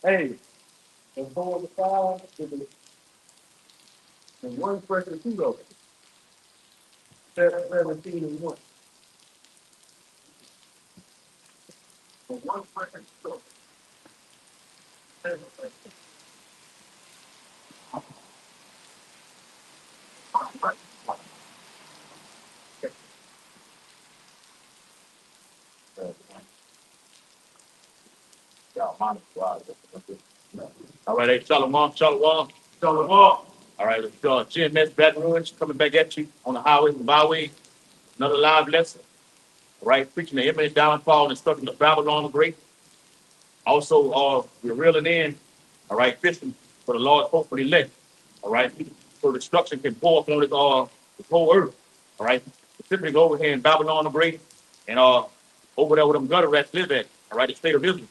Hey, and 4 to 5, and 1 person 2 though. 17 and 1. And 1 person 2. All right, hey, Shalom, Shalom, Shalom. All right, let's go. GMS Baton Rouge coming back at you on the highways and byways. Another live lesson. All right, preaching the imminent downfall and stuff in the Babylon the Great. Also, we're reeling in, all right, fishing for the Lord's hopefully elect. All right, so destruction can pour upon this whole earth. All right, specifically over here in Babylon the Great and over there where them gutter rats live at. All right, the state of Israel.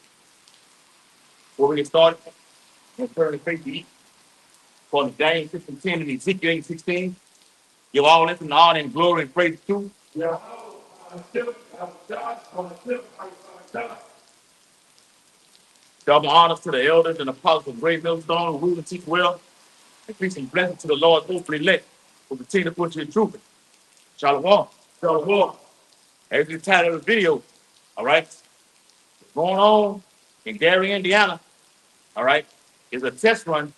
Before we get started, let's turn the faith to eat. For Daniel 6:10 and Ezekiel 8:16. Give all this and honor and glory and praise to. Yeah. Double honors to the elders and apostles of Great Millstone who rule and teach well. Increasing blessings to the Lord, hopefully elect. Will continue to put you in truth. Shalom. Shalom. As the title of the video, all right, going on in Gary, Indiana, all right, is a test run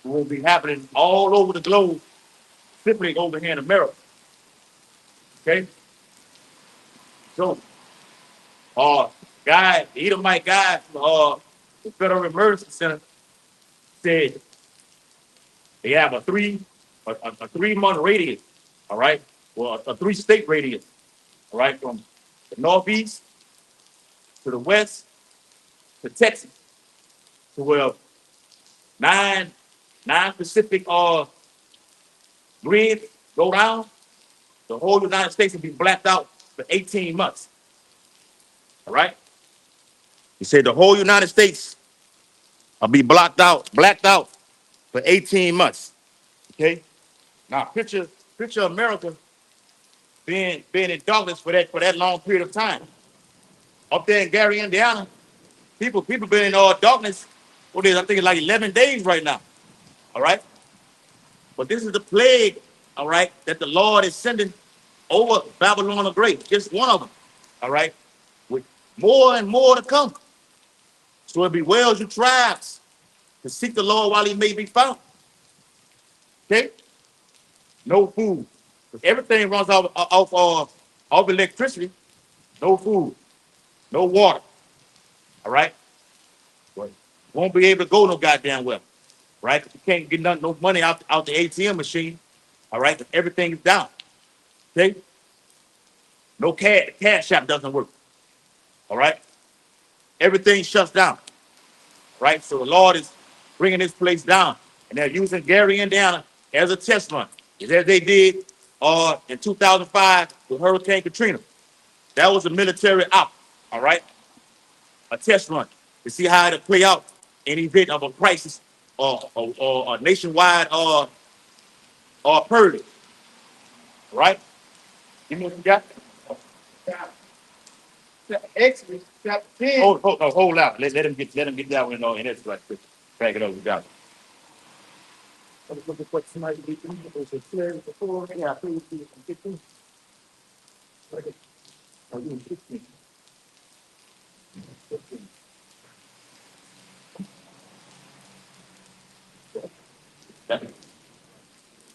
that will be happening all over the globe, specifically over here in America. Okay? So, the Edomite guy from the Federal Emergency Center said they have a 3-month radius, all right, well, a 3-state radius, all right, from the northeast to the west to Texas, to where nine Pacific grids go down. The whole United States will be blacked out for 18 months. All right. He said the whole United States will be blacked out for 18 months. Okay. Now picture America being in darkness for that long period of time. Up there in Gary, Indiana, people been in darkness. What is I think it's like 11 days right now. All right. But this is the plague, all right, that the Lord is sending over Babylon the Great. Just one of them. All right. With more and more to come. So it bewales your tribes to seek the Lord while he may be found. Okay? No food. Everything runs off electricity. No food. No water. All right? But won't be able to go no goddamn well. Right? You can't get no money out the ATM machine. All right? Everything is down. Okay? No cash shop doesn't work. All right? Everything shuts down. Right? So the Lord is bringing this place down. And they're using Gary, Indiana as a test run. As they did in 2005 with Hurricane Katrina. That was a military op, all right? A test run to see how it'll play out in event of a crisis or a nationwide purge, right? Give me what you got. Exodus chapter 10. Hold out. Let him get that one in his right quick. Back it over. We got it. Let's look at what somebody did. It was a clear before. Yeah, please see 15. Okay. Oh, you 15. 15.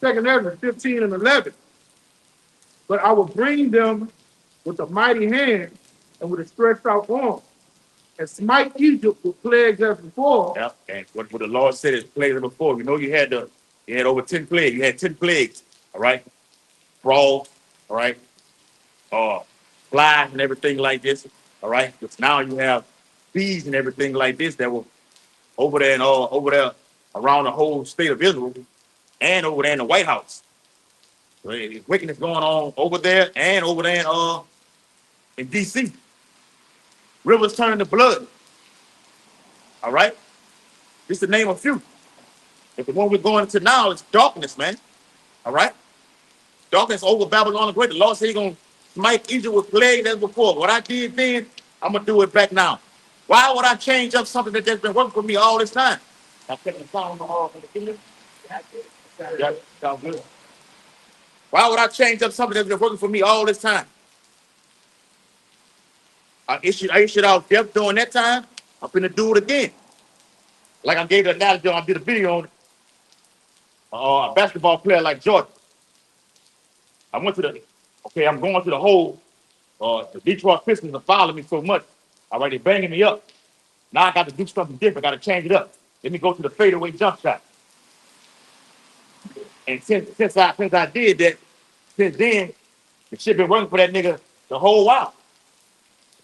Second Ezra 15 and 11. But I will bring them with a mighty hand and with a stretched out arm, and smite Egypt with plagues as before. Yeah, and what the Lord said is plagues as before. We know you had over 10 plagues. You had 10 plagues, all right? Frogs, all right? Flies and everything like this, all right? Because now you have bees and everything like this that were over there and over there around the whole state of Israel and over there in the White House. So there's wickedness going on over there and over there in DC. Rivers turning to blood. All right? This is the name of few. But the one we're going into now is darkness, man. All right? Darkness over Babylon the Great. The Lord said he's going to smite Egypt with plague as before. What I did then, I'm going to do it back now. Why would I change up something that's been working for me all this time? I'm taking the phone off for the kid. Yeah, sound good. Why would I change up something that's been working for me all this time? I issued out death during that time. I'm finna do it again. Like I gave the analogy, I did a video on a basketball player like Jordan. I went to the, okay, I'm going to the hole. The Detroit Pistons are following me so much. All right, they're banging me up. Now I got to do something different. I got to change it up. Let me go to the fadeaway jump shot. And since I did that, since then, the shit been working for that nigga the whole while.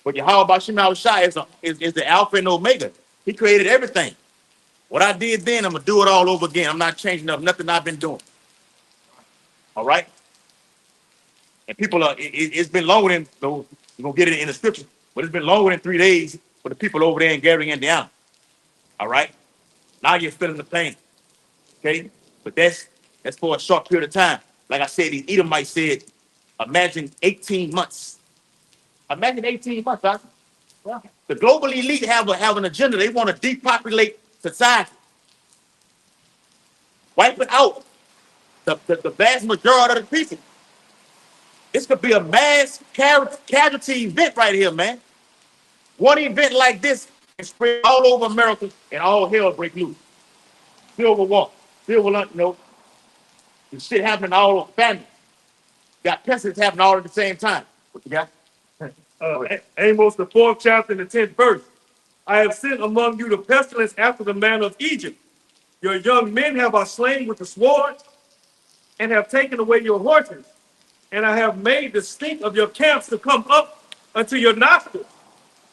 But how about Shemal Shai is the alpha and omega. He created everything. What I did then, I'm gonna do it all over again. I'm not changing up nothing I've been doing. All right. And people are. It's been longer than you're gonna get it in the scripture, but it's been longer than 3 days for the people over there in Gary, Indiana. All right. Now you're feeling the pain. Okay. But that's for a short period of time. Like I said, these Edomites said, imagine 18 months. Imagine 18 months, huh? Yeah. The global elite have an agenda. They want to depopulate society, wipe it out. The vast majority of the people. This could be a mass casualty event right here, man. One event like this can spread all over America and all hell break loose. Civil war, the shit happening all over family. Got pestilence happening all at the same time. What you got? Amos, the 4th chapter and the 10th verse. I have sent among you the pestilence after the manner of Egypt. Your young men have I slain with the sword, and have taken away your horses. And I have made the stink of your camps to come up unto your nostrils.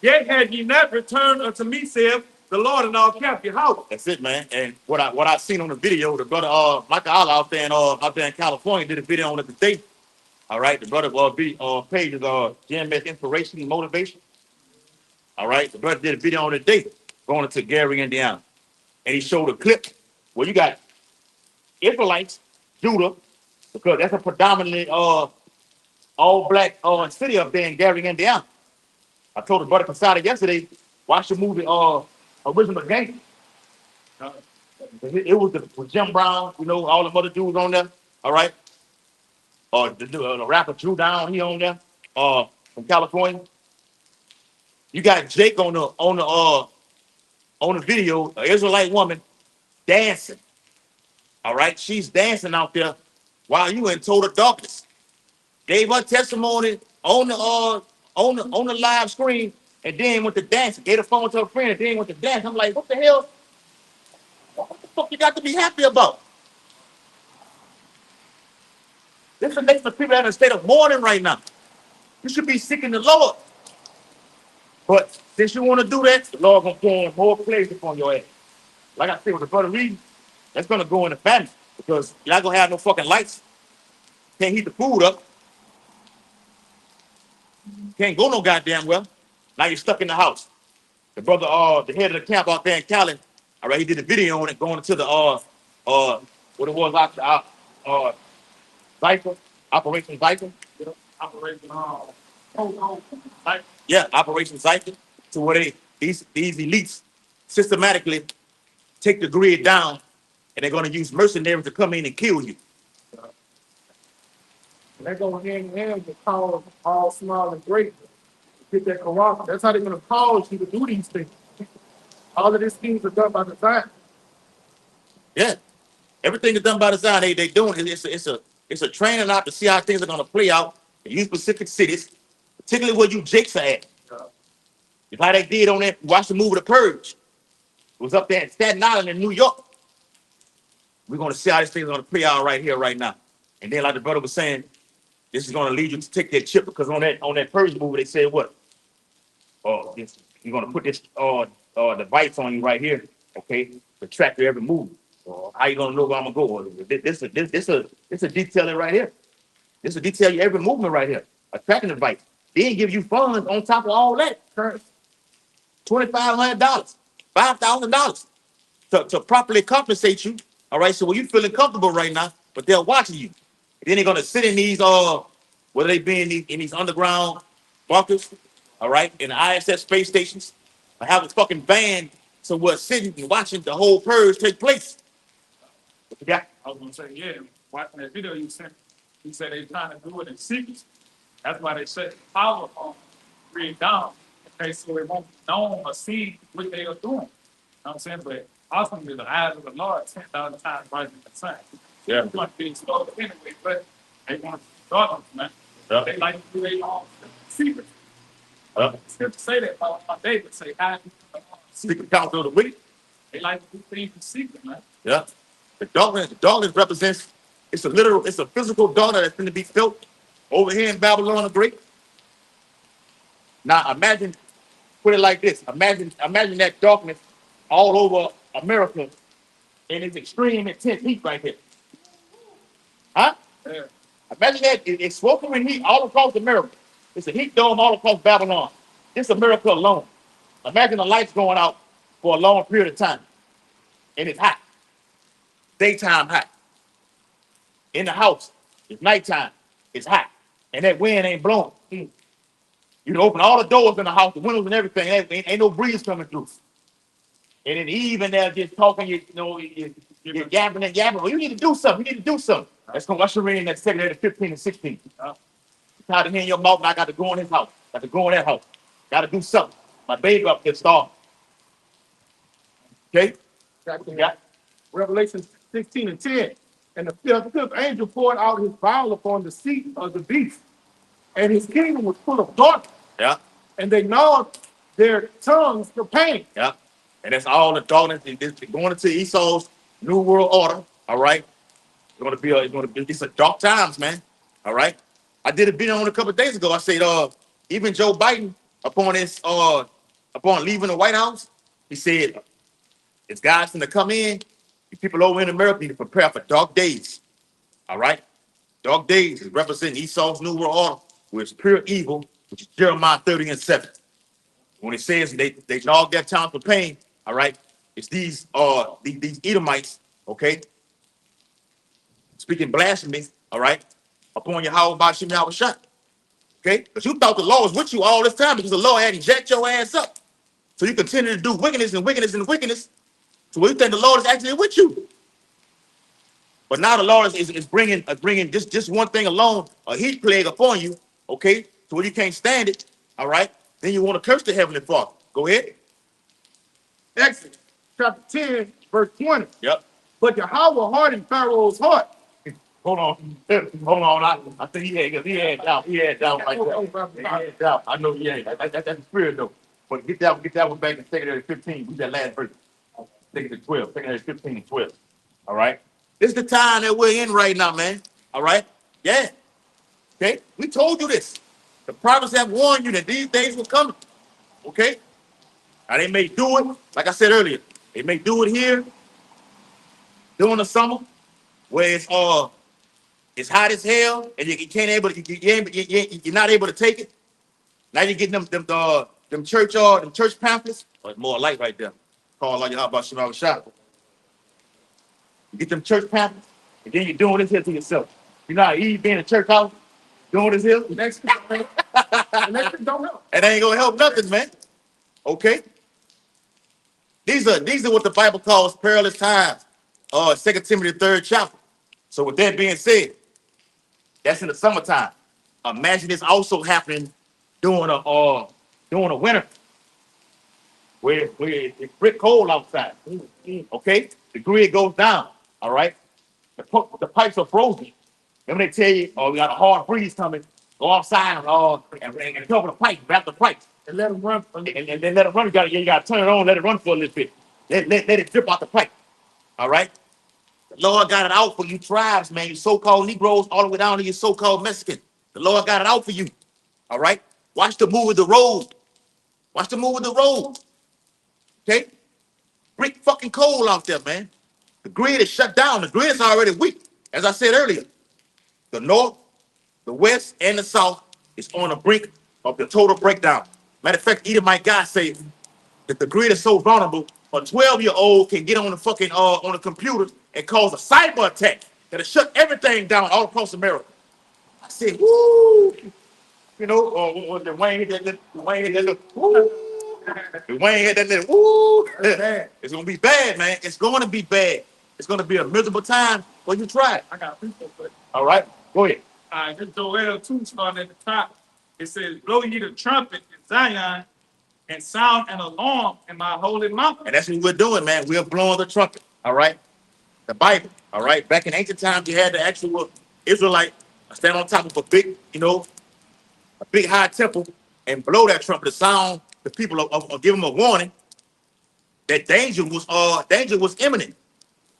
Yet had ye not returned unto me, saith the Lord, and I'll cap your house. That's it, man. And what I seen on the video, the brother Michael Allah out there in California did a video on it today. All right, the brother page is GMS Inspiration and Motivation. All right, the brother did a video on it today going to Gary, Indiana, and he showed a clip where you got Israelites, Judah, because that's a predominantly all black city up there in Gary, Indiana. I told the brother Casada yesterday, watch the movie Original Gang. It was with Jim Brown, all the other dudes on there. All right. The rapper Drew Down, he on there. From California. You got Jake on the video, an Israelite woman dancing. All right, she's dancing out there while you in total darkness. Gave her testimony on the live screen, and then went to dance. Gave the phone to her friend, and then went to dance. I'm like, what the hell? What the fuck you got to be happy about? This is the nation of people that are in a state of mourning right now. You should be seeking the Lord. But since you want to do that, the Lord gonna pour more plagues upon your ass. Like I said with the brother reading, that's gonna go in the family because you're not gonna have no fucking lights. Can't heat the food up. Can't go no goddamn well. Now you're stuck in the house. The brother, the head of the camp out there in Cali, all right, he did a video on it going to the what it was Zypher, Operation Zypher. Operation yeah, Operation Zypher. To where these elites systematically take the grid down, and they're gonna use mercenaries to come in and kill you. They're going hand in hand with power, all small and great. Get that corruption. That's how they're going to cause you to do these things. All of these things are done by design. Yeah, everything is done by design. They doing it. It's a training out to see how things are gonna play out in you specific cities, particularly where you jakes are at. It's like they did on that. Watch the movie The Purge. It was up there in Staten Island in New York. We're gonna see how this thing's gonna play out right here, right now. And then, like the brother was saying, this is gonna lead you to take that chip because on that Purge movie they said what? Oh, you're gonna put this device on you right here, okay, to track your every move. How you gonna know where I'm gonna go? This a detailing right here. This will detail you every movement right here. A tracking device. Then give you funds on top of all that. $2,500, $5,000 to properly compensate you. All right. So when you feeling comfortable right now, but they're watching you. Then they're gonna sit in these whether they be in these underground bunkers, all right, in the ISS space stations, I have a fucking van somewhere sitting and watching the whole purge take place. What you got? I was gonna say, yeah, watching that video you sent, you said they trying to do it in secret. That's why they shut the power on, read down. Okay, so it won't be known or see what they are doing. You know what I'm saying? But ultimately, the eyes of the Lord 10,000 times brighter than the sun. Yeah. They want to be exposed anyway, but they want to darkness, man. Yeah. They like to do their own secret. Yeah. Scripture say that, David say, hide Secret counsel of the wicked. They like to do things in secret, man. Yeah. The darkness represents, it's a physical darkness that's going to be felt over here in Babylon the Great. Now imagine, put it like this. Imagine that darkness all over America in its extreme intense heat right here. Huh? Yeah. Imagine that it's sweltering heat all across America. It's a heat dome all across Babylon. Just America alone. Imagine the lights going out for a long period of time. And it's hot. Daytime hot. In the house, it's nighttime. It's hot. And that wind ain't blowing. You can open all the doors in the house, the windows and everything. Ain't no breeze coming through. And then even they're just talking, you're yapping and yapping. Well, you need to do something. You need to do something. That's going to usher in that second, 15 and 16. You're tired of hearing your mouth, and I got to go in his house. Got to go in that house. Got to do something. My baby up there starving. Okay? Yeah. Revelation 16 and 10. And the fifth angel poured out his vial upon the seat of the beast, and his kingdom was full of darkness. Yeah. And they gnawed their tongues for pain. Yeah. And that's all the darkness. It's going into Esau's new world order. All right. It's a dark times, man. All right. I did a video on it a couple of days ago. I said, even Joe Biden, upon leaving the White House, he said, it's God's going to come in. You people over in America need to prepare for dark days. All right. Dark days is representing Esau's new world order, which is pure evil, which is Jeremiah 30 and 7. When it says they gnawed their tongue for pain, all right, it's these Edomites, okay, speaking blasphemy, all right, upon your house by Shimei Shot. Okay? Because you thought the law was with you all this time because the law hadn't jacked your ass up. So you continue to do wickedness and wickedness and wickedness. So you think the Lord is actually with you. But now the Lord is bringing just one thing alone, a heat plague upon you, okay? So when you can't stand it, all right, then you want to curse the Heavenly Father. Go ahead. Exodus chapter 10, verse 20. Yep. But Yahweh hardened Pharaoh's heart. Hold on. Hold on. I think he had doubt. He had doubt like that. He had doubt. I know he had. That's the spirit though. But get that one back in secondary 15. We that last verse. Secondary 12. Secondary 15 and 12. All right. This is the time that we're in right now, man. All right. Yeah. Okay. We told you this. The prophets have warned you that these days will come. Okay. Now they may do it, like I said earlier. They may do it here during the summer, where it's hot as hell, and you're not able to take it. Now you're getting them church pamphlets. Oh, it's more light right there. Call all you about Shema Shop. You get them church pamphlets, and then you're doing this here to yourself. You know how Eve being in a church house, doing this here? Next don't help. It ain't gonna help nothing, man. Okay? These are what the Bible calls perilous times. 2 Timothy 3rd chapter. So with that being said, that's in the summertime. Imagine this also happening during a winter where it's brick cold outside. Okay, the grid goes down. All right, the pipes are frozen. Remember they tell you, oh, we got a hard freeze coming. Go outside and cover the pipe, wrap the pipes, And let them run. and then let it run. You got to turn it on, let it run for a little bit. Let it drip out the pipe. All right. The Lord got it out for you tribes, man. You so-called Negroes, all the way down to your so-called Mexican. The Lord got it out for you. All right? Watch the move of the road. Watch the move of the road. Okay? Brick fucking cold out there, man. The grid is shut down. The grid is already weak. As I said earlier, the north, the west, and the south is on the brink of the total breakdown. Matter of fact, even my guy say that the grid is so vulnerable, a 12-year-old can get on the fucking on the computer and cause a cyber attack that'll shut everything down all across America. I said, woo, you know, when Wayne hit that, woo. If Wayne had that little woo, bad. it's gonna be bad, man. It's going to be bad. It's gonna be a miserable time when you try it. I got people, but All right, go ahead. this Joel 2 starting at the top. It says, blow ye the trumpet in Zion and sound an alarm in my holy mountain. And that's what we're doing, man. We're blowing the trumpet. All right, the Bible. All right, back in ancient times, you had the actual Israelite stand on top of a big, a big high temple and blow that trumpet to sound the people of give them a warning that danger was imminent.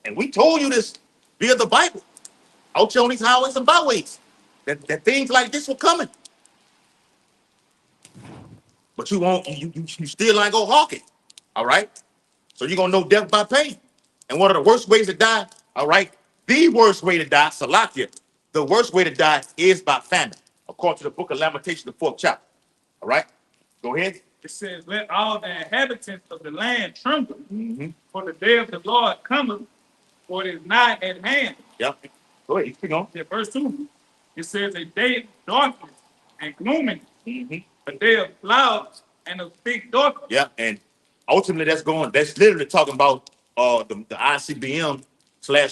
And we told you this via the Bible, out here on these highways and byways, that things like this were coming. But you won't, you still ain't go hawk it. All right. So you're gonna know death by pain. And one of the worst ways to die, all right, the worst way to die, Salakia, the worst way to die is by famine, according to the book of Lamentations, the 4th chapter. All right, go ahead. It says, let all the inhabitants of the land tremble, for the day of the Lord cometh, for it is nigh at hand. Yep. Go ahead, keep going. Yeah, verse 2. It says, a day of darkness and gloomy, a day of clouds and of thick darkness. Yeah, and ultimately that's literally talking about the ICBM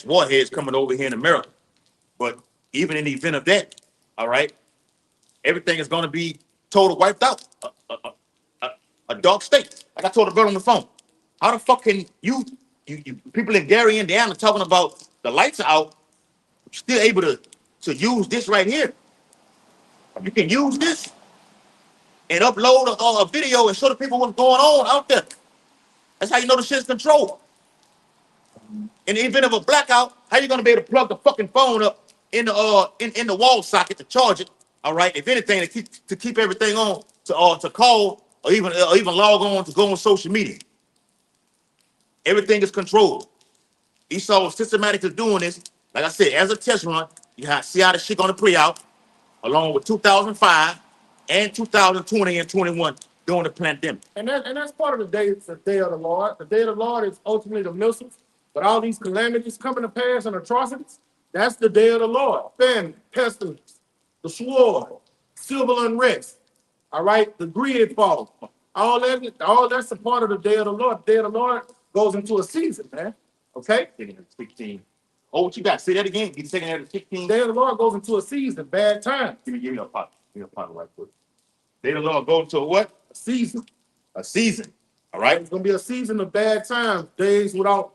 / warheads coming over here in America. But even in the event of that, all right, everything is going to be total wiped out. A dark state. Like I told the brother on the phone. How the fuck can you people in Gary, Indiana, talking about the lights are out, still able to use this right here? You can use this and upload a video and show the people what's going on out there. That's how you know the shit's controlled. In the event of a blackout, how you gonna be able to plug the fucking phone up in the wall socket to charge it? All right. If anything, to keep everything on to call or even log on to go on social media. Everything is controlled. Esau was systematically doing this. Like I said, as a test run, see how the shit gonna play out, along with 2005 and 2020 and 21 during the pandemic. And that's part of the day of the Lord. The day of the Lord is ultimately the missiles, but all these calamities coming to pass and atrocities, that's the day of the Lord. Famine, pestilence, the sword, civil unrest. All right, the grid fall. All that's a part of the day of the Lord. The day of the Lord goes into a season, man. Okay? 16. Oh, what you got? Say that again. You taking that at 16? The day of the Lord goes into a season, bad time. Give me a pot. Give me a pot right quick. Day of the Lord go into a what? A season. A season. All right. It's gonna be a season of bad times, days without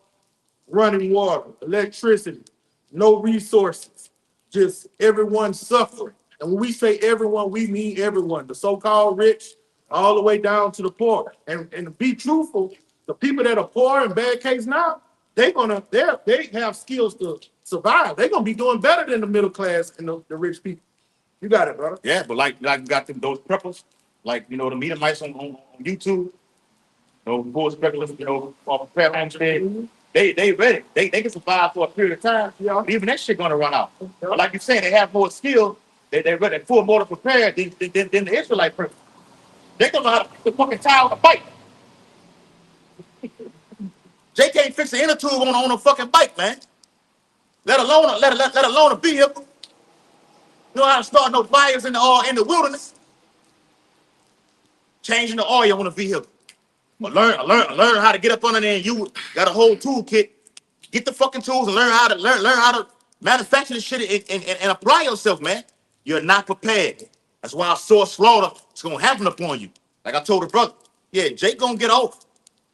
running water, electricity, no resources, just everyone suffering. And when we say everyone, we mean everyone, the so-called rich, all the way down to the poor. And to be truthful, the people that are poor in bad case now, they have skills to survive. They're gonna be doing better than the middle class and the rich people. You got it, brother. Yeah, but like you got those preppers, like the Meadamites on YouTube, those poor speculators, prepare homestead. They ready. They can survive for a period of time. Yeah. But even that shit gonna run out. Yeah. But like you're saying, they have more skill. They're ready, full more prepared than the Israelite person. They gonna know how to the fucking tile on a bike. Jay can't fix the inner tube on a fucking bike, man. Let alone a vehicle. You know how to start no fires in the wilderness. Changing the oil on a vehicle. But learn how to get up under there, and you got a whole toolkit. Get the fucking tools and learn how to manufacture this shit and apply yourself, man. You're not prepared. That's why source slaughter is gonna happen upon you. Like I told the brother, yeah, Jake gonna get off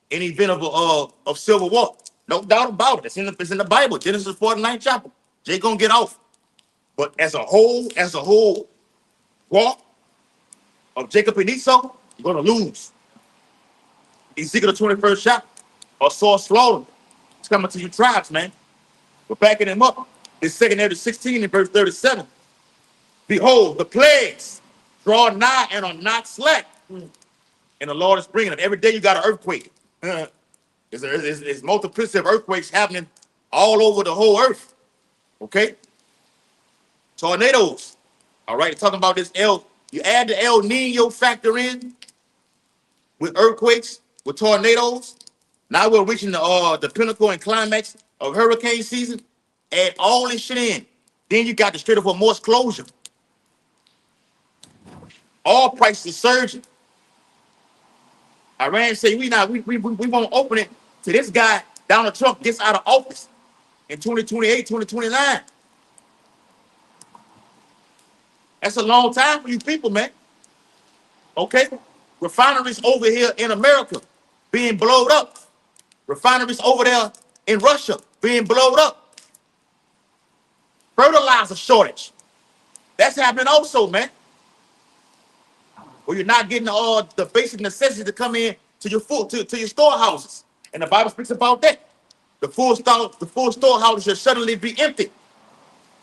in the event of civil war. No doubt about it. It's in the Bible, Genesis 49th chapter. Jake gonna get off. But as a whole walk of Jacob and Esau, you're gonna lose. Ezekiel the 21st chapter, or source slaughter. It's coming to you tribes, man. We're backing them up. It's 2 Ezra 16 and verse 37. Behold, the plagues draw nigh and are not slack. And the Lord is bringing them. Every day you got an earthquake. There's multiplicity of earthquakes happening all over the whole earth. Okay? Tornadoes. All right, talking about this you add the El Nino factor in with earthquakes, with tornadoes. Now we're reaching the pinnacle and climax of hurricane season. Add all this shit in. Then you got the Strait of Hormuz closure. All prices surging. Iran say we won't open it till this guy, Donald Trump, gets out of office in 2028, 2029. That's a long time for you people, man. Okay? Refineries over here in America being blowed up. Refineries over there in Russia being blowed up. Fertilizer shortage. That's happening also, man. Where you're not getting all the basic necessities to come in to your food, to your storehouses. And the Bible speaks about that. The full storehouses should suddenly be empty.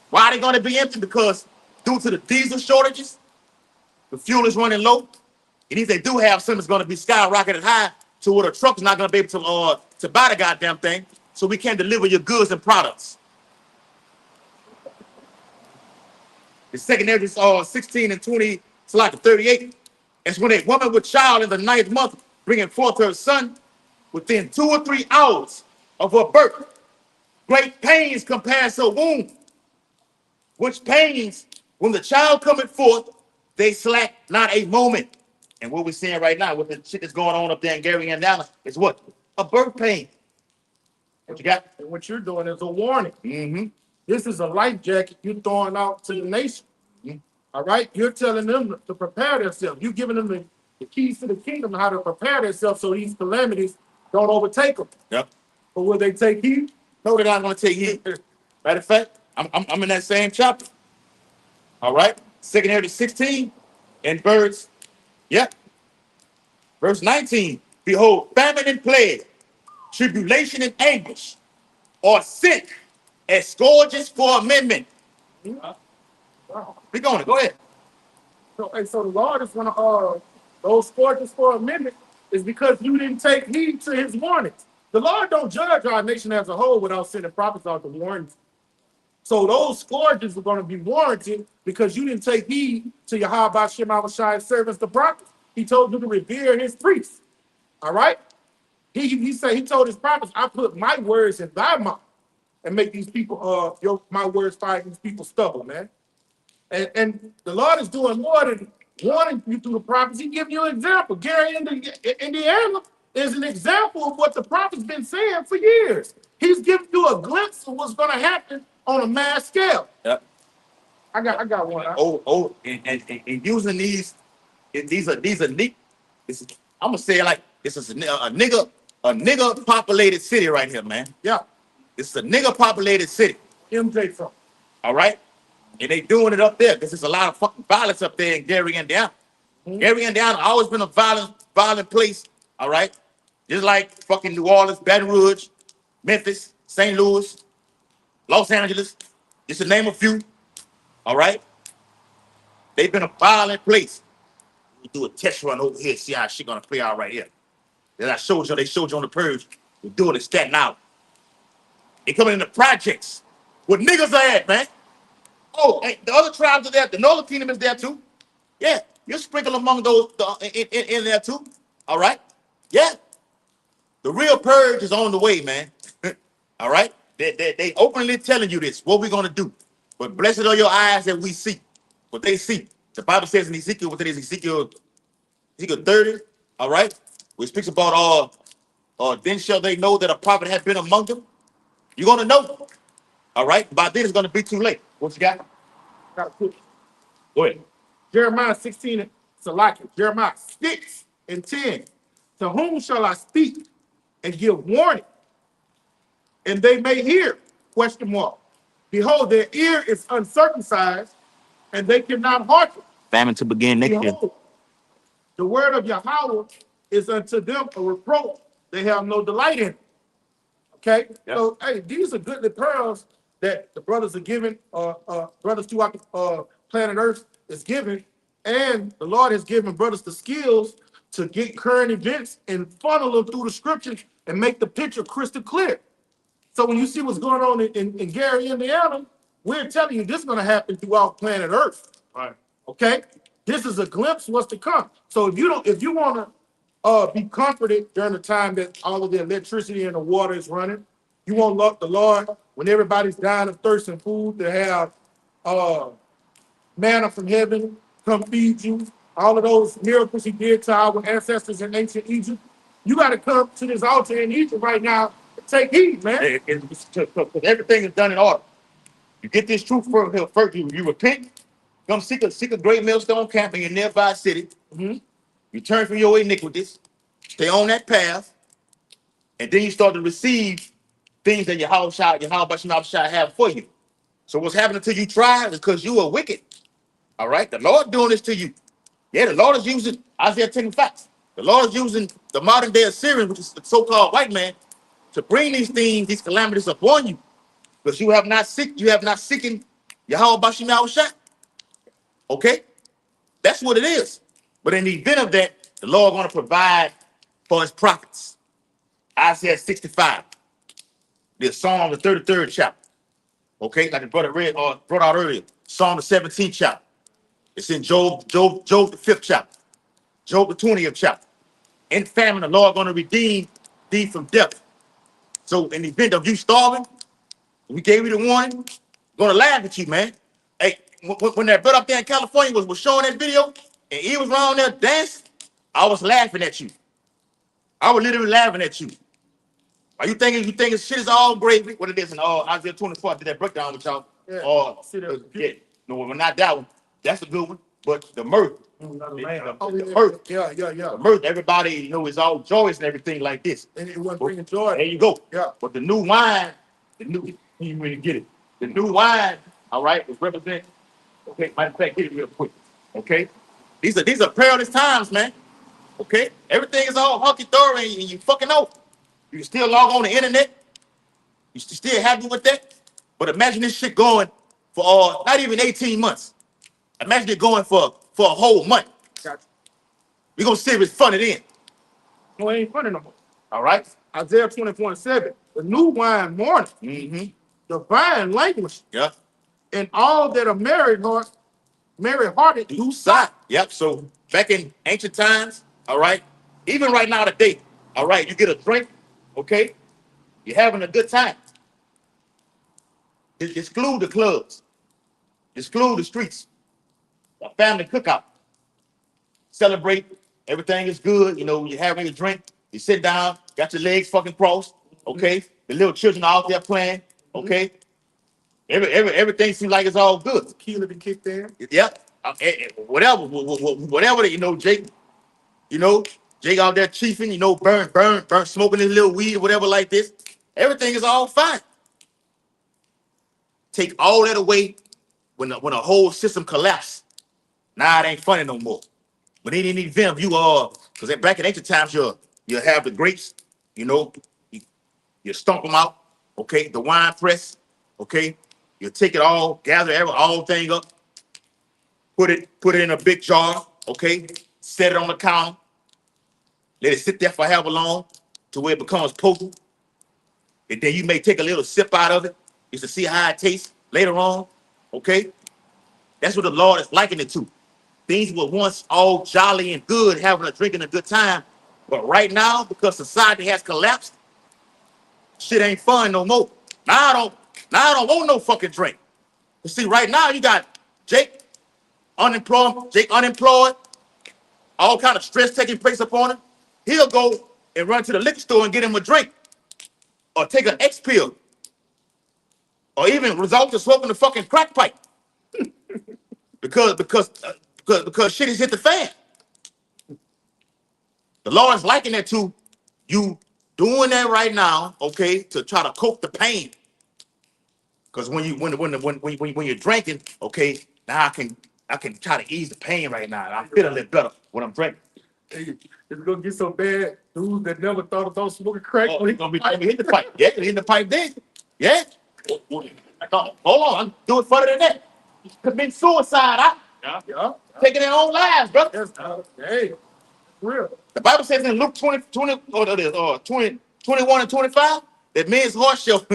Why are they going to be empty? Because due to the diesel shortages, the fuel is running low. And if they do have some, it's going to be skyrocketed high to where the truck's not going to be able to buy the goddamn thing. So we can't deliver your goods and products. The second area is 16 and 20 to like 38. It's when a woman with child in the 9th month bringing forth her son within 2 or 3 hours of her birth. Great pains compares her womb, which pains when the child cometh forth, they slack not a moment. And what we're seeing right now with the shit that's going on up there in Gary, Indiana, is what? A birth pain. What you got? And what you're doing is a warning. Mm-hmm. This is a life jacket you're throwing out to the nation. Mm-hmm. All right? You're telling them to prepare themselves. You're giving them the keys to the kingdom, how to prepare themselves so these calamities don't overtake them. Yep. But will they take heed? No, they're not going to take heed. Matter of fact, I'm in that same chapter. All right? Second Area 16 and verse, verse 19. Behold, famine and plague, tribulation and anguish, are sent as scourges for amendment. Wow. Be going. Go ahead. So the Lord is going to, those scourges for amendment is because you didn't take heed to his warnings. The Lord don't judge our nation as a whole without sending prophets out to warn. So those scourges are going to be warranted because you didn't take heed to Yahweh Shem Shai's servants, the prophets. He told you to revere his priests. All right? He told his prophets, I put my words in thy mouth and make these people, my words find these people stubble, man. And the Lord is doing more than warning you through the prophets. He giving you an example. Gary, Indiana is an example of what the prophet's been saying for years. He's giving you a glimpse of what's going to happen on a mass scale. Yep. I got one. And using these are neat. I'm gonna say it like this is a nigga populated city right here, man. Yeah. This is a nigga populated city. MJ from. All right. And they doing it up there because there's a lot of fucking violence up there in Gary, Indiana. Mm-hmm. Gary, Indiana always been a violent place. All right. Just like fucking New Orleans, Baton Rouge, Memphis, St. Louis, Los Angeles. Just to name a few. All right. They've been a violent place. We do a test run over here, see how shit gonna play out right here. Then they showed you on the purge. We're doing it Staten Island. They coming in the projects. Where niggas are at, man. Oh, and the other tribes are there. The Northern Kingdom is there too. Yeah, you're sprinkled among those in there too. All right. Yeah. The real purge is on the way, man. All right. They openly telling you this. What we're gonna do. But blessed are your eyes that we see. What they see. The Bible says in Ezekiel, what it is, Ezekiel 30. All right. Which speaks about then shall they know that a prophet has been among them. You're gonna know. All right. By then it's gonna be too late. What you got? Got a quick. Go ahead. Jeremiah 16, Salaki. Jeremiah 6 and 10. To whom shall I speak and give warning? And they may hear. Question mark. Behold, their ear is uncircumcised, and they cannot hearken. Famine to begin next year. Behold, the word of Yahweh is unto them a reproach. They have no delight in it. Okay? Yep. So, hey, these are good pearls that the brothers are giving, brothers throughout planet Earth is giving, and the Lord has given brothers the skills to get current events and funnel them through the scriptures and make the picture crystal clear. So when you see what's going on in Gary, Indiana, we're telling you this is going to happen throughout planet Earth. Right. Okay? This is a glimpse of what's to come. So if you want to be comforted during the time that all of the electricity and the water is running, you won't love the Lord when everybody's dying of thirst and food to have manna from heaven come feed you. all of those miracles he did to our ancestors in ancient Egypt. You got to come to this altar in Egypt right now and take heed, man. Everything is done in order. You get this truth first you repent, come seek a great millstone camp in your nearby city. You turn from your iniquities, stay on that path, and then you start to receive things that Yahweh Shai have for you. So what's happening to you try is because you are wicked. All right? The Lord doing this to you. Yeah, the Lord is using Isaiah 10 facts. The Lord is using the modern day Assyrian, which is the so-called white man, to bring these things, these calamities upon you. Because you have not seeking Yahweh Bashim Yahushua. Okay? That's what it is. But in the event of that, the Lord going to provide for his prophets. Isaiah 65, the Psalm the 33rd chapter. Okay, like the brother brought out earlier. Psalm the 17th chapter. It's in Job the 5th chapter. Job the 20th chapter. In famine, the Lord going to redeem thee from death. So in the event of you starving, we gave you the warning, going to laugh at you, man. Hey, when that brother up there in California was showing that video, and he was around there dancing, I was laughing at you. I was literally laughing at you. Are you thinking shit is all gravy? What it is in Isaiah 24, I did that breakdown with y'all. Yeah. Yeah. No, not that one. That's a good one. But the mirth. The mirth. Yeah. The mirth, everybody, is all joyous and everything like this. And it wasn't bringing joy. There you go. Yeah. But the new wine, you really get it. The new wine, all right, is represent. Okay, matter of fact, get it real quick. Okay? These are perilous times, man. Okay? Everything is all hunky-dory and you fucking know. You can still log on the internet. You still happy with that? But imagine this shit going for not even 18 months. Imagine it going for a whole month. Gotcha. We're going to see if it's funny then. No, it ain't funny no more. All right? Isaiah 24:7. The new wine mourneth. The vine languish. Yeah. And all that are merry-hearted Do sigh. Yep. So back in ancient times, all right, even right now today, all right, you get a drink, okay? You're having a good time. Exclude the clubs. Exclude the streets. A family cookout. Celebrate. Everything is good. You're having a drink. You sit down, got your legs fucking crossed, okay? The little children are out there playing, okay? Everything seems like it's all good. Tequila be kicked in. Yep. Whatever, Jake. Jake out there chiefing, burn, smoking his little weed or whatever like this. Everything is all fine. Take all that away when the whole system collapsed. Now it ain't funny no more. But in any event, because back in ancient times, you have the grapes, you stomp them out, okay? The wine press, okay? You take it all, gather all thing up, put it in a big jar, okay? Set it on the counter. Let it sit there for however long to where it becomes potent. And then you may take a little sip out of it just to see how it tastes later on, okay? That's what the Lord is liking it to. Things were once all jolly and good, having a drink and a good time. But right now, because society has collapsed, shit ain't fun no more. Now I don't want no fucking drink. You see, right now you got Jake unemployed, all kind of stress taking place upon him. He'll go and run to the liquor store and get him a drink, or take an X pill, or even resort to smoking the fucking crack pipe, because shit has hit the fan. The Lord is liking that to you doing that right now, okay, to try to cope the pain. Because when you're drinking, okay, now I can try to ease the pain right now. I feel a little better when I'm drinking. Hey, it's gonna get so bad. Dudes that never thought about smoking crack. Oh, he's gonna be hitting the pipe. Yeah, hitting the pipe then. Yeah. Hold on, I'm doing further than that. Commit suicide. Yeah. Taking their own lives, bro. Yes, hey, real. The Bible says in Luke 20, 21 and 25 that men's heart shall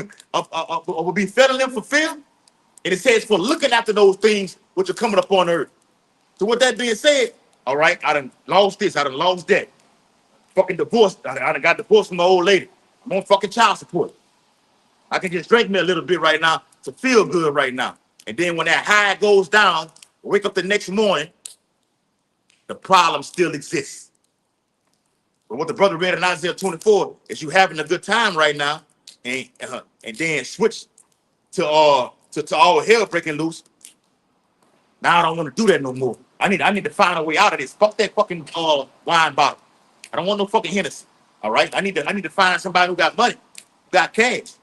will be fed in them for fear. And it says for looking after those things which are coming upon earth. So with that being said, all right, I done lost this, I done lost that. Fucking divorced. I done got divorced from my old lady. I'm on fucking child support. I can just drink me a little bit right now to feel good right now. And then when that high goes down, wake up the next morning, the problem still exists. But what the brother read in Isaiah 24 is you having a good time right now, and then switch to all hell breaking loose. Now I don't want to do that no more. I need to find a way out of this. Fuck that fucking wine bottle. I don't want no fucking Hennessy. All right. I need to find somebody who got money, who got cash.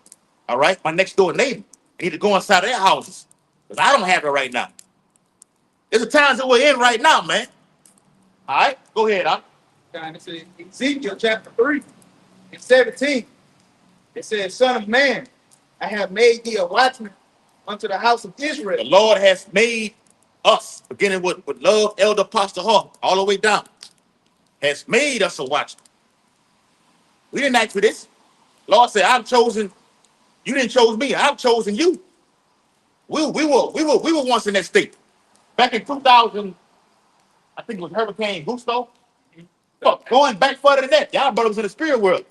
All right. My next door neighbor. I need to go inside their houses because I don't have it right now. There's the times that we're in right now, man. All right. Go ahead, huh? And it's in Ezekiel chapter 3 and 17. It says, Son of man, I have made thee a watchman unto the house of The Israel. Lord has made us, beginning with love, Elder Pastor Hall, all the way down, has made us a watchman. We didn't ask for this. Lord said, I've chosen, you didn't choose me, I've chosen you. We were once in that state. Back in 2000, I think it was Hurricane Gusto. Fuck, going back further than that. Y'all brothers in the spirit world.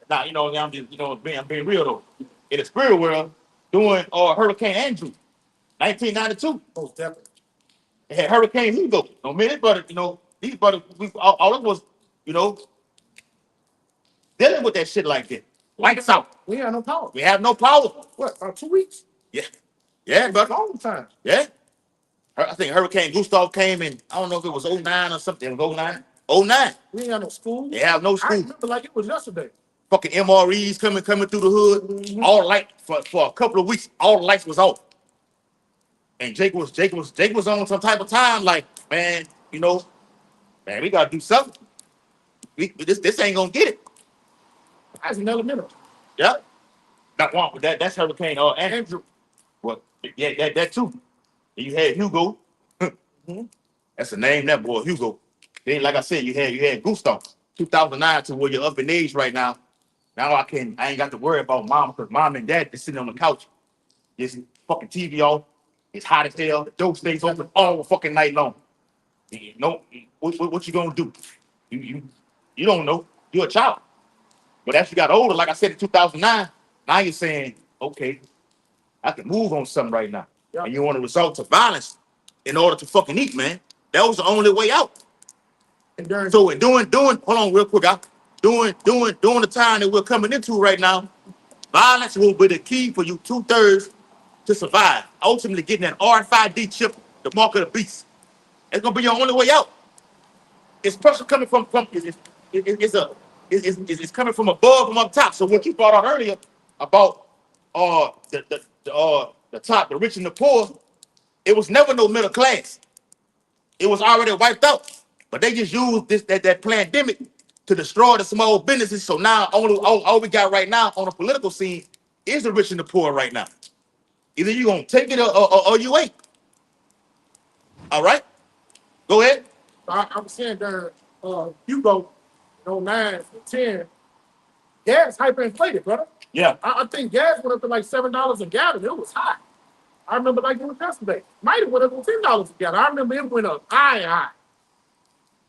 Now, I'm just, I'm being real though. In the spirit world, doing Hurricane Andrew, 1992. Most definitely. They had Hurricane Hugo. No minute, but these brothers, all of us, dealing with that shit like that. Lights out. We ain't had no power. We have no power. What, about 2 weeks? Yeah. Yeah, brother. Long time. Yeah. I think Hurricane Gustav came in, I don't know if it was 09 or something. It was 09. 09. We ain't got no school. They have no I school. remember like it was yesterday. Fucking MREs coming through the hood. Mhm. All light for a couple of weeks. All the lights was off. And Jake was on some type of time like, man, man, we gotta do something. This ain't gonna get it. I was in elementary. Yeah. Not one, but that's Hurricane Andrew. Andrew. Well, yeah, that too. And you had Hugo. That's the name, that boy, Hugo. Then, like I said, you had Gustav. 2009 to where you're up in age right now. Now I ain't got to worry about mom because mom and dad is sitting on the couch. Just fucking TV off. It's hot as hell. The door stays open all fucking night long. What you gonna do? You don't know. You're a child. But as you got older, like I said in 2009, now you're saying, okay, I can move on something right now. Yeah. And you want to resort to violence in order to fucking eat, man. That was the only way out. And during So in doing, hold on real quick, during the time that we're coming into right now, violence will be the key for you 2/3 to survive. Ultimately getting that RFID chip, the mark of the beast. It's gonna be your only way out. It's pressure coming from it's coming from above, from up top. So what you brought out earlier about the top, the rich and the poor, it was never no middle class. It was already wiped out. But they just used that pandemic to destroy the small businesses. So now all we got right now on the political scene is the rich and the poor right now. Either you gonna take it or you ain't. All right? Go ahead. I was saying during Hugo, 09 and 10, gas hyperinflated, brother. Yeah. I think gas went up to like $7 a gallon. It was high. I remember like it was yesterday. Might have went up to $10 a gallon. I remember it went up high.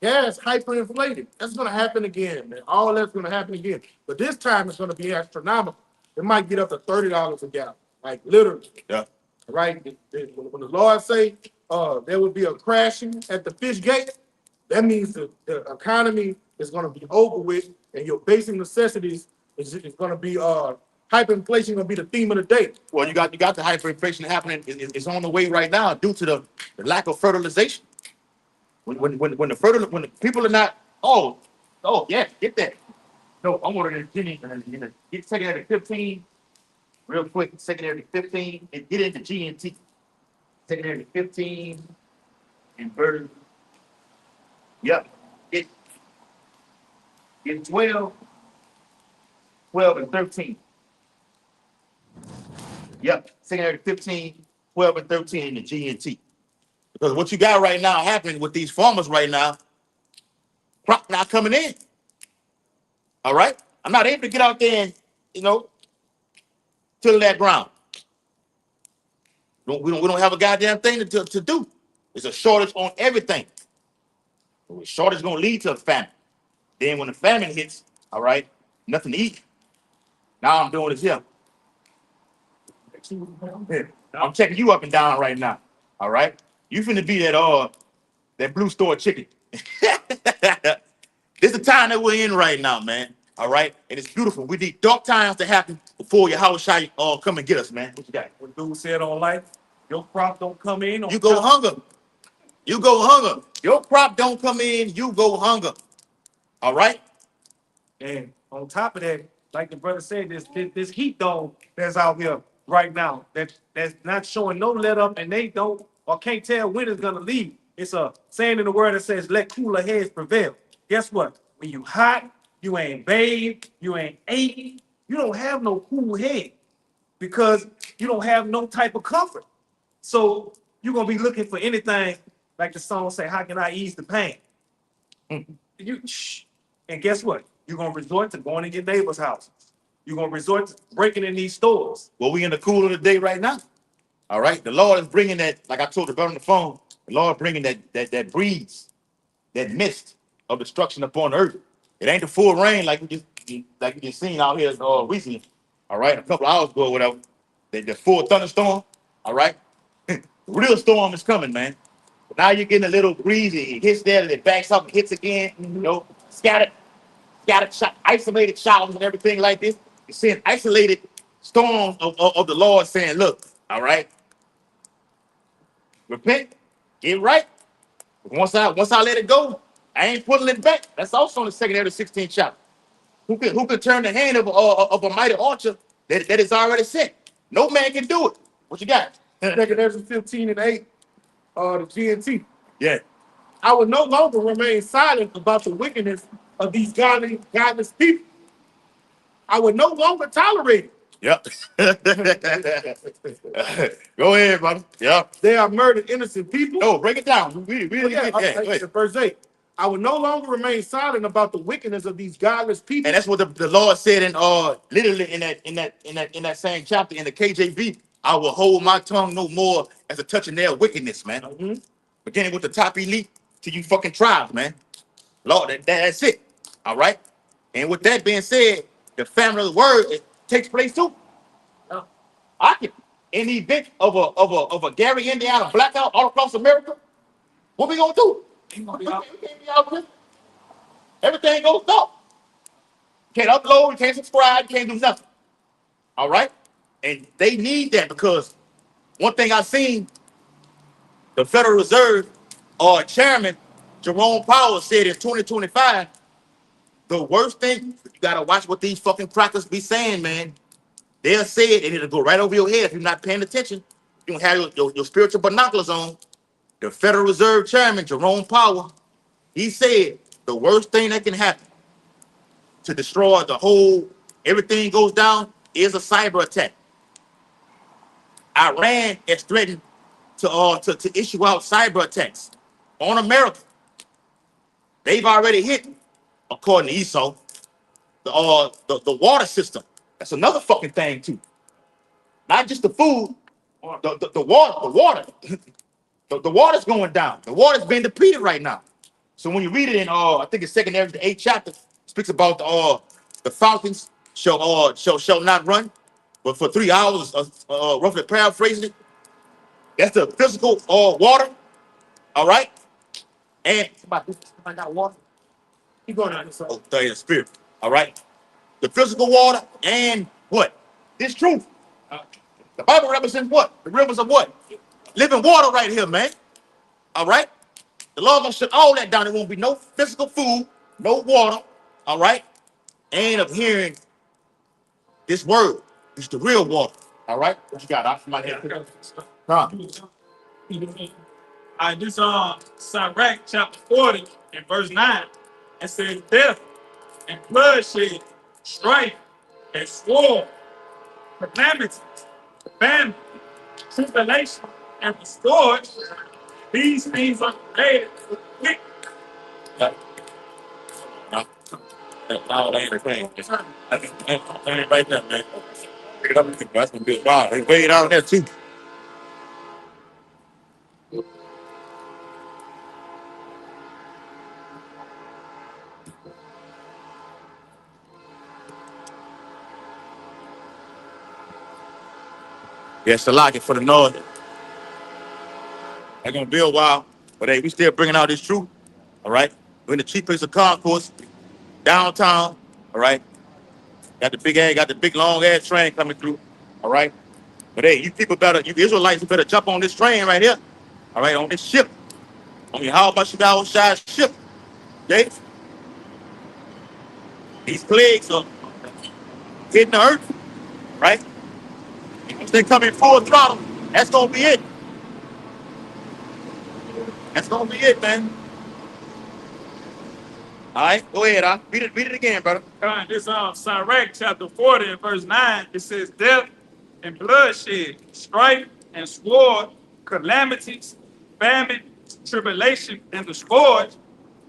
Gas hyperinflated. That's gonna happen again, man. All that's gonna happen again. But this time it's gonna be astronomical. It might get up to $30 a gallon. Like literally. Yeah. Right? When the Lord say there will be a crashing at the fish gate, that means the economy is going to be over with, and your basic necessities is going to be hyperinflation going to be the theme of the day. Well, you got the hyperinflation happening. It's on the way right now due to the lack of fertilization. When the people are not, yeah, get that. No, I'm ordering Jenny and get secondary 15 real quick. Secondary 15 and get into GNT. Secondary 15 and bird. Yep. Get 12 and 13. Yep. Secondary 15, 12 and 13 in the GNT. Because what you got right now happening with these farmers right now, crop not coming in. All right? I'm not able to get out there and, till that ground. We don't have a goddamn thing to do. There's a shortage on everything. The shortage is going to lead to a famine. Then when the famine hits, all right, nothing to eat. Now I'm doing this here. I'm checking you up and down right now. All right? You finna be that That blue store chicken. This is the time that we're in right now, man. All right, and it's beautiful. We need dark times to happen before your house shall come and get us, man. What you got? What dude said on life, your crop don't come in. You go hunger. You go hunger. Your crop don't come in. You go hunger. All right. And on top of that, like the brother said, this heat dome that's out here right now that's not showing no let up, and they don't or can't tell when it's gonna leave. It's a saying in the word that says, "Let cooler heads prevail." Guess what? When you hot, you ain't bathed, you ain't ate, you don't have no cool head because you don't have no type of comfort. So you're gonna be looking for anything, like the song say, "How can I ease the pain?" You shh. And guess what? You're gonna resort to going in your neighbor's houses. You're gonna resort to breaking in these stores. Well, we in the cool of the day right now. All right. The Lord is bringing that, like I told the brother on the phone. The Lord bringing that breeze, that mist of destruction upon the earth. It ain't the full rain like we just seen out here recently. All right, a couple hours ago or whatever. The full thunderstorm. All right. The real storm is coming, man. But now you're getting a little breeze. It hits there, and it backs up, and hits again. You know, scattered, isolated showers and everything like this. You're seeing isolated storms of the Lord saying, "Look, all right, repent, get right. Once I let it go, I ain't pulling it back." That's also in the second of the 16th chapter. Who can turn the hand of a mighty archer that is already set? No man can do it. What you got? Second Ezra 15 and 8, the GNT. Yeah. I will no longer remain silent about the wickedness of these godless people. I would no longer tolerate it. Yep. Go ahead, brother. Yep. They have murdered innocent people. No, break it down. We really Yeah, get that. Yeah, verse 8. I will no longer remain silent about the wickedness of these godless people. and that's what the Lord said in literally in that same chapter in the KJV. I will hold my tongue no more as a touching their wickedness, man. Mm-hmm. Beginning with the top elite to you fucking tribes, man. Lord, that's it. All right. And with that being said, the family of the word it takes place too. I can in the event of a Gary, Indiana blackout all across America. What we gonna do? We can't be out with everything goes dark. You can't upload, you can't subscribe, you can't do nothing. All right? And they need that because one thing I've seen, the Federal Reserve chairman Jerome Powell said in 2025, the worst thing, you gotta watch what these fucking crackers be saying, man. They'll say it and it'll go right over your head if you're not paying attention. You don't have your spiritual binoculars on. The Federal Reserve chairman Jerome Powell, he said the worst thing that can happen to destroy the whole, everything goes down, is a cyber attack. Iran is threatened to issue out cyber attacks on America. They've already hit, according to ESO, the water system. That's another fucking thing too. Not just the food, the water. The water's going down. The water's being depleted right now. So when you read it in I think it's second Ezra, the 8th chapter, speaks about the falcons shall not run, but for 3 hours, roughly paraphrasing it. That's the physical water. All right. And somebody got water. Keep going on this side. Oh, the spirit. All right. The physical water and what? This truth. The Bible represents what? The rivers of what? Living water right here, man. All right. The Lord gonna shut all that down. There won't be no physical food, no water. All right. And of hearing this word. It's the real water. All right. What you got? Off my head. Huh? This Sirach chapter 40 and verse 9. It says death and bloodshed, strife and sword, calamity, famine, tribulation, and restored. These things are created with No, that ain't the thing. That ain't right there, man. Pick it up. That's gonna be a while. They weighed out there too. Yes, I like it for the north. They're gonna be a while. But hey, we still bringing out this truth. All right. We're in the chief place of concourse, downtown. All right. Got the big long ass train coming through. All right. But hey, you people better, you Israelites better jump on this train right here. All right, on this ship. On your how about you guys ship? Okay? These plagues are hitting the earth, right? If they come in full throttle, that's gonna be it. That's gonna be it, man. All right, go ahead, read it again, brother. This Sirach chapter 40 and verse 9, it says, death and bloodshed, strife and sword, calamities, famine, tribulation, and the scourge,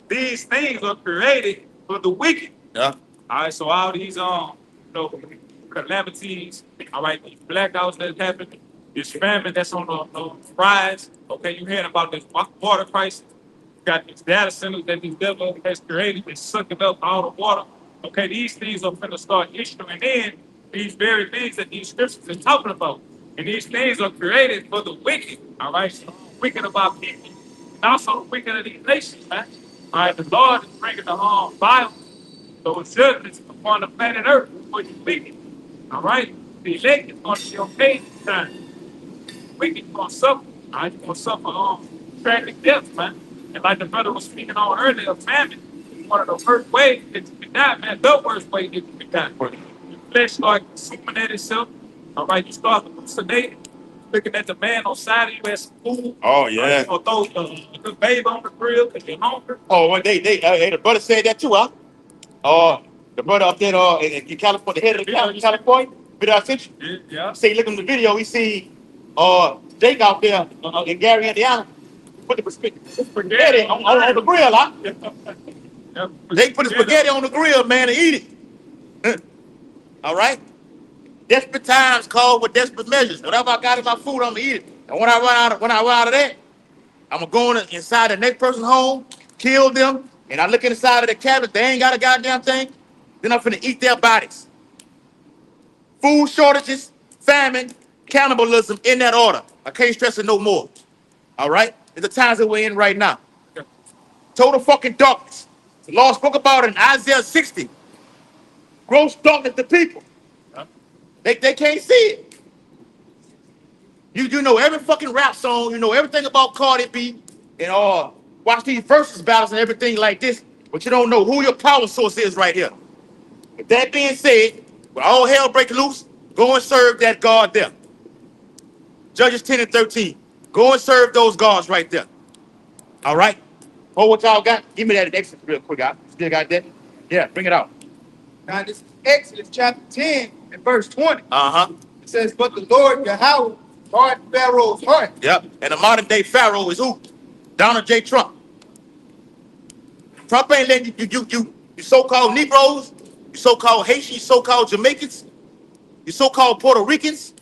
these things are created for the wicked. Yeah. All right, so all these calamities, all right, these blackouts that happen, this famine that's on the rise. Okay, you hearing about this water crisis. Got these data centers that these devil has created, they're sucking up all the water. Okay, these things are going to start issuing in these very things that these scriptures are talking about. And these things are created for the wicked, all right? So wicked about people, and also the wicked of these nations, man. All right, the Lord is bringing the violence, those judgments upon the planet Earth for the wicked, all right? The elect is going to be okay this time. The wicked is going to suffer, all right? Going to suffer tragic death, man. And like the brother was speaking on earlier, famine is one of the worst ways that you can die, man. The worst way that you can die. Your flesh starts consuming at itself. All right, you start hallucinating, looking at the man on side of you as some food. Oh yeah. Or throw the babe on the grill because you're hungry. Oh, well, the brother said that too, huh? The brother up there, in California, the head of the county in California, video I sent you. Yeah. Say, look at the video, we see, Jake out there, in Gary, Indiana, put the spaghetti on the grill, huh? Yeah. They put the spaghetti on the grill, man, and eat it. All right? Desperate times call with desperate measures. Whatever I got in my food, I'm gonna eat it. And when I run out of that, I'm gonna go inside the next person's home, kill them, and I look inside of the cabinet, they ain't got a goddamn thing. Then I'm finna eat their bodies. Food shortages, famine, cannibalism, in that order. I can't stress it no more. All right? It's the times that we're in right now. Total fucking darkness. The Lord spoke about it in Isaiah 60. Gross darkness to people. They can't see it. You know every fucking rap song, you know everything about Cardi B, and watch these versus battles and everything like this, but you don't know who your power source is right here. With that being said, when all hell break loose, go and serve that God there. Judges 10 and 13. Go and serve those gods right there. All right? Oh, what y'all got? Give me that extra real quick, guys. Still got that? Yeah, bring it out. Now this is Exodus chapter 10 and verse 20. Uh-huh. It says, but the Lord Yahweh hardened Pharaoh's heart. Yep. And the modern day Pharaoh is who? Donald J. Trump. Trump ain't letting you so-called Negroes, you so-called Haitians, you so-called Jamaicans, you so-called Puerto Ricans,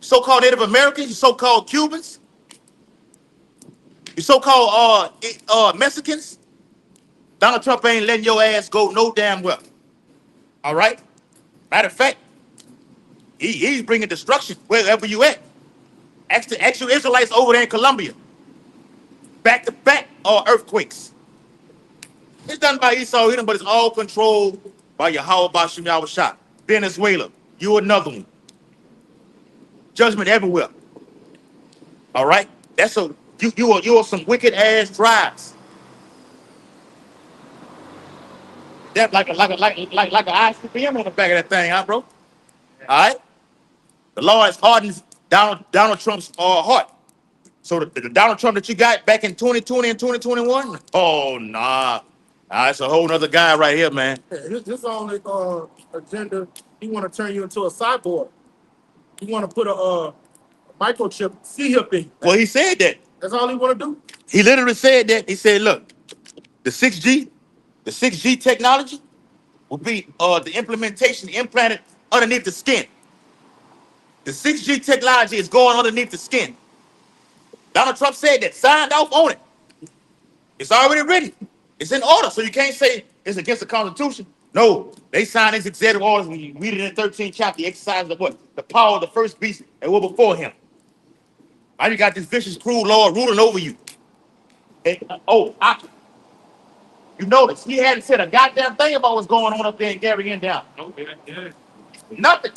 so-called Native Americans, you so-called Cubans, you so-called Mexicans. Donald Trump ain't letting your ass go no damn well. All right? Matter of fact, he's bringing destruction wherever you at. Actual Israelites over there in Colombia. Back to back earthquakes. It's done by Esau Edom, but it's all controlled by Yahweh Bashim Yahushua. Venezuela, you another one. Judgment everywhere. All right? That's you are some wicked ass tribes. That like an ICBM on the back of that thing, huh, bro? All right? The law has hardened Donald Trump's heart. So the Donald Trump that you got back in 2020 and 2021, oh, nah. That's a whole nother guy right here, man. His only agenda, he want to turn you into a cyborg. He want to put a microchip C-hip in you. Well, he said that. That's all he want to do. He literally said that. He said, look, the 6G technology will be the implementation implanted underneath the skin. The 6G technology is going underneath the skin. Donald Trump said that, signed off on it. It's already written. It's in order, so you can't say it's against the Constitution. No, they signed these executive orders when you read it in the 13th chapter, the exercise of what? The power of the first beast and what before him. Now you got this vicious, cruel Lord ruling over you. You notice he hadn't said a goddamn thing about what's going on up there in Gary Indiana. Yeah. Nothing.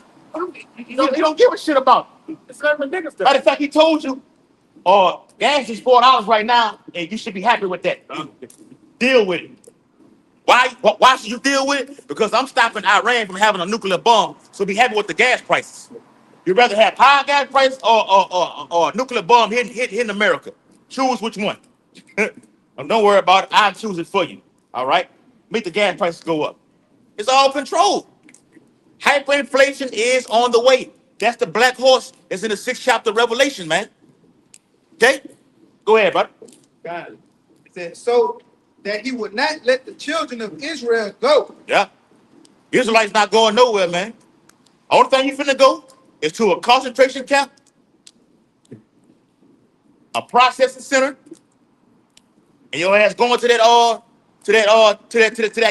He don't give a shit about it. It's not ridiculous. Matter of fact, he told you, gas is $4 right now, and you should be happy with that. Deal with it. Why should you deal with it? Because I'm stopping Iran from having a nuclear bomb, so be happy with the gas prices. You'd rather have high gas prices or a nuclear bomb hitting America. Choose which one. Don't worry about it. I'll choose it for you. All right? Make the gas prices go up. It's all controlled. Hyperinflation is on the way. That's the black horse that's in the 6th chapter of Revelation, man. Okay? Go ahead, bud. God. It said, so that he would not let the children of Israel go. Yeah. Israelites not going nowhere, man. Only thing you finna go is to a concentration camp, a processing center, and your ass going to that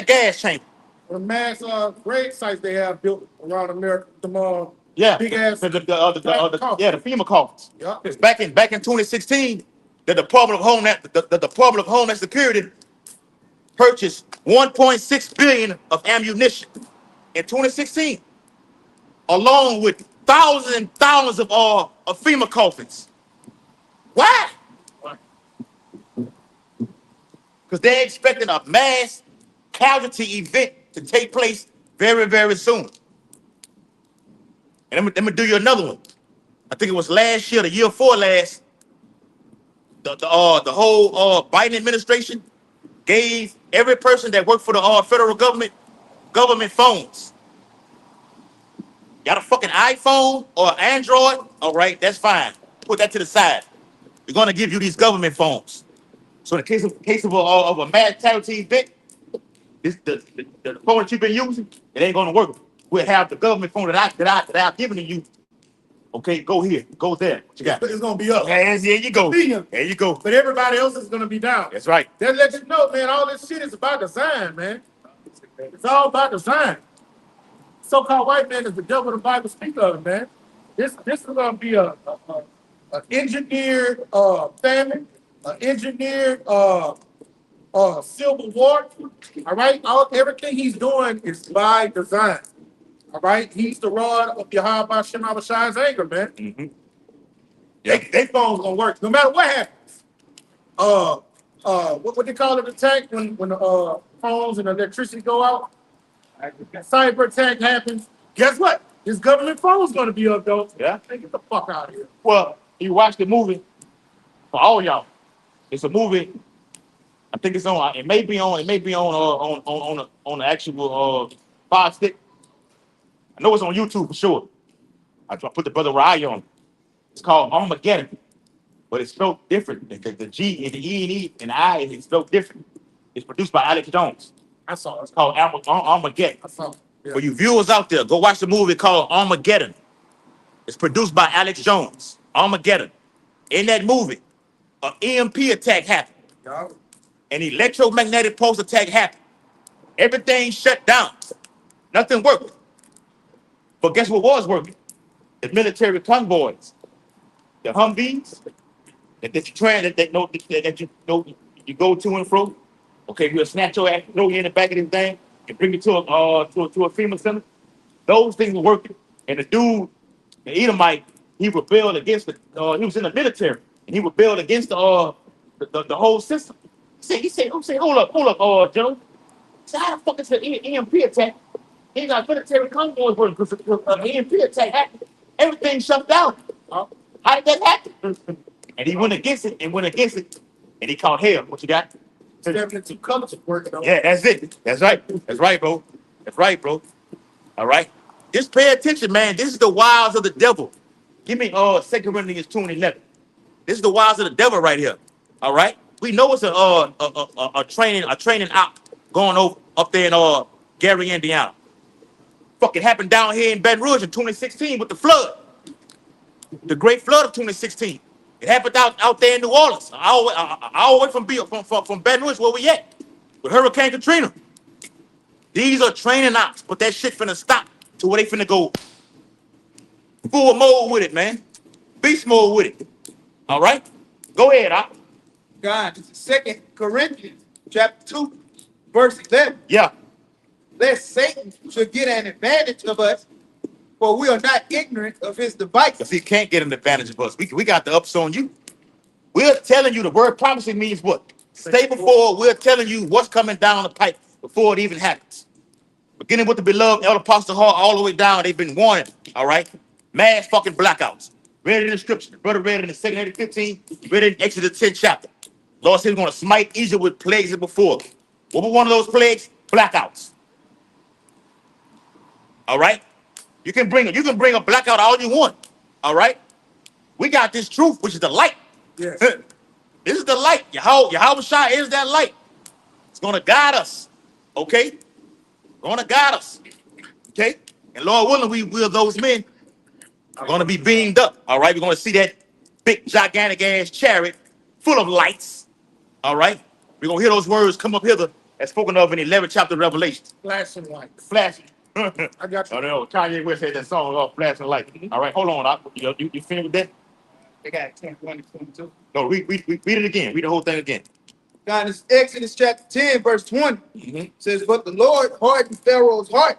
gas chamber. The mass grave sites they have built around America, the Yeah, big ass. the FEMA coffins. Yeah. It's back in 2016, the Department of Homeland Security purchased 1.6 billion of ammunition in 2016, along with thousands and thousands of FEMA coffins. Why? Because they're expecting a mass casualty event to take place very, very soon. And let me do you another one. I think it was last year, the year before last. The whole Biden administration gave every person that worked for the federal government phones. Got a fucking iPhone or Android? All right, that's fine. Put that to the side. We're gonna give you these government phones. So in the case of a mass casualty event, the phone that you've been using, it ain't gonna work. We'll have the government phone that I've given to you. Okay, go here, go there. What you got? It's gonna be up. There you go. Convenient. There you go. But everybody else is gonna be down. That's right. That let you know, man, all this shit is about design, man. It's all about design. So-called white man is the devil the Bible speaks of, man. This is gonna be an engineered famine, an engineered civil war. All right, everything he's doing is by design. All right, he's the rod of Yahweh Shem Abishai's anger, man. Mm-hmm. Yeah. They phones gonna work no matter what happens. What they call it attack when the phones and electricity go out? Cyber attack happens. Guess what? His government phone's gonna be up, though. Yeah. Hey, get the fuck out of here. Well, you watch the movie for all y'all. It's a movie. I think it's on. It may be on the actual Fire Stick. I know it's on YouTube for sure. I put the brother Rai on. It's called Armageddon, but it's spelled different. The G and the E and E and the I is spelled different. It's produced by Alex Jones. I saw it. It's called Armageddon. I saw it. Yeah. For you viewers out there, go watch the movie called Armageddon. It's produced by Alex Jones. Armageddon. In that movie, an EMP attack happened. Yeah. An electromagnetic pulse attack happened. Everything shut down. Nothing worked. But guess what was working? The military convoys, the Humvees that you go to and fro. Okay, we'll snatch your ass, throw you in the back of this thing, and bring you to a FEMA center. Those things were working. And the dude, the Edomite, he rebelled against he was in the military, and he rebelled against the whole system. He said, hold up, Joe. So how the fuck is the EMP attack? He got military convoys working because an EMP attack happened. Everything shut down. How did that happen? And he went against it, and he called hell. What you got? 72 colors working on. Yeah, that's it. That's right. That's right, bro. That's right, bro. All right. Just pay attention, man. This is the wiles of the devil. Give me 2 Corinthians 2:11. This is the wiles of the devil right here. All right. We know it's a training out going over up there in Gary, Indiana. Fucking happened down here in Baton Rouge in 2016 with the flood. The great flood of 2016. It happened out there in New Orleans. All the way from Baton Rouge, where we at? With Hurricane Katrina. These are training ops, but that shit finna stop to where they finna go full mode with it, man. Beast mode with it. All right? Go ahead, Op. God, this is 2 Corinthians chapter 2, verse 11. Yeah. Lest Satan should get an advantage of us, for we are not ignorant of his devices. Because he can't get an advantage of us. We got the ups on you. We're telling you the word promising means what? Stay before, we're telling you what's coming down the pipe before it even happens. Beginning with the beloved Elder Apostle Hall all the way down, they've been warning, all right? Mass fucking blackouts. Read it in the scripture. The brother read it in the 2nd 15, read it in Exodus 10 chapter. Lord said he's going to smite Egypt with plagues as before. What was one of those plagues? Blackouts. All right? You can bring a blackout all you want. All right? We got this truth, which is the light. Yes. This is the light. Yahweh Shai is that light. It's going to guide us. Okay? Going to guide us. Okay? And Lord willing, we will, those men are going to be beamed up. All right? We're going to see that big, gigantic ass chariot full of lights. All right? We're going to hear those words come up hither as spoken of in the 11th chapter of Revelation. Flashing lights. Flashing. I got you. I know. Kanye West had that song called Flashing Light. All right, hold on. You finished with that? They got 10, 22. No, read it again. Read the whole thing again. God, this Exodus chapter 10, verse 20 Mhm. says, but the Lord hardened Pharaoh's heart.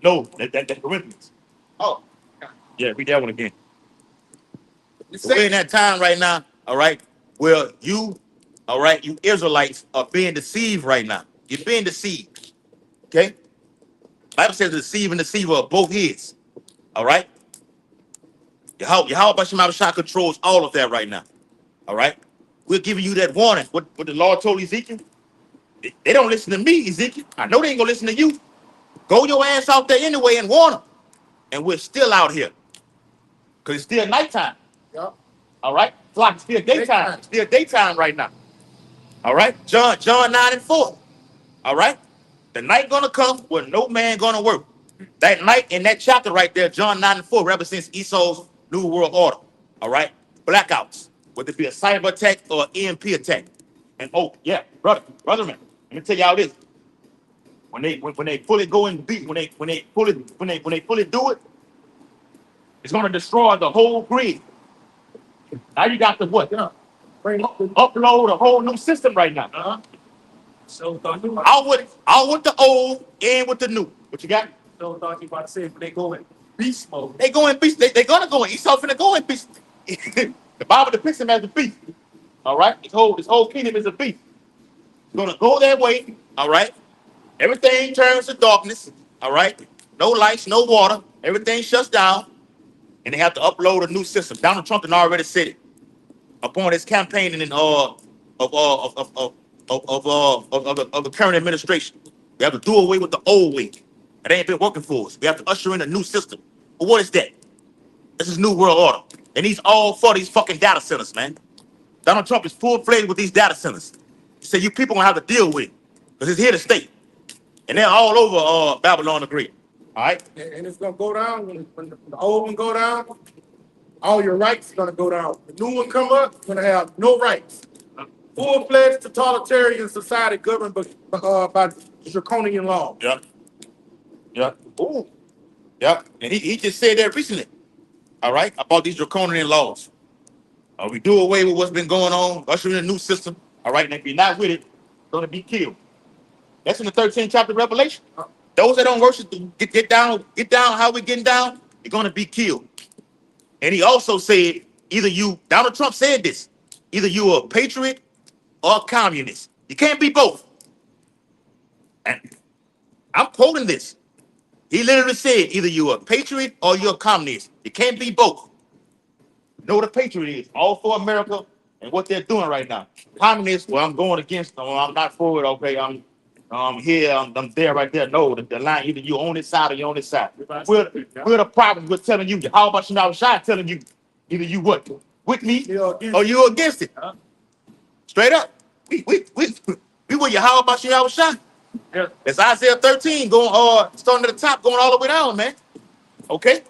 No, that's Corinthians. Oh, Yeah, read that one again. the So we're in second, that time right now, all right, where you, all right, you Israelites are being deceived right now. You're being deceived. Okay? Bible says the deceive and deceiver of both heads. All right? Yahweh Bashim Shah controls all of that right now. All right? We're giving you that warning. What the Lord told Ezekiel. They don't listen to me, Ezekiel. I know they ain't gonna listen to you. Go your ass out there anyway and warn them. And we're still out here. Because it's still nighttime. Yep. All right? It's like it's still daytime. It's still daytime right now. All right? John 9 and 4. All right? The night gonna come where no man gonna work. That night in that chapter right there, John 9 and 4, represents Esau's New World Order. All right? Blackouts. Whether it be a cyber attack or an EMP attack. And oh, yeah, brother man, let me tell y'all this. When they fully go and beat, when they fully do it, it's gonna destroy the whole grid. Now you got to what? Yeah. Bring up the Upload a whole new system right now. So thought you Out with the old, in with the new. What you got? thought you about to say, but they go in beast mode. They go in beast. They gonna go in. Esau finna go in beast. The Bible depicts him as a beast. All right, his whole kingdom is a beast. It's gonna go that way. All right, everything turns to darkness. All right, no lights, no water. Everything shuts down, and they have to upload a new system. Donald Trump had already said it upon his campaigning in of the current administration. We have to do away with the old way. It ain't been working for us. We have to usher in a new system. But what is that? This is New World Order. And he's all for these fucking data centers, man. Donald Trump is full-fledged with these data centers. He said you people gonna have to deal with it. Because it's here to stay. And they're all over Babylon the Great. All right? and it's gonna go down when the old one go down. All your rights are gonna go down. The new one come up, you're gonna have no rights. Full-fledged totalitarian society governed by draconian law. Yeah. Yeah. Ooh. Yeah. And he just said that recently. All right? About these draconian laws. We do away with what's been going on, usher in a new system. All right? And if you're not with it, you're going to be killed. That's in the 13th chapter of Revelation. Those that don't worship, get down how we getting down, you're going to be killed. And he also said, Donald Trump said this, either you are a patriot or a communist. You can't be both. And I'm quoting this. He literally said, either you're a patriot or you're a communist. You can't be both. You know what a patriot is? All for America and what they're doing right now. Communists, well, I'm going against them. I'm not for it, okay? I'm here, I'm there, right there. No, the line, either you're on this side or you're on this side. We're the problem. We're telling you. How about Shema Shai telling you, either you what? With me or you're against it. Straight up. We with you. How about Shema Shai? Yeah. That's Isaiah 13 going starting at the top, going all the way down, man. Okay?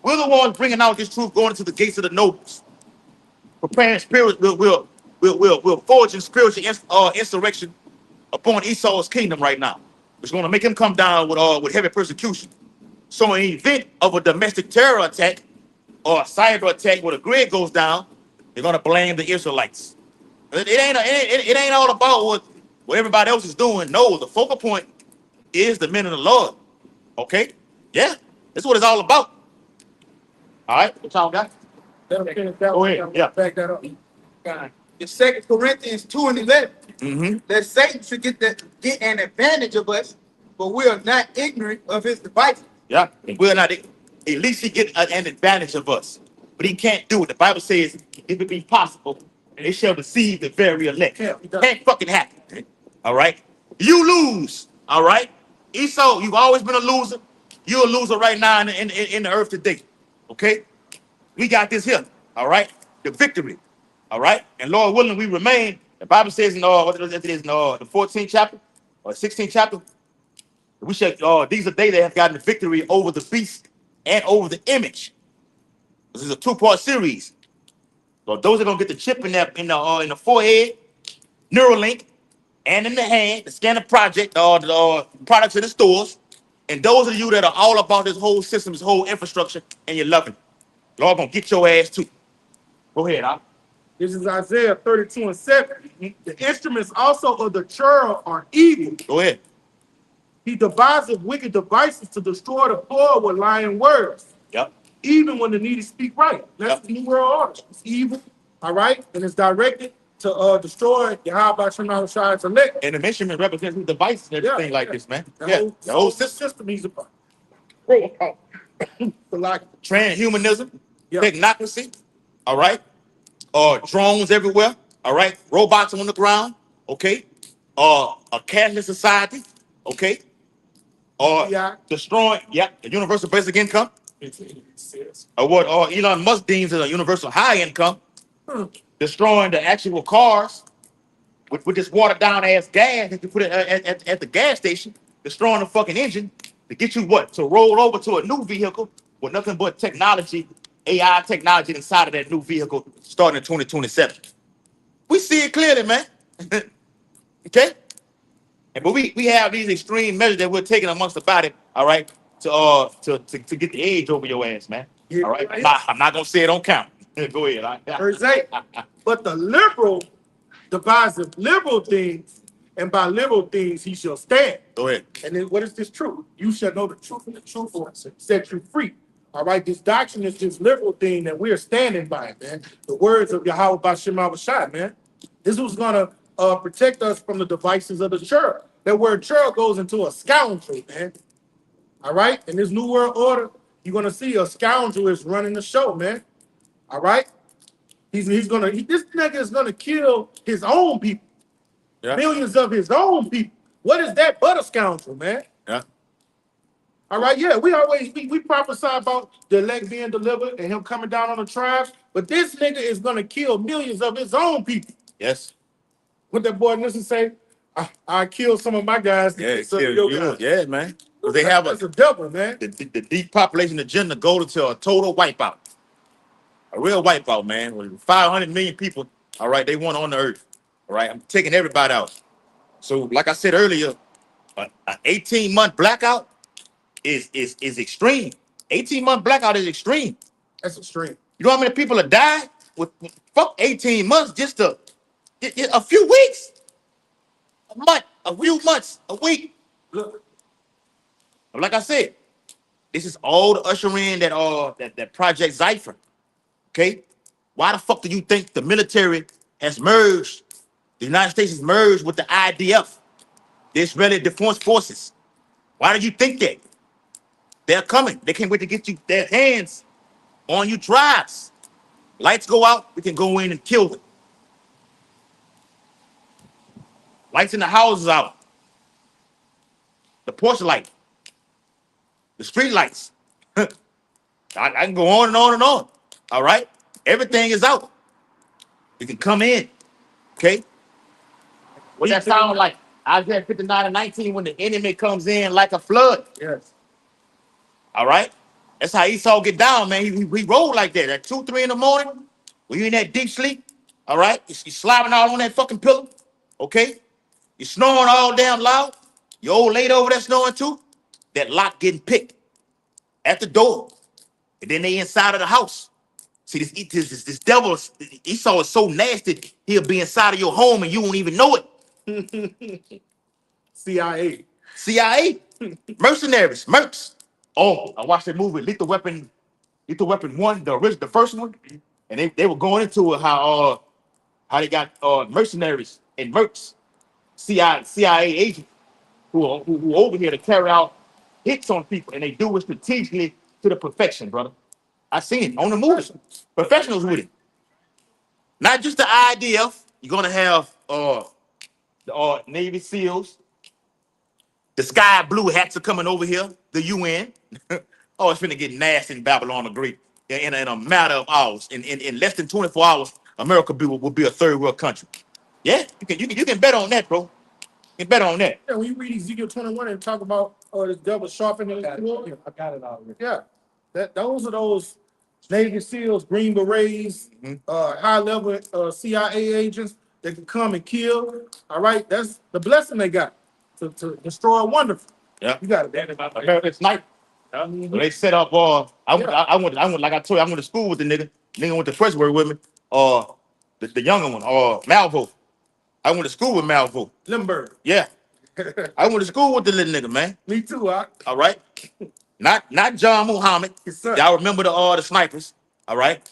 We're the ones bringing out this truth, going into the gates of the nobles. Preparing spirits, we'll forge in spiritual insurrection upon Esau's kingdom right now. It's going to make him come down with heavy persecution. So in the event of a domestic terror attack or a cyber attack where the grid goes down, they're going to blame the Israelites. It ain't all about what everybody else is doing. No, the focal point is the men of the Lord. Okay? Yeah, that's what it's all about. All right, what y'all got? Let him finish that Go one. ahead. Yeah. Back that up. In 2 Corinthians 2:11, Mm-hmm. that Satan should get an advantage of us, but we are not ignorant of his devices. Yeah, and we're not. At least he get an advantage of us, but he can't do it. The Bible says, if it be possible, they shall deceive the very elect. Yeah, he does. Can't fucking happen. All right, you lose. All right, Esau, you've always been a loser. You're a loser right now in the earth today. Okay, we got this here. All right, the victory. All right, and Lord willing, we remain. The Bible says in the 14th chapter or 16th chapter. We shall. These are they that have gotten the victory over the beast and over the image. This is a two-part series. So those are gonna get the chip in the forehead, Neuralink, and in the hand, the scanner project, the products in the stores. And those of you that are all about this whole system, this whole infrastructure, and you're loving, Lord gonna get your ass too. Go ahead, Al. This is Isaiah 32:7. The instruments also of the churl are evil. Go ahead. He deviseth wicked devices to destroy the poor with lying words, Yep. even when the needy speak right. That's Yep. the New World Order. It's evil, all right? And it's directed to destroy Yahweh Shema Shai's elect. And the measurement represents the devices and everything like this, man. The The whole whole system. system he's about. Protocol. So like, Transhumanism, Yeah. technocracy, all right? Drones everywhere, all right? Robots on the ground, okay? A cashless society, okay? Yeah. Destroying, the universal basic income, or what Elon Musk deems as a universal high income, destroying the actual cars with this watered down ass gas that you put it at the gas station, destroying the fucking engine to get you what? To roll over to a new vehicle with nothing but technology, AI technology inside of that new vehicle starting in 2027. We see it clearly, man. Okay? But we have these extreme measures that we're taking amongst the body, all right, to get the age over your ass, man. Yeah. All right. I'm not gonna say it on count. Go ahead. All right? Verse 8. But the liberal deviseth liberal things, and by liberal things he shall stand. Go ahead. And then what is this truth? You shall know the truth, and the truth will set you free. All right, this doctrine is this liberal thing that we are standing by, man. The words of Yahweh Bashim Abashai, man. This was gonna protect us from the devices of the church. That word church goes into a scoundrel, man. All right, in this new world order, you're gonna see a scoundrel is running the show, man. All right, this nigga is gonna kill his own people, Yeah. millions of his own people. What is that but a scoundrel, man? Yeah. All right, yeah, we prophesy about the elect being delivered and him coming down on the tribes, but this nigga is gonna kill millions of his own people. Yes. What that boy Nixon say? I killed some of my guys. To Yeah. get some of your guys. Yeah, man. Because they have That's a devil, man. the depopulation agenda go to a total wipeout. A real wipeout, man. With 500 million people, all right, they want on the earth. All right, I'm taking everybody out. So, like I said earlier, an 18-month blackout is extreme. 18-month blackout is extreme. That's extreme. You know how many people have died with fuck 18 months, just a few weeks, a month, a few months, a week. Look, Like I said, this is all to usher in that Project Cypher. Okay, why the fuck do you think the military has merged? The United States has merged with the IDF, the Israeli Defense Forces. Why do you think that? They're coming. They can't wait to get you their hands on you tribes. Lights go out, we can go in and kill them. Lights in the houses out. The porch light. The street lights. I can go on and on and on. All right? Everything is out. You can come in. Okay? What that sound like? Isaiah 59:19, when the enemy comes in like a flood. yes. All right? That's how Esau get down, man. He roll like that. At 2, 3 in the morning, when you're in that deep sleep, all right? You're slobbing all on that fucking pillow. Okay? You're snoring all damn loud. Your old lady over there snoring too. That lock getting picked at the door. And then they inside of the house. See, this devil, Esau is so nasty, he'll be inside of your home and you won't even know it. CIA. CIA, mercenaries, mercs. Oh, I watched that movie, Lethal Weapon 1, the first one, and they were going into it how they got mercenaries and mercs, CIA agents who over here to carry out hits on people, and they do it strategically to the perfection, brother. I seen it on the movie. Professionals with it. Not just the IDF. You're gonna have the Navy SEALs. The sky blue hats are coming over here. The UN. Oh, it's gonna get nasty in Babylon the Great. In a matter of hours. In less than 24 hours, America will be a third world country. Yeah, you can bet on that, bro. You can bet on that. Yeah, when you read Ezekiel 21 and talk about this devil sharpening his sword, I got it already. Yeah, those are those Navy SEALs, Green Berets, high level CIA agents that can come and kill. All right, that's the blessing they got to destroy wonderful. Yeah. You got it. American sniper. So they set up. I went like I told you. I went to school with the nigga. Nigga went to first word with me. The younger one. Malvo. I went to school with Malvo. Limburg. Yeah. I went to school with the little nigga, man. Me too. All right. Not John Muhammad. His son. Y'all remember the snipers? All right.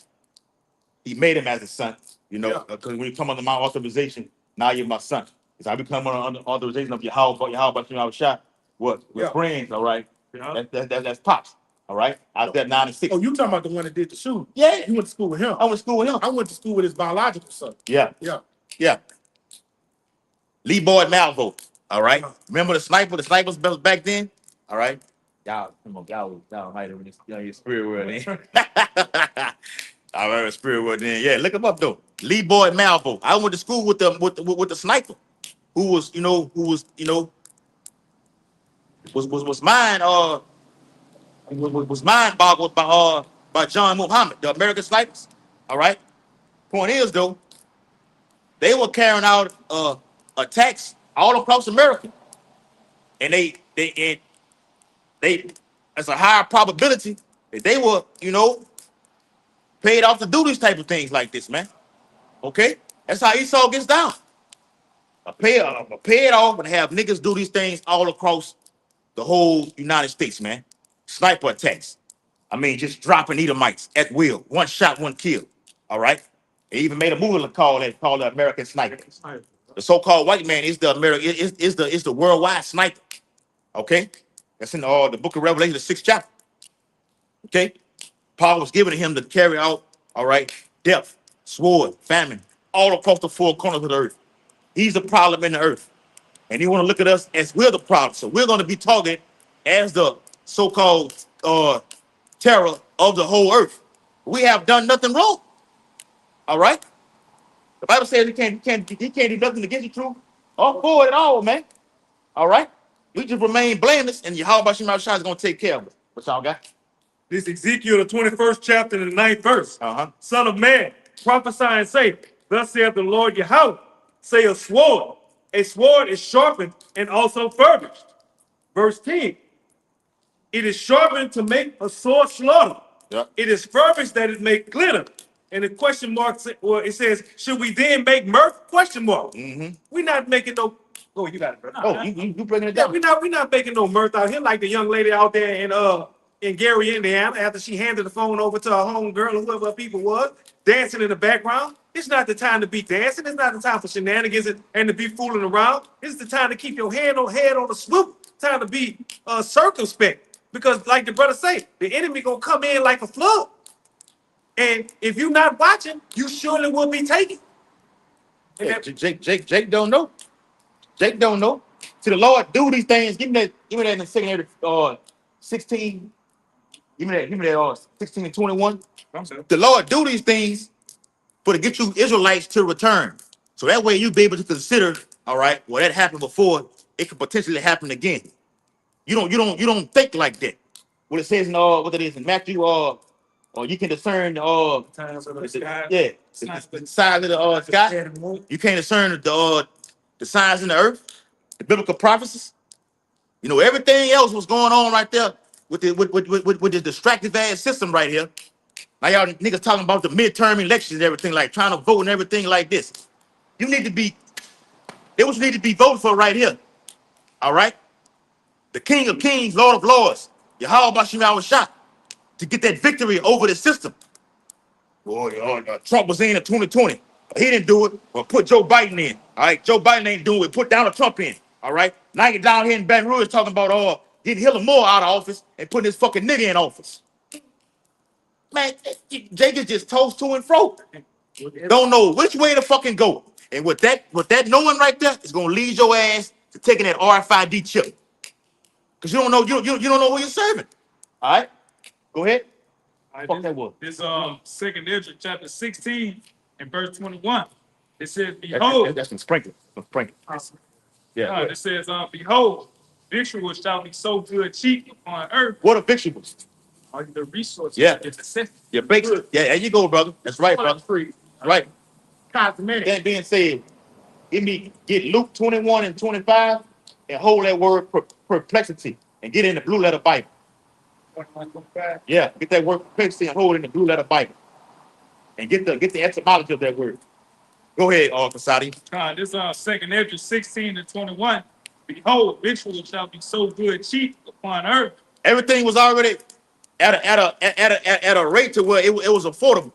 He made him as his son. You know, because when you come under my authorization, now you're my son. Because I become under authorization of Yahweh, but I was shot. What? We're friends, all right. That's pops. All right. Out there 96. Oh, you talking about the one that did the shooting? Yeah. You went to school with him. I went to school with him. I went to school with his biological son. Yeah. Yeah. Yeah. Lee Boyd Malvo. All right. Remember the snipers back then? All right. Y'all, come on, y'all might have your spirit world then. I remember spirit world then. Yeah, look him up though. Lee Boyd Malvo. I went to school with the sniper, who was mind boggled by John Muhammad, the American snipers. All right. Point is though, they were carrying out attacks all across America, and they that's a higher probability that they were paid off to do these type of things like this, man. Okay, that's how Esau gets down. Pay it off and have niggas do these things all across the whole United States, man. Sniper attacks. I mean, just dropping Edomites at will. One shot, one kill. All right. They even made a movie called the American Sniper. The so-called white man is the American is the worldwide sniper. Okay, that's in the book of Revelation, the 6th chapter. Okay, Paul was given to him to carry out, all right, death, sword, famine, all across the four corners of the earth. He's the problem in the earth, and you want to look at us as we're the problem. So we're going to be targeted as the so-called terror of the whole earth. We have done nothing wrong. All right. The Bible says he can't do nothing against the truth or for it at all, man. All right. We just remain blameless, and Yahweh Shema Shai is going to take care of us. What y'all got? This Ezekiel, the 21st chapter, and the 9th verse. Son of man, prophesy and say, thus saith the Lord Yahweh, say a sword. A sword is sharpened and also furbished. Verse 10. It is sharpened to make a sword slaughter. Yep. It is furbished that it may glitter. And the question mark, well, it says, should we then make mirth? Question mark. We're not making no. Oh, you got it, bro. Oh, you bringing it Yeah, down. we're not making no mirth out here like the young lady out there in Gary, Indiana, after she handed the phone over to her home girl or whoever her people was, dancing in the background. It's not the time to be dancing. It's not the time for shenanigans and to be fooling around. It's the time to keep your head on the swivel. Time to be circumspect. Because like the brother say, the enemy gonna come in like a flood. And if you're not watching, you surely will be taken. Yeah, Jake don't know. Jake don't know. See, the Lord do these things. Give me that in the second 16. Give me that 16 and 21. The Lord do these things for to get you Israelites to return. So that way you be able to consider, all right, well, that happened before, it could potentially happen again. You don't think like that. What it says in what it is in Matthew, or you can discern the Times of the sky. yeah, the size of the sky. You can't discern the signs in the earth, the biblical prophecies. You know, everything else was going on right there with the distractive ass system right here. Now y'all niggas talking about the midterm elections and everything, like trying to vote and everything like this. You need to be, it was need to be voted for right here. All right? The King of Kings, Lord of Lords, Yahweh Bashim Shah, to get that victory over the system. Boy, Trump was in 2020. He didn't do it. Well, put Joe Biden in. All right, Joe Biden ain't doing it. Put Donald Trump in. All right, now you're down here in Baton Rouge talking about getting Hiller Moore out of office and putting this fucking nigga in office. Man, Jake is just toast to and fro. Don't know which way to fucking go. And with that knowing right there, it's gonna lead your ass to taking that RFID chip. Cause you don't know you don't know who you're serving. All right, go ahead. Fuck that was. This Second Ezra chapter 16 and verse 21. It says, "Behold." That's some sprinkling. Some sprinkling. Yeah. It says, "Behold, victuals shall be so good cheap upon earth." What are vegetables? Are the resources? Yeah. It's necessity. Your bakes. Yeah, there you go, brother. That's right, brother. Free. Right. Cosmetic. That being said, get Luke 21 and 25 and hold that word perplexity and get in the blue letter Bible. Yeah, get that word perplexity and hold it in the blue letter Bible. And get the etymology of that word. Go ahead, Kasadi. This Second Ezra 16 and 21. Behold, victuals shall be so good cheap upon earth. Everything was already at a rate to where it was affordable.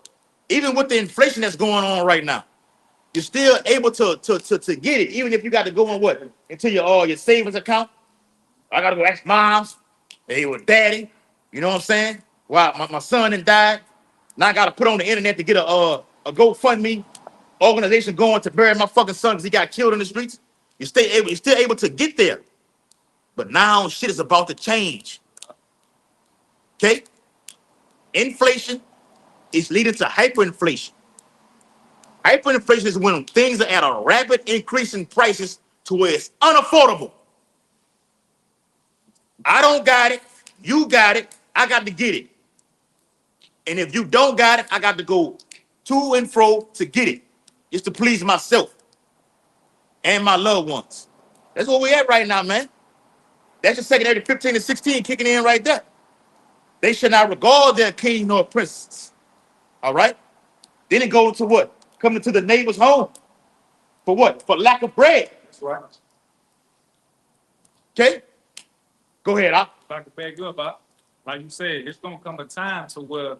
Even with the inflation that's going on right now, you're still able to get it, even if you got to go in into your savings account. I gotta go ask moms, hey, with daddy, you know what I'm saying? Wow, my son had died. Now I gotta put on the internet to get a GoFundMe organization going to bury my fucking son because he got killed in the streets. You're still able to get there. But now shit is about to change. Okay? Inflation is leading to hyperinflation. Hyperinflation is when things are at a rapid increase in prices to where it's unaffordable. I don't got it. You got it. I got to get it. And if you don't got it, I got to go to and fro to get it. Just to please myself and my loved ones. That's where we at right now, man. That's your secondary 15 and 16 kicking in right there. They should not regard their king nor princes. All right? Then it goes to what? Coming to the neighbor's home. For what? For lack of bread. That's right. Okay? Go ahead, If I can back you up, like you said, it's gonna come a time to where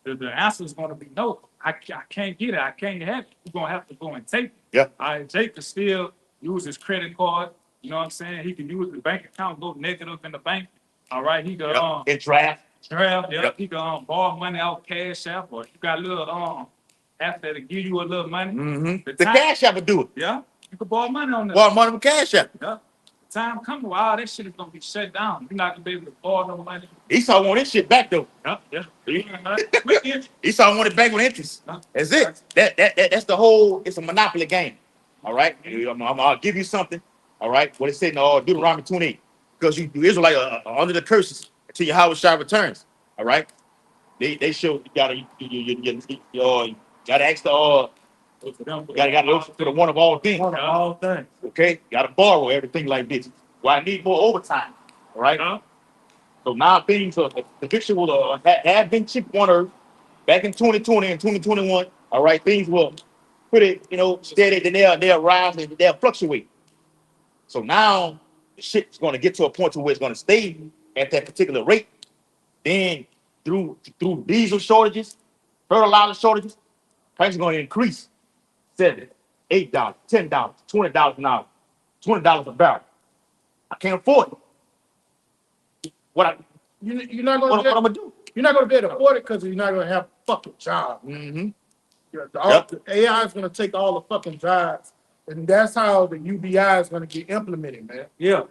the answer is gonna be no. I can't get it. I can't have it. You're gonna have to go and take it. Yeah. All right, Jake can still use his credit card. You know what I'm saying? He can use the bank account, go negative in the bank. All right, he can in draft. Yep. Yep. He can borrow money out Cash App, or you got a little app that'll give you a little money. Mm-hmm. The Cash App will do it. Yeah, you can borrow money on that. Borrow money from Cash App. Yeah. Time coming, all that shit is gonna be shut down. You're not gonna be able to borrow no money. Esau want his shit back though. Yeah. Esau want it back with interest. That's it. That's the whole. It's a monopoly game. All right. I'll give you something. All right. What it said in Deuteronomy 28. Because you Israelite are under the curses until Yahweh Shah returns. All right. They show you gotta ask the gotta look for the one of all things. One of all things. Okay, you gotta borrow everything like this. Well, I need more overtime. All right. So now things the picture will have been cheap on earth back in 2020 and 2021. All right, things will pretty steady. Then they'll rise and they'll fluctuate. So now the shit's gonna get to a point to where it's gonna stay at that particular rate. Then through diesel shortages, fertilizer shortages, prices are gonna increase. $7, $8, $10, $20 an hour, $20 a barrel. I can't afford it. You're not What gonna I'm gonna do? You're not gonna be able to afford it because you're not gonna have a fucking job. Mm-hmm. The AI is gonna take all the fucking jobs, and that's how the UBI is gonna get implemented, man. Yeah.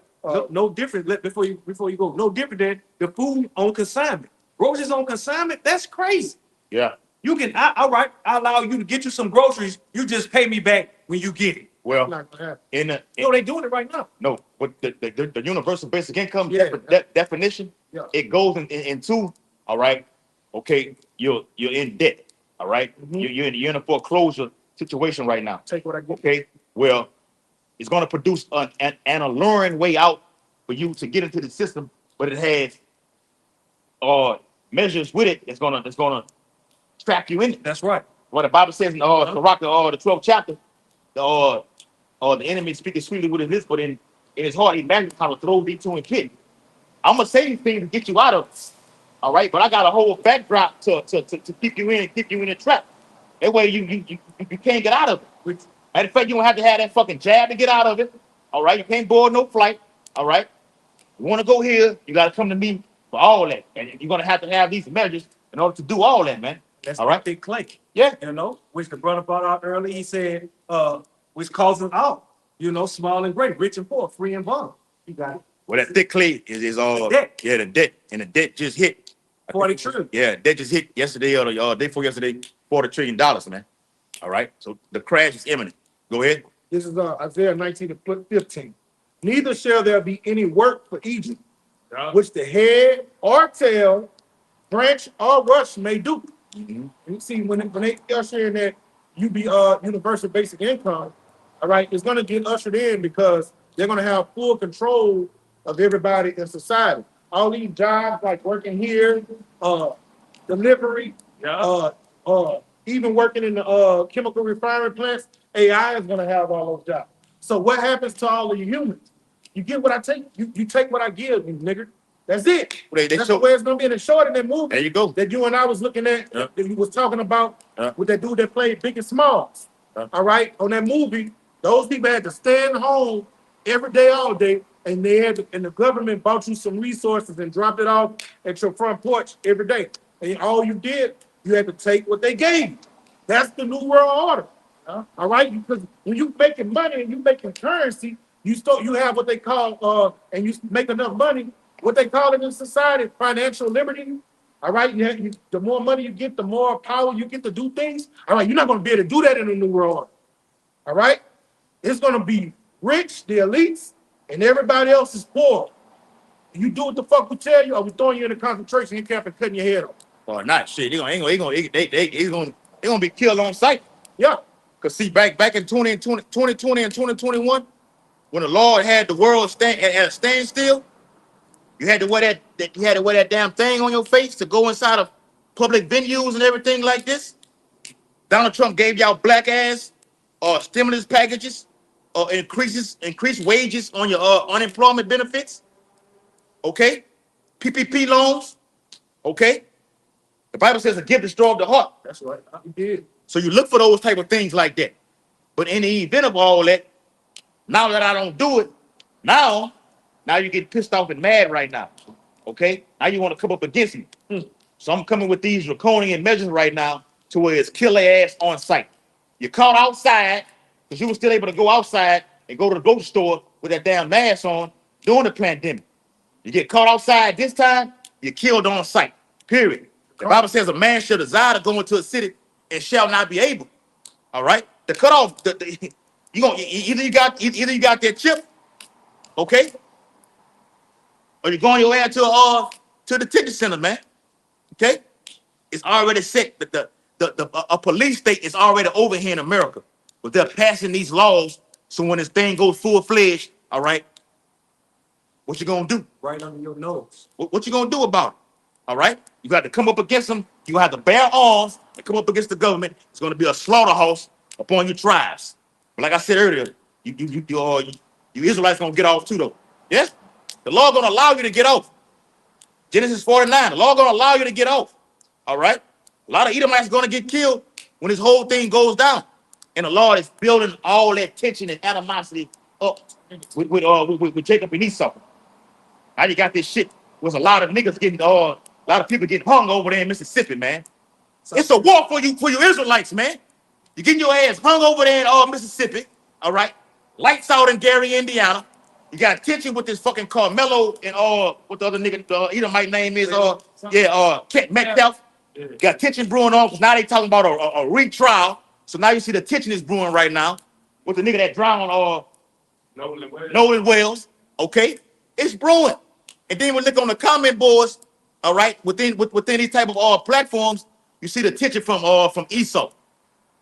No different. Before you go, no different than the food on consignment. Groceries on consignment. That's crazy. Yeah. You can. All right. I allow you to get you some groceries. You just pay me back when you get it. Well, Not gonna happen. They're doing it right now. no, but the universal basic income Yeah. definition, Yeah. it goes into all right. Okay, you're in debt. All right, you're in a foreclosure situation right now. Take what I get. Okay, well, it's going to produce an alluring way out for you to get into the system, but it has measures with it. It's gonna trap you in it. That's right. What the Bible says in Sirach, the 12th chapter, the enemy speaking sweetly with his lips, but in his heart, he imagines how to throw thee to a pit. I'm gonna say these things to get you out of it. All right, but I got a whole backdrop to keep you in and keep you in a trap. That way you can't get out of it. Matter of fact, you don't have to have that fucking jab to get out of it. All right, you can't board no flight. All right, you want to go here, you got to come to me for all that, and you're gonna have to have these measures in order to do all that, man. That's all right, thick clay. Yeah, You know, which the brother brought out early. He said, which causes all, you know, small and great, rich and poor, free and bond. You got it. well, that thick clay is all. Debt. Yeah, the debt, and the debt just hit. 40 trillion. Yeah, debt just hit yesterday or the day before yesterday, $40 trillion, man. All right, so the crash is imminent. Go ahead. This is Isaiah 19:15. Neither shall there be any work for Egypt, which the head or tail, branch or rush may do. And you see, when they usher in that universal basic income, all right, it's going to get ushered in because they're going to have full control of everybody in society. All these jobs like working here, delivery, even working in the chemical refinery plants, AI is going to have all those jobs. So what happens to all of you humans? You get what I take. You take what I give, you nigger. That's it. That's the way it's going to be in the short in that movie. There you go. That you and I was looking at, that you was talking about with that dude that played Big and Smalls. All right, on that movie, those people had to stand home every day, all day, and the government bought you some resources and dropped it off at your front porch every day. And all you did, you had to take what they gave you. That's the new world order. All right, because when you making money and you making currency, you have what they call and you make enough money. What they call it in society, financial liberty. All right, the more money you get, the more power you get to do things. All right, you're not going to be able to do that in the new world order. All right, it's going to be rich, the elites, and everybody else is poor. You do what the fuck we tell you, or we throwing you in a concentration camp and cutting your head off. Or not, shit. They gonna be killed on sight. Yeah. Cause see, back in 2020 and 2021, when the Lord had the world at a standstill, you had to wear that damn thing on your face to go inside of public venues and everything like this. Donald Trump gave y'all black ass stimulus packages or increased wages on your unemployment benefits. Okay, PPP loans. Okay, the Bible says a gift destroys the heart. That's right. He did. So you look for those type of things like that. But in the event of all that, now that I don't do it, now you get pissed off and mad right now. Okay? Now you want to come up against me. So I'm coming with these draconian measures right now to where it's kill their ass on sight. You're caught outside because you were still able to go outside and go to the grocery store with that damn mask on during the pandemic. You get caught outside this time, you're killed on sight. Period. The Bible says a man shall desire to go into a city and shall not be able. All right? The cutoff, either you got that chip, okay? Or you're going your ass to the detention center, man. Okay? It's already set that a police state is already over here in America. But they're passing these laws, so when this thing goes full-fledged, all right, what you gonna do? Right under your nose. What you gonna do about it? All right? You got to come up against them. You have to bear arms and come up against the government. It's gonna be a slaughterhouse upon your tribes. But like I said earlier, you Israelites gonna get off too, though. Yes? The law gonna allow you to get off. Genesis 49, the law gonna allow you to get off. All right? A lot of Edomites gonna get killed when this whole thing goes down. And the Lord is building all that tension and animosity up with Jacob and Esau. Now you got this shit with a lot of niggas getting, a lot of people getting hung over there in Mississippi, man. It's a war for you Israelites, man. You're getting your ass hung over there in Mississippi, all right? Lights out in Gary, Indiana. You got tension with this fucking Carmelo and what the other nigga, Edomite name is, Kent Metcalf. You got tension brewing on because now they talking about a retrial. So now you see the tension is brewing right now with the nigga that drowned Nolan Wells. Okay? It's brewing. And then we look on the comment boards, all right, within these type of platforms, you see the tension from Esau,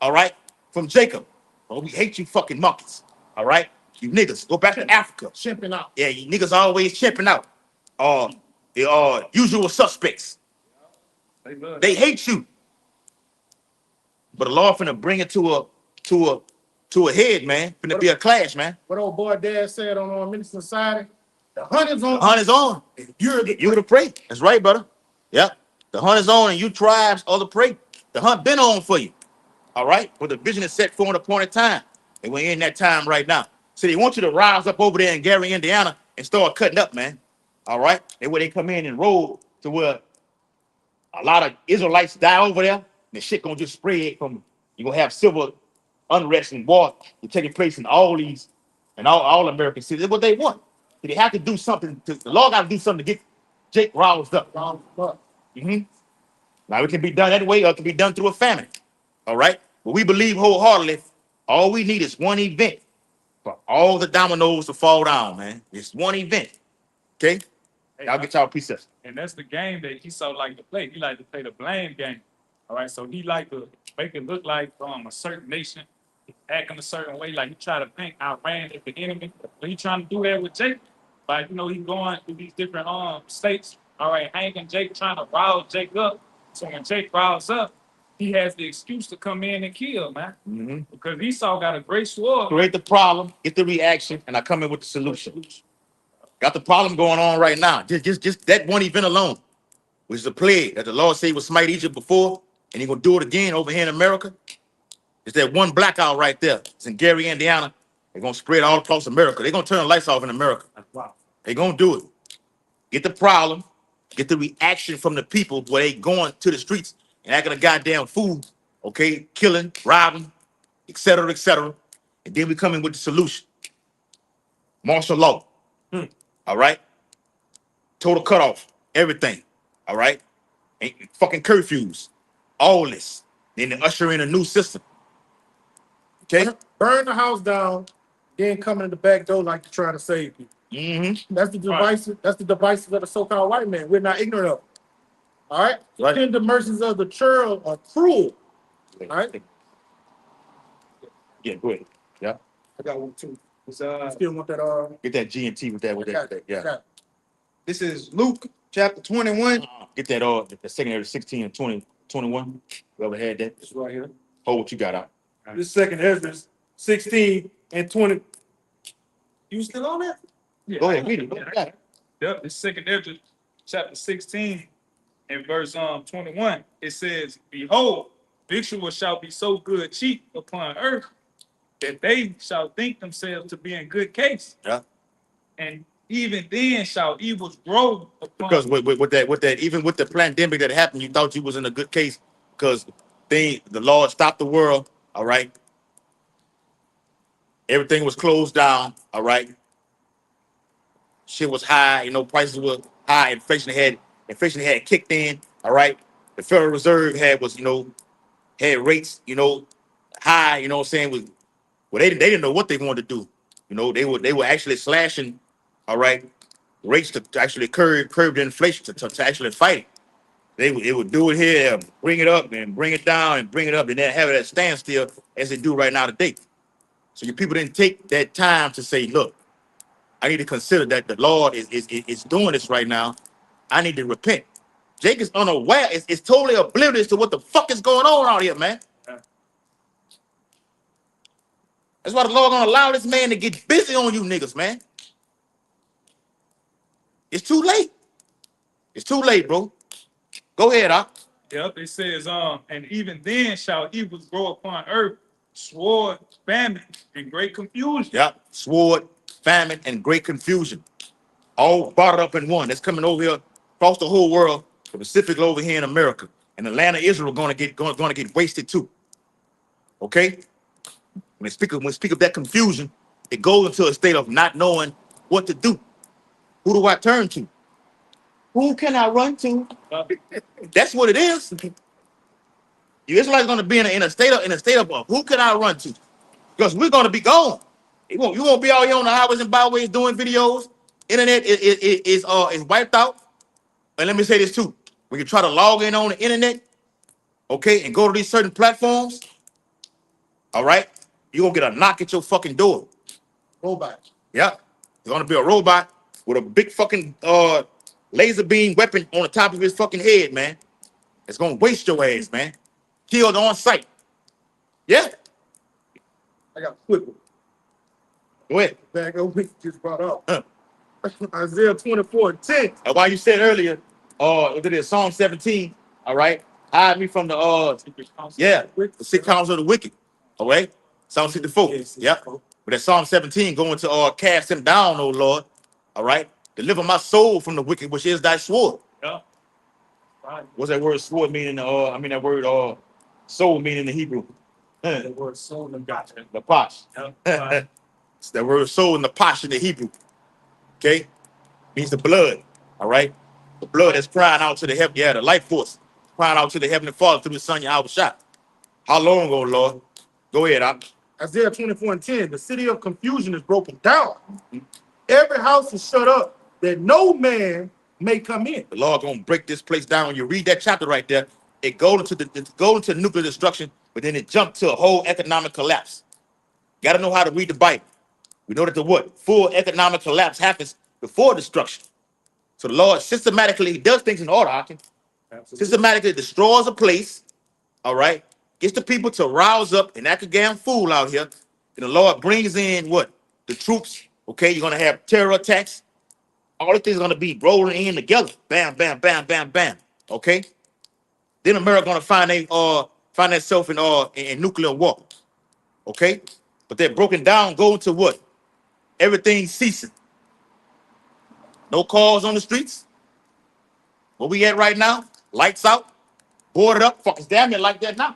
all right, from Jacob. Oh, we hate you fucking monkeys, all right? You niggas, go back to Africa. Chimping out. Yeah, you niggas always chimping out. The usual suspects. They hate you. But the Lord finna bring it to a head, man. Finna be a clash, man. What old boy dad said on Minister Society, the hunt is The on. hunt is on. You're the prey. That's right, brother. Yep. The hunt is on, and you tribes are the prey. The hunt been on for you. All right. But the vision is set for an appointed time. And we're in that time right now. So they want you to rise up over there in Gary, Indiana, and start cutting up, man. All right. And where they come in and roll to where a lot of Israelites die over there, and the shit gonna just spread from you're gonna have civil unrest and war taking place in all these and all American cities. That's what they want. So they have to do something the law gotta do something to get Jake roused up. Mhm. Now it can be done that way or it can be done through a famine. All right. But we believe wholeheartedly, all we need is one event for all the dominoes to fall down, man. It's one event. Okay? Hey, I'll get y'all precepts. and that's the game that he so like to play. He like to play the blame game. All right, so he like to make it look like a certain nation acting a certain way, like he try to paint Iran as the enemy. But he trying to do that with Jake. Like, he going to these different states, all right, hanging Jake, trying to rile Jake up. So when Jake riles up, he has the excuse to come in and kill, man. Mhm. Because Esau got a great sword. Create the problem, get the reaction, and I come in with the solution. Got the problem going on right now. Just that one event alone, which is a plague that the Lord said would smite Egypt before, and He gonna do it again over here in America. It's that one blackout right there. It's in Gary, Indiana. They're gonna spread all across America. They're gonna turn the lights off in America. Wow. They're gonna do it. Get the problem, get the reaction from the people where they going to the streets and acting a goddamn fool, okay, killing, robbing, etc., etc. And then we come in with the solution. Martial law. All right. Total cutoff. Everything. All right. Ain't fucking curfews. All this. Then they usher in a new system. Okay. Burn the house down, then come in the back door like you're trying to save you. Mm-hmm. That's the devices. That's the devices of the so-called white man. We're not ignorant of. All right. Right. Then the mercies of the churl are cruel. All right. Yeah, go ahead. Yeah. I got one too. It's, I still want that. Get that G and T with that. With that. Yeah. Got it. this is Luke chapter 21. Get that the secondary 16 and 20, 21. Whoever had that. It's right here. Hold what you got out. This second Ezra 16 and 20. You still on that? Yeah. Go ahead, read it. What you got? Yep, the second Ezra, chapter 16, and verse 21, it says, Behold, victuals shall be so good cheap upon earth that they shall think themselves to be in good case. Yeah. And even then shall evils grow upon Because with that, even with the pandemic that happened, you thought you was in a good case because the Lord stopped the world. All right. Everything was closed down. All right. Shit was high. Prices were high. Inflation had kicked in. All right. The Federal Reserve had rates, high. You know what I'm saying? They didn't know what they wanted to do. They were actually slashing. All right. Rates to actually curb the inflation to actually fight it. They would do it here, bring it up and bring it down and bring it up and then have it at standstill as they do right now today. So your people didn't take that time to say, look, I need to consider that the Lord is doing this right now. I need to repent. Jake is unaware. It's totally oblivious to what the fuck is going on out here, man. That's why the Lord gonna allow this man to get busy on you niggas, man. It's too late. It's too late, bro. Go ahead, Doc. Yep, it says, and even then shall evils grow upon earth, sword, famine, and great confusion. Yep. Sword, famine, and great confusion. All brought up in one. That's coming over here across the whole world, specifically over here in America. And the land of Israel gonna get wasted too. Okay? When we speak of that confusion, it goes into a state of not knowing what to do. Who do I turn to? Who can I run to? That's what it is. You Israelites gonna be in a state of who can I run to? Because we're gonna be gone. You won't be out here on the highways and byways doing videos. Internet is wiped out. And let me say this too: when you try to log in on the internet, okay, and go to these certain platforms, all right, you're gonna get a knock at your fucking door. Robot. Yeah, there's gonna be a robot with a big fucking laser beam weapon on the top of his fucking head, man. It's gonna waste your ass, man. Killed on sight. Yeah, I got a quick one. go ahead. Back over we just brought up. Huh. Isaiah 24:10. And why you said earlier, look at this, Psalm 17, all right? Hide me from the, the sick counsel of the wicked, all right? Psalm 64, yeah. But that Psalm 17 going to cast him down, O Lord, all right? Deliver my soul from the wicked, which is thy sword. Yeah. Right. What's that word sword meaning? That word soul meaning in the Hebrew. The word soul and gotcha. The posh. Yeah. Right. It's that word soul in the posh in the Hebrew. Okay? Means the blood. All right? The blood that's crying out to the heaven. Yeah, the life force. Crying out to the heavenly Father through the Son, Yahweh Shah. How long ago, Lord? Go ahead, Ak. Isaiah 24:10. The city of confusion is broken down. Every house is shut up that no man may come in. The Lord gonna break this place down. When you read that chapter right there, it goes into nuclear destruction, but then it jumped to a whole economic collapse. Gotta know how to read the Bible. We know that the what? Full economic collapse happens before destruction. So the Lord systematically does things in order, Akin. Systematically destroys a place, all right? Gets the people to rouse up and act a damn fool out here. And the Lord brings in what? The troops, okay? You're going to have terror attacks. All the things are going to be rolling in together. Bam, bam, bam, bam, bam, okay? Then America going to find itself in nuclear war, okay? But they're broken down, going to what? Everything ceasing. No cars on the streets. Where we at right now? Lights out, boarded up. Fuckers damn it like that now.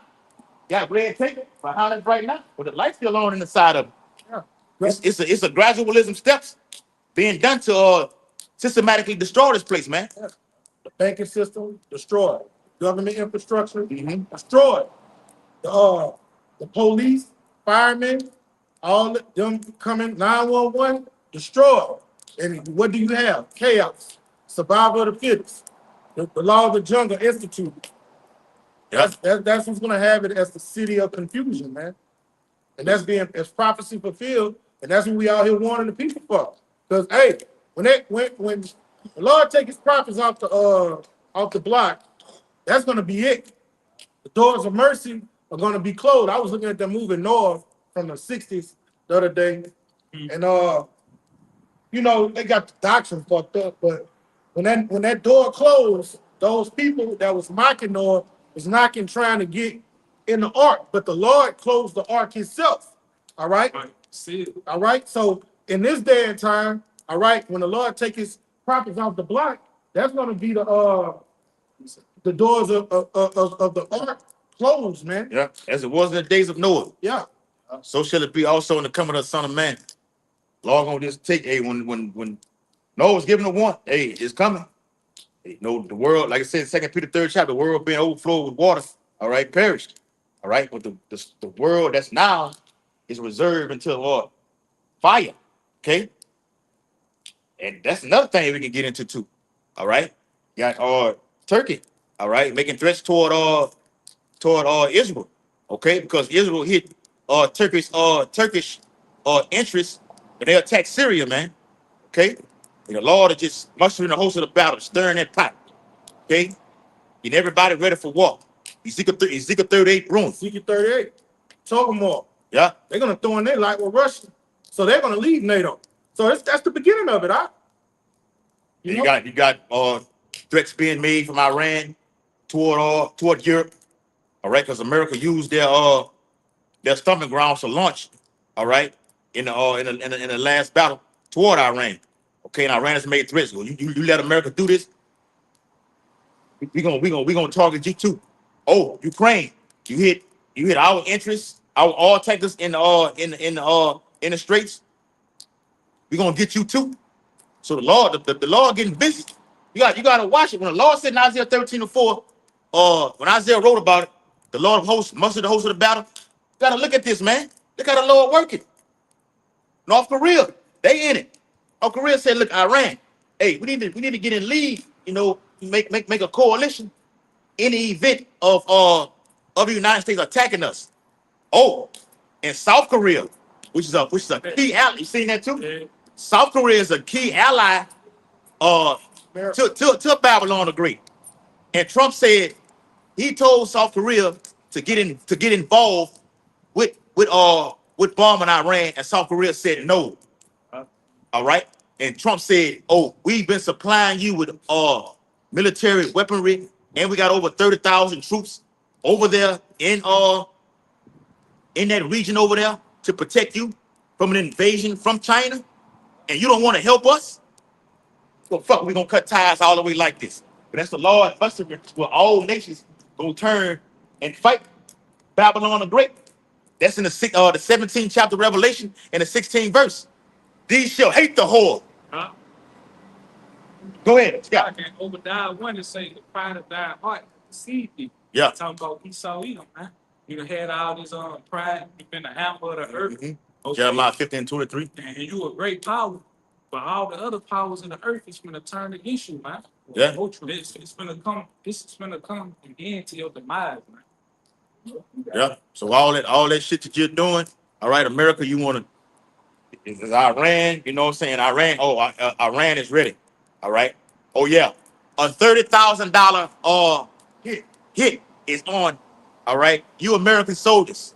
Got red tape behind us right now, but the lights still on in the side of it. Yeah. It's a gradualism steps being done to systematically destroy this place, man. The banking system destroyed. Government infrastructure Mhm. destroyed. The police, firemen, all of them coming 911 destroyed. And what do you have? Chaos. Survival of the fittest. The law of the jungle instituted. Yeah. That's who's gonna have it as the city of confusion, man. And that's being as prophecy fulfilled, and that's what we out here warning the people for. Because hey, when the Lord take his prophets off the block, that's gonna be it. The doors of mercy are gonna be closed. I was looking at that movie North from the 60s the other day, and they got the doctrine fucked up, but when that door closed, those people that was mocking Noah was knocking, trying to get in the ark, but the Lord closed the ark himself. All right. Right. See it. All right. So in this day and time, all right, when the Lord take his prophets off the block, that's gonna be the doors of the ark closed, man. Yeah, as it was in the days of Noah, Yeah. so shall it be also in the coming of the Son of Man. Lord gonna just take, hey, when Noah was given a warning, hey, it's coming. Hey, the world, like I said, 2 Peter 3rd chapter, the world being overflowed with water, all right, perished. All right, but the world that's now is reserved until fire. Okay. And that's another thing we can get into too. All right. Got Turkey, all right, making threats toward Israel. Okay, because Israel hit Turkish interests and they attacked Syria, man. Okay. And the Lord is just mustering the host of the battle, stirring that pot. Okay. Getting everybody ready for war. Ezekiel 38 ruins. Ezekiel 38. Talk them all. Yeah. They're gonna throw in there like with Russia. So they're gonna leave NATO. So that's the beginning of it, huh? You got threats being made from Iran toward Europe. All right, because America used their stomping grounds to launch. All right, in the last battle toward Iran. Okay, and Iran has made threats. Well, you let America do this, we gonna target you too. Oh, Ukraine, you hit our interests, our all takers in the straits. We gonna get you too. So the Lord getting busy. You gotta watch it. When the Lord said in Isaiah 13:4, when Isaiah wrote about it, the Lord of hosts, mustered the host of the battle. You gotta look at this, man. Look how the Lord working. North Korea, they in it. North Korea said, look, Iran, hey, we need to get in league, make a coalition in the event of the United States attacking us. Oh, and South Korea, which is a key ally. You seen that too? Yeah. South Korea is a key ally to Babylon the Great. And Trump said he told South Korea to get involved with bombing Iran, and South Korea said no. All right. And Trump said, "Oh, we've been supplying you with military weaponry, and we got over 30,000 troops over there in that region over there to protect you from an invasion from China, and you don't want to help us? Well, fuck, we're gonna cut ties all the way like this." But that's the Lord where all nations gonna turn and fight Babylon the Great. That's in the 17th chapter of Revelation and the 16th verse. These shall hate the whore. Huh? Go ahead, I Scott. can Obadiah 1 and say the pride of thy heart deceived thee. Yeah. Talking about Esau Edom, man. You done had all this pride, you been the hammer of the earth. Mhm. Okay. Jeremiah 15:23. And you a great power. But all the other powers in the earth is gonna turn against you, man. Yeah. It's gonna come, this is gonna come again to your demise, man. Yeah. So all that shit that you're doing, all right, America, you want to is Iran, you know what I'm saying? Iran, Iran is ready. All right. Oh yeah. A $30,000 hit is on. All right. You American soldiers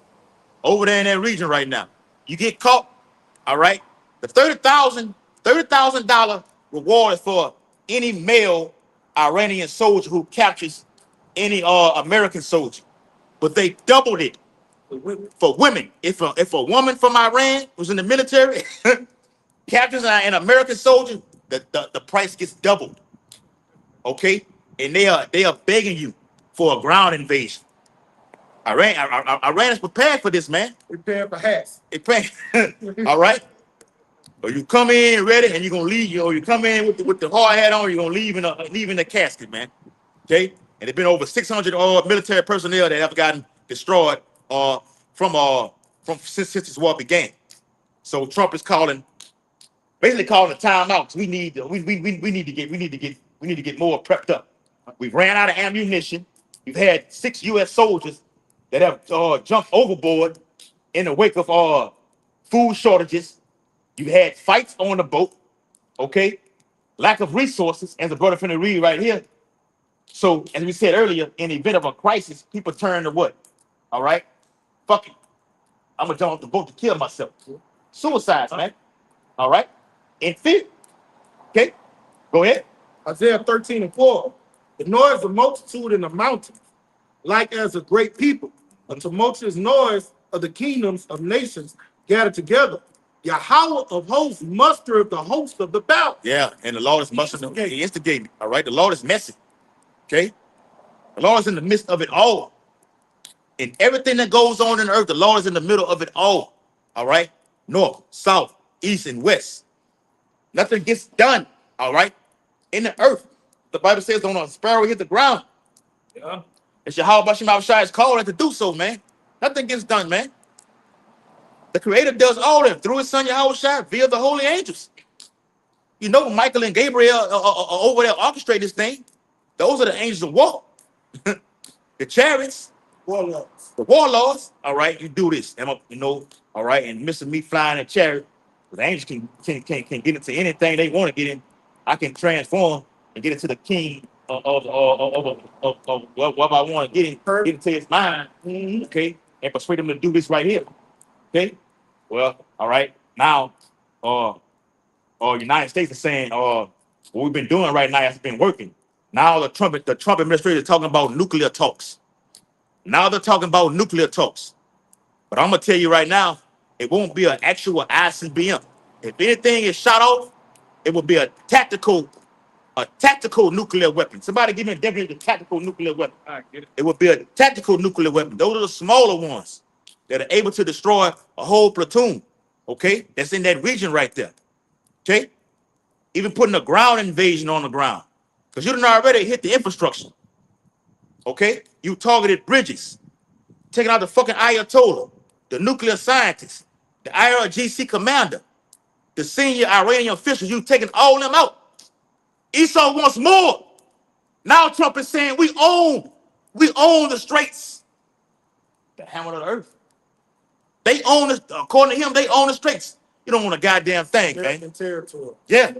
over there in that region right now. You get caught, all right. The $30,000 reward is for any male Iranian soldier who captures any American soldier. But they doubled it for women. If a woman from Iran was in the military captures an American soldier, the price gets doubled. Okay, and they are begging you for a ground invasion. Iran is prepared for this, man. Prepare for hats. All right. Or you come in ready and you're gonna leave, or you come in with the hard hat on, you're gonna leave in the casket, man. Okay? And there's been over 600 military personnel that have gotten destroyed from since this war began. So Trump is basically calling a timeout. We need to get more prepped up. We've ran out of ammunition. We've had 6 U.S. soldiers that have jumped overboard in the wake of food shortages. You've had fights on the boat, okay? Lack of resources, as the brother finna read right here. So, as we said earlier, in the event of a crisis, people turn to what? All right? Fuck it. I'm gonna jump off the boat to kill myself. Suicides, man. All right? In fear. Okay? Go ahead. Isaiah 13:4. The noise of multitude in the mountains, like as a great people, a tumultuous noise of the kingdoms of nations gathered together. Yahweh of hosts mustereth the host of the battle. Yeah, and the Lord is mustering. He instigating. All right? The Lord is messy. Okay? The Lord is in the midst of it all. And everything that goes on in the earth, the Lord is in the middle of it all. All right? North, south, east, and west. Nothing gets done. All right? In the earth. The Bible says, don't a sparrow hit the ground. Yeah. It's Yahweh Bashim Shai is called to do so, man. Nothing gets done, man. The Creator does all that through His Son Yahweh Shai via the holy angels. You know, Michael and Gabriel are over there orchestrate this thing. Those are the angels of war. The chariots, Warlords. the warlords. All right, you do this, all right, and missing me flying a chariot. The angels can get into anything they want to get in. I can transform and get into the king of what I want to get into his mind. Okay, and persuade him to do this right here. Okay, well, all right, now, United States is saying, what we've been doing right now has been working. Now the Trump administration is talking about nuclear talks. Now they're talking about nuclear talks. But I'm gonna tell you right now, it won't be an actual ICBM. If anything is shot off, it will be a tactical nuclear weapon. Somebody give me a definition of tactical nuclear weapon. I get it. It will be a tactical nuclear weapon. Those are the smaller ones that are able to destroy a whole platoon. Okay, that's in that region right there. Okay, even putting a ground invasion on the ground, because you done already hit the infrastructure. Okay, you targeted bridges, taking out the fucking Ayatollah, the nuclear scientist, the IRGC commander, the senior Iranian officials. You taking all them out. Esau wants more. Now Trump is saying we own the straits, the hammer of the earth. They own it, according to him. They own the straits. You don't want a goddamn thing, man. American territory. Yeah.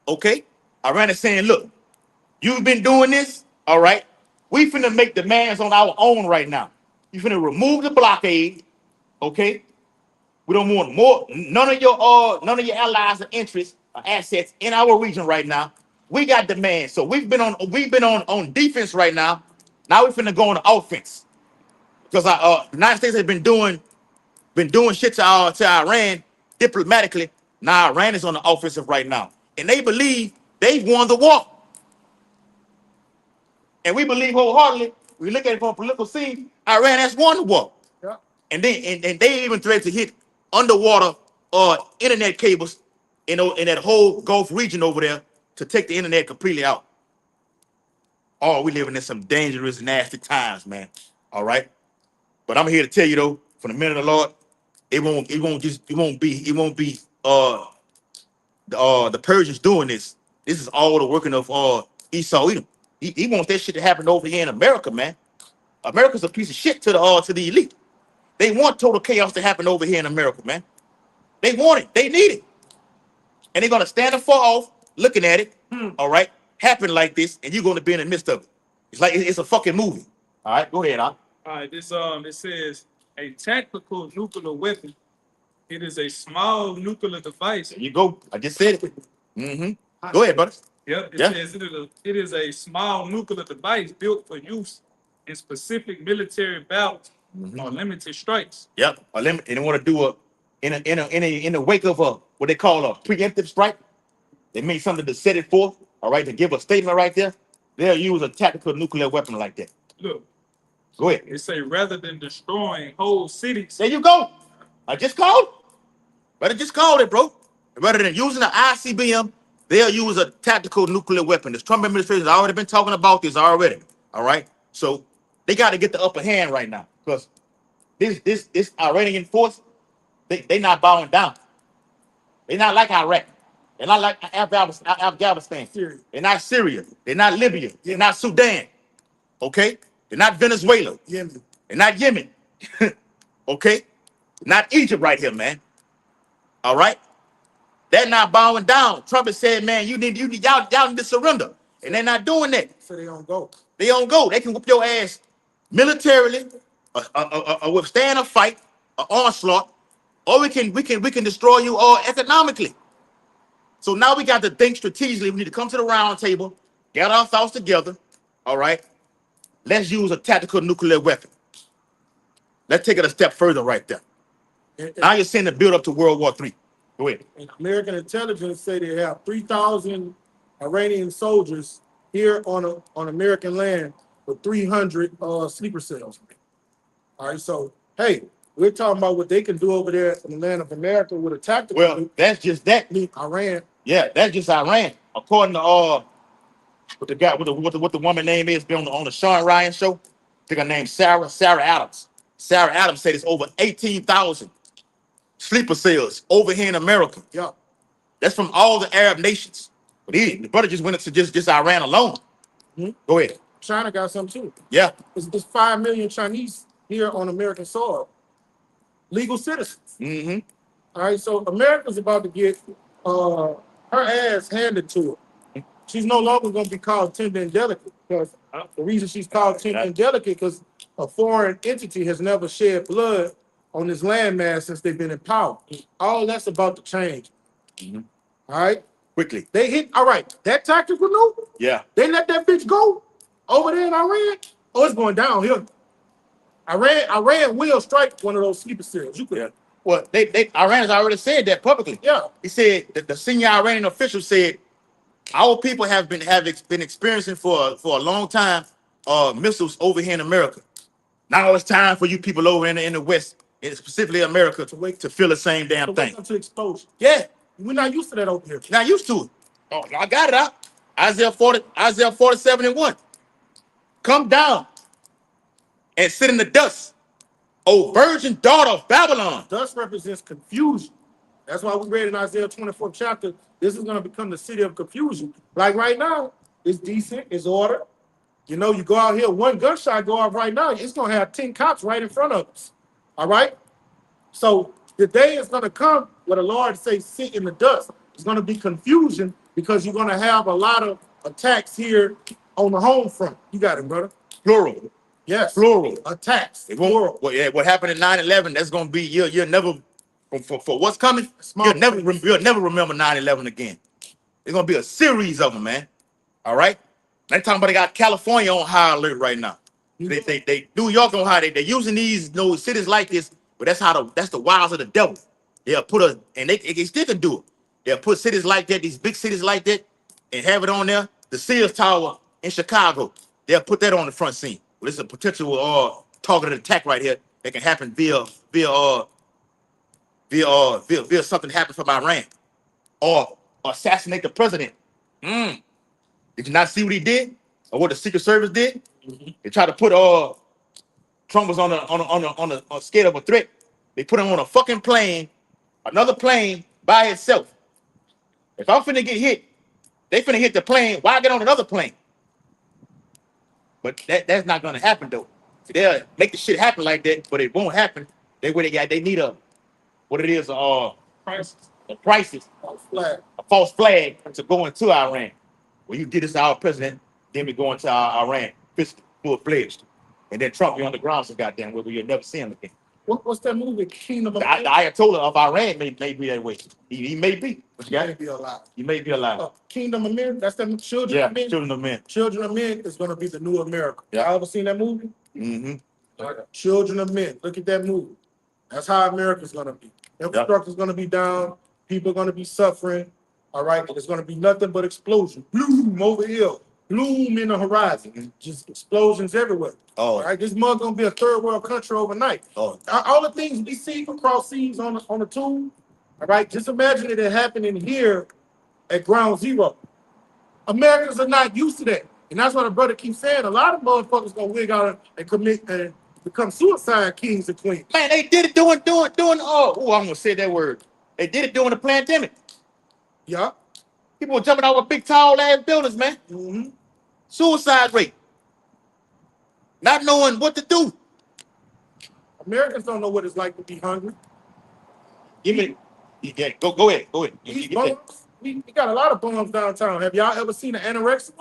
Okay. Iran is saying, look, you've been doing this, all right. We finna make demands on our own right now. You finna remove the blockade, okay? We don't want none of your allies or interests or assets in our region right now. We got demand. So we've been on defense right now. Now we finna go on the offense. Because the United States has been doing shit to Iran diplomatically. Now Iran is on the offensive right now. And they believe they've won the war. And we believe wholeheartedly, we look at it from a political scene, Iran has won the war. Yeah. And they even threatened to hit underwater internet cables in that whole Gulf region over there to take the internet completely out. Oh, we living in some dangerous, nasty times, man. All right. But I'm here to tell you though, from the minute of the Lord, it won't be the Persians doing this. This is all the working of Esau Edom. He wants that shit to happen over here in America, man. America's a piece of shit to the elite. They want total chaos to happen over here in America, man. They want it. They need it. And they're gonna stand afar off looking at it, all right, happen like this, and you're gonna be in the midst of it. It's like it's a fucking movie. All right, go ahead, huh? All right, this it says a tactical nuclear weapon. It is a small nuclear device. There you go. I just said it. Mm-hmm. Go ahead, brother. Yep, it Yeah. says it is a small nuclear device built for use in specific military battles or limited strikes. Yep. And they want to do in the wake of what they call a preemptive strike. They made something to set it forth. All right, to give a statement right there. They'll use a tactical nuclear weapon like that. Look, Go ahead. it say rather than destroying whole cities. There you go. I just called. Brother just called it, bro. Rather than using an ICBM, they'll use a tactical nuclear weapon. The Trump administration has already been talking about this already. All right. So they got to get the upper hand right now because this Iranian force, they not bowing down. They're not like Iraq. They're not like Afghanistan. Syria. They're not Syria. They're not Libya. They're not Sudan. Okay? They're not Venezuela. Yemen. They're not Yemen. Okay? Not Egypt right here, man. All right? They're not bowing down. Trump has said, man, y'all need to surrender. And they're not doing that. So they don't go. They don't go. They can whoop your ass militarily, withstand a fight, an onslaught, or we can destroy you all economically. So now we got to think strategically. We need to come to the round table, get our thoughts together. All right. Let's use a tactical nuclear weapon. Let's take it a step further right there. Now you're seeing the build up to World War III. Go ahead. And American intelligence say they have 3,000 Iranian soldiers here on American land with 300 sleeper cells. All right, so hey, we're talking about what they can do over there in the land of America with a tactical. Well, that's just that. Iran. Yeah, that's just Iran. According to what the guy, what the woman name is, been on the Sean Ryan show. I think her name's Sarah Adams. Sarah Adams said it's over 18,000 sleeper cells over here in America. Yeah. That's from all the Arab nations. But the brother just went into just Iran alone. Go ahead. China got some too. Yeah. It's 5 million Chinese here on American soil. Legal citizens. Mm-hmm. All right, so America's about to get her ass handed to her. She's no longer going to be called tender and delicate because the reason she's called tender and delicate because a foreign entity has never shed blood on this landmass since they've been in power. All that's about to change. All right? Quickly. They hit, all right, that tactical nuke, Yeah. they let that bitch go over there in Iran. Oh, it's going downhill. Iran will strike one of those sleeper cells. You could. Yeah. Well, Iran has already said that publicly. Yeah. He said that the senior Iranian official said our people have been experiencing for a long time missiles over here in America. Now it's time for you people over in the West, and specifically America, to feel the same damn thing. To exposure. Yeah. We're not used to that over here. Not used to it. Oh, I got it out. Isaiah 47:1. Come down and sit in the dust, O virgin daughter of Babylon. Dust represents confusion. That's why we read in Isaiah 24th chapter, this is going to become the city of confusion. Like right now, it's decent, it's order. You know, you go out here, one gunshot go off right now, it's going to have 10 cops right in front of us. All right? So the day is going to come where the Lord says, sit in the dust. It's going to be confusion because you're going to have a lot of attacks here on the home front. You got it, brother. Plural. Yes. Plural. Attacks. It won't. Plural. What, yeah, what happened in 9/11? That's gonna be you'll never for what's coming. Small You'll never remember 9/11 again. It's gonna be a series of them, man. All right. They talking about they got California on high alert right now. They New York on high. They're using these cities like this, but that's the wiles of the devil. They'll put us and they still can do it. They'll put cities like that, these big cities like that, and have it on there. The Sears Tower in Chicago, they'll put that on the front scene. Well, this is a potential targeted attack right here that can happen via something happen from Iran or assassinate the president. Did you not see what he did or what the Secret Service did? They tried to put Trump was on a scale of a threat. They put him on a fucking plane, another plane by itself. If I'm finna get hit, they finna hit the plane. Why get on another plane? But that's not gonna happen though. They'll make the shit happen like that, but it won't happen. They need a what it is Crisis. a crisis, Flag. a false flag to go into Iran. Well, you did this to our president, then we go into Iran, full fledged, and then Trump be on the ground so goddamn well, you'll never see him again. What's that movie? Kingdom of The Ayatollah of Iran may be that way. He may be. But you got May be alive. He may be alive. Kingdom of Men. That's them children Yeah, of men. children of men. Children of Men is gonna be the new America. Yeah. Y'all ever seen that movie? Mm-hmm. Children of Men. Look at that movie. That's how America's gonna be. Infrastructure's gonna be down. People are gonna be suffering. All right, and it's gonna be nothing but explosion. Bloom over here. Bloom in the horizon. Just explosions everywhere. Oh. All right, this mug gonna be a third world country overnight. Oh. All the things we see across seas on the tube. All right, just imagine it happening here at ground zero. Americans are not used to that. And that's why the brother keeps saying a lot of motherfuckers gonna wig out and commit and become suicide kings and queens. Man, they did it doing I'm gonna say that word. They did it during the pandemic. Yeah. People were jumping out of big tall ass buildings, man. Mm-hmm. Suicide rate. Not knowing what to do. Americans don't know what it's like to be hungry. Give me yeah, go ahead. These bums, we got a lot of bums downtown. Have y'all ever seen an anorexic?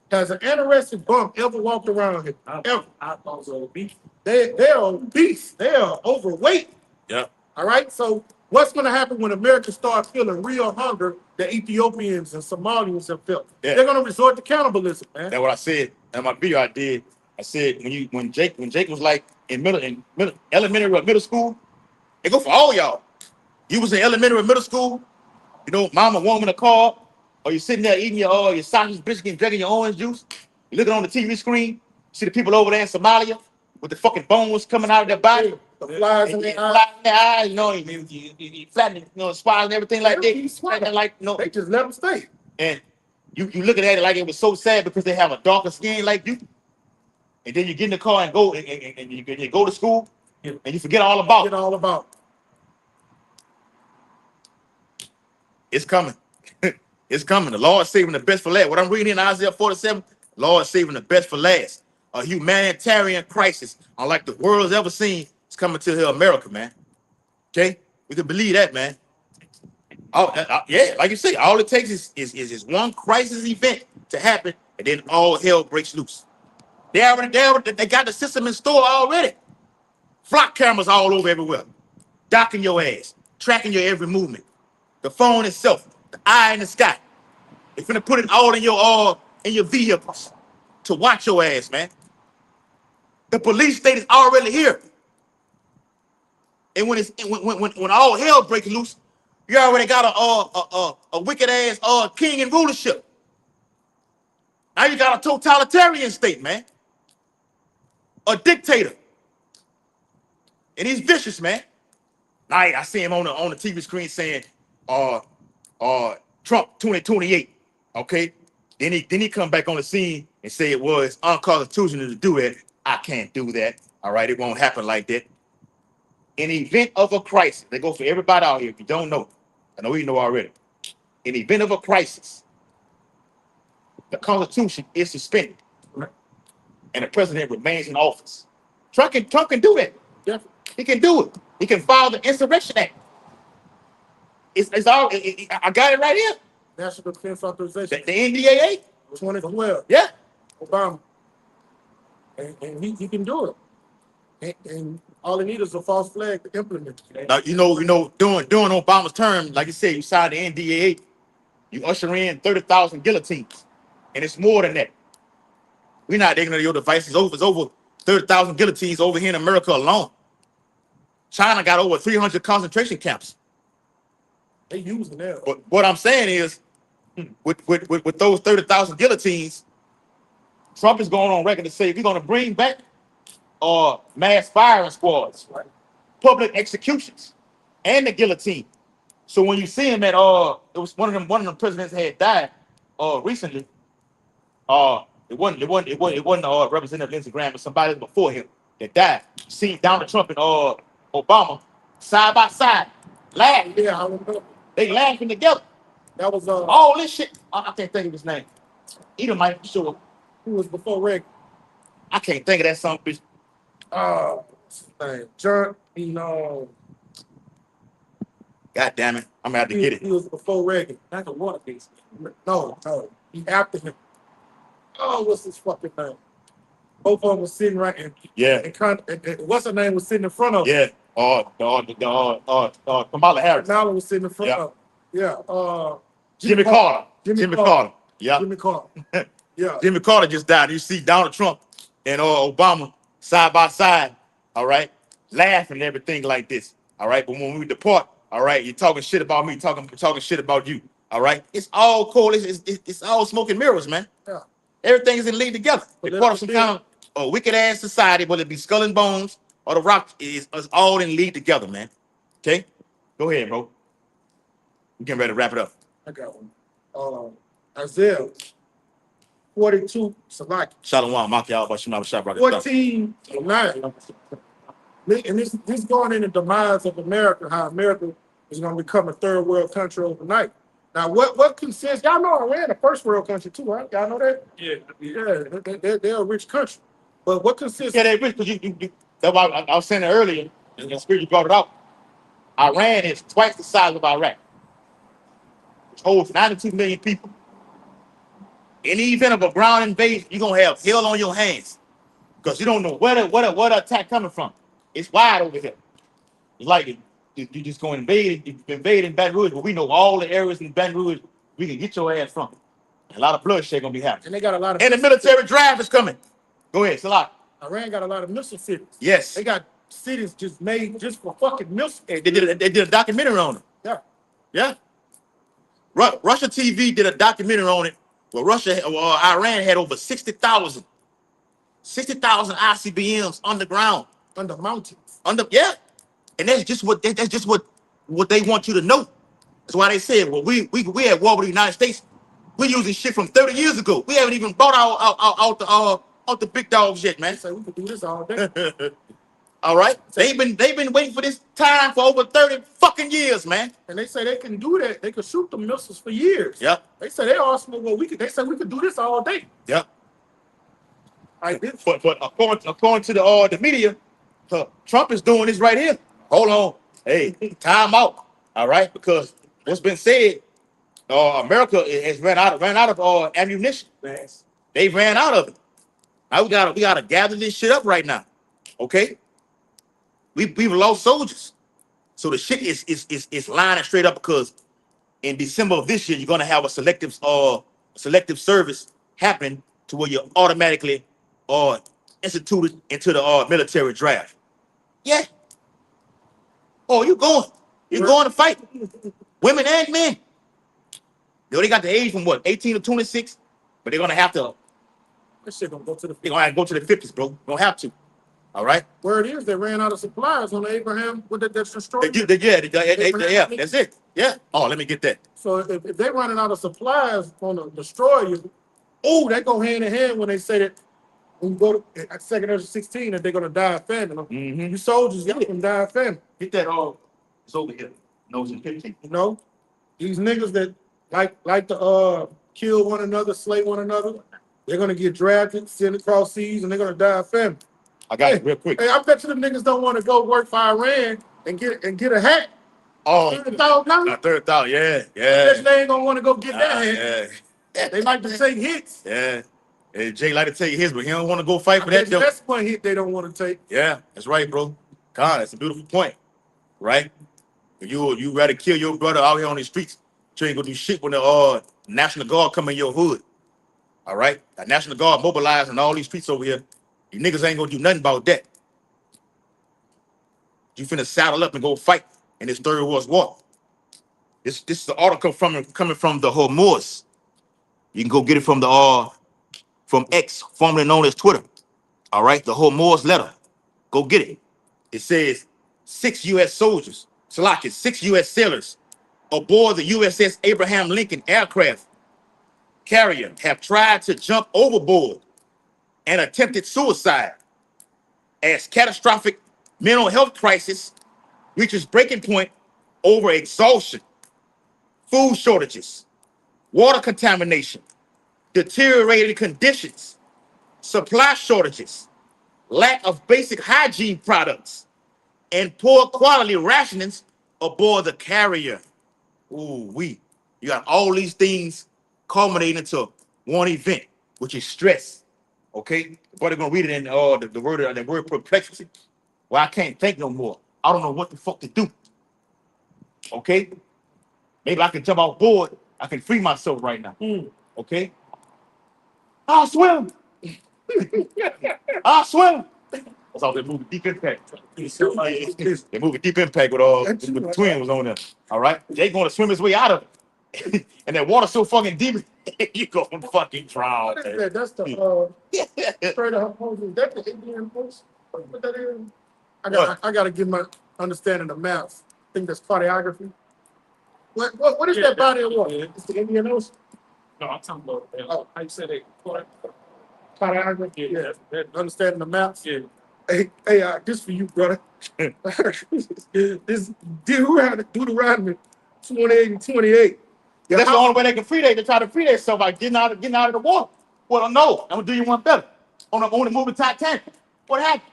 Has an anorexic bum ever walked around here? Ever? I thought so. They're obese. They are overweight. Yeah. All right. So what's going to happen when Americans start feeling real hunger that Ethiopians and Somalians have felt? Yeah. They're going to resort to cannibalism, man. That's what I said in my video I did. I said when Jake was like in elementary or middle school, it go for all y'all. You was in elementary or middle school, mama warming a car, or you sitting there eating your sausage biscuit, drinking your orange juice. You looking on the TV screen, see the people over there in Somalia with the fucking bones coming out of their body. The flies in their flies in their eyes, you flattening, spines and everything like that. They just let them stay. And you looking at it like it was so sad because they have a darker skin like you. And then you get in the car and go and you go to school and you forget all about it. Forget all about it. It's coming. It's coming. The Lord saving the best for last. What I'm reading in Isaiah 47, Lord saving the best for last. A humanitarian crisis, unlike the world's ever seen, is coming to here, America, man. Okay? We can believe that, man. Yeah, like you say, all it takes is one crisis event to happen, and then all hell breaks loose. They got the system in store already. Flock cameras all over everywhere, docking your ass, tracking your every movement. The phone itself, the eye in the sky. They're finna put it all in your vehicles to watch your ass, man. The police state is already here. And when all hell breaks loose, you already got a wicked ass king and rulership. Now you got a totalitarian state, man. A dictator. And he's vicious, man. Now I see him on the TV screen saying, Trump 2028. Okay. Then he come back on the scene and say it was unconstitutional to do it. I can't do that. All right, it won't happen like that. In the event of a crisis, they go for everybody out here. If you don't know, I know you know already. In the event of a crisis, the Constitution is suspended, and the president remains in office. Trump can do that. Definitely. He can do it. He can file the Insurrection Act. It's all. I got it right here. National Defense Authorization. The NDAA. 2012. Yeah. Obama. and he can do it. And all he needs is a false flag to implement it. Now, during Obama's term, like you said, you signed the NDAA, you usher in 30,000 guillotines, and it's more than that. We're not ignorant of your devices. It's over 30,000 guillotines over here in America alone. China got over 300 concentration camps. They using that. But what I'm saying is, with those 30,000 guillotines, Trump is going on record to say we're going to bring back mass firing squads, public executions, and the guillotine. So when you see him at it was one of them presidents had died recently. It wasn't Representative Lindsey Graham, but somebody before him that died. See Donald Trump and Obama side by side, laughing. Yeah, I remember. They laughing together. That was All this shit. I can't think of his name. Either might be sure. who was before Reagan. I can't think of that son bitch. What's his name? John, God damn it. I'm gonna have to get it. He was before Reagan. Not the water case. No. He after him. Oh, what's his fucking name? Both of them was sitting right in. Yeah. And what's her name was sitting in front of him. Yeah. Kamala Harris. Kamala was sitting in front Yeah. of him. Yeah. Jimmy Carter. Jimmy Carter. Yeah. Jimmy Carter. Yeah. Jimmy Carter just died. You see Donald Trump and Obama side by side, all right, laughing and everything like this, all right. But when we depart, all right, you're talking shit about me, talking shit about you, all right. It's all cool. It's all smoke and mirrors, man. Yeah. Everything is in league together. It's part of some kind of wicked ass society, whether it be Skull and Bones or The Rock, is all in league together, man. Okay, go ahead, bro. We're getting ready to wrap it up. I got one. Isaiah 42, Salaki. Shalom, Maki out, but you know, shop rocket. 14:9. And this going in the demise of America, how America is going to become a third world country overnight. Now, what consists, y'all know Iran a first world country too, right? Y'all know that? Yeah. They're a rich country. But what consists? Yeah, they rich because you that's why I was saying it earlier, and the spirit you brought it out. Iran is twice the size of Iraq, which holds 92 million people. In the event of a ground invasion, you're gonna have hell on your hands because you don't know where the attack coming from. It's wide over here. It's like you just going invade in Baton Rouge, but we know all the areas in Baton Rouge we can get your ass from. A lot of bloodshed gonna be happening. And they got a lot of. And the military draft is coming. Go ahead, Salah. Iran got a lot of missile cities. Yes. They got cities just made just for fucking missiles. They did a documentary on them. Yeah. Yeah. Russia TV did a documentary on it where Iran had over 60,000 ICBMs underground. Under mountains. Yeah. And that's just what they want you to know. That's why they said, well, we at war with the United States. We're using shit from 30 years ago. We haven't even bought out the big dogs yet, man. They say we could do this all day. All right. They've been waiting for this time for over 30 fucking years, man. And they say they can do that. They could shoot the missiles for years. Yep. They say they also they say we could do this all day. Yep. Like this. But according to the media, Trump is doing this right here. Hold on. Hey, time out. All right, because what's been said, America has ran out of ammunition. They ran out of it. Now we gotta gather this shit up right now. Okay? We've lost soldiers. So the shit is lining straight up because in December of this year, you're gonna have a selective service happen to where you're automatically instituted into the military draft. Yeah. Oh, you're going to fight. Women and men. They got the age from what, 18 to 26, but they're gonna have to. That shit gonna go to the. They're gonna have to go to the 50s, bro. You're gonna have to. All right. Where it is, they ran out of supplies on the Abraham with that destroyer. Yeah, that's it. Yeah. Oh, let me get that. So if they running out of supplies on the destroyer, they go hand in hand when they say that when you go to second or 16 that they're gonna die of famine. Mm-hmm. You soldiers, y'all can die of famine. Get that all. It's over here. Nose and 15. You know, these niggas that like to kill one another, slay one another, they're gonna get drafted, sent across seas, and they're gonna die of famine. I got it real quick. Hey, I bet you the niggas don't want to go work for Iran and get a hat. Oh, $30,000. $30,000. Yeah. They ain't gonna want to go get that hat. Yeah. They like to take hits. Yeah. And Jay like to tell you his, but he don't want to go fight for that. That's one hit they don't want to take. Yeah, that's right, bro. God, that's a beautiful point, right? You rather kill your brother out here on the streets, so you ain't gonna do shit when the National Guard come in your hood. All right, the National Guard mobilized in all these streets over here. You niggas ain't gonna do nothing about that. You finna saddle up and go fight in this Third World War. This is the article coming from the Hormuz. You can go get it from the from X, formerly known as Twitter. All right, the Hormuz letter. Go get it. It says 6 U.S. soldiers, Salaki, 6 U.S. sailors aboard the USS Abraham Lincoln aircraft carrier have tried to jump overboard and attempted suicide as catastrophic mental health crisis reaches breaking point over exhaustion, food shortages, water contamination, deteriorated conditions, supply shortages, lack of basic hygiene products, and poor quality rationings aboard the carrier. Ooh, you got all these things culminating into one event, which is stress. Okay, but they're gonna read it in the word perplexity. Well, I can't think no more. I don't know what the fuck to do. Okay, maybe I can jump off board. I can free myself right now. Okay, I'll swim. I'll swim. That's all they movie Deep Impact. They movie Deep Impact with the twin was on there. All right, Jay going to swim his way out of it, and that water's so fucking deep, you gonna fucking drown. What is that? That's the straight up post. Is that the Indian post? What that is? I gotta get my understanding of maps. I think that's cartography. What is that body of water? It's the Indian Ocean. No, I'm talking about how you said it. Cartography. Yeah. Understanding the maps. Yeah. Hey, this for you, brother. This Deuteronomy 28 and 28. Yeah, That's the only way they can they try to free themselves by getting out of the water. Well, no, I'm gonna do you one better. On the movie Titanic, what happened?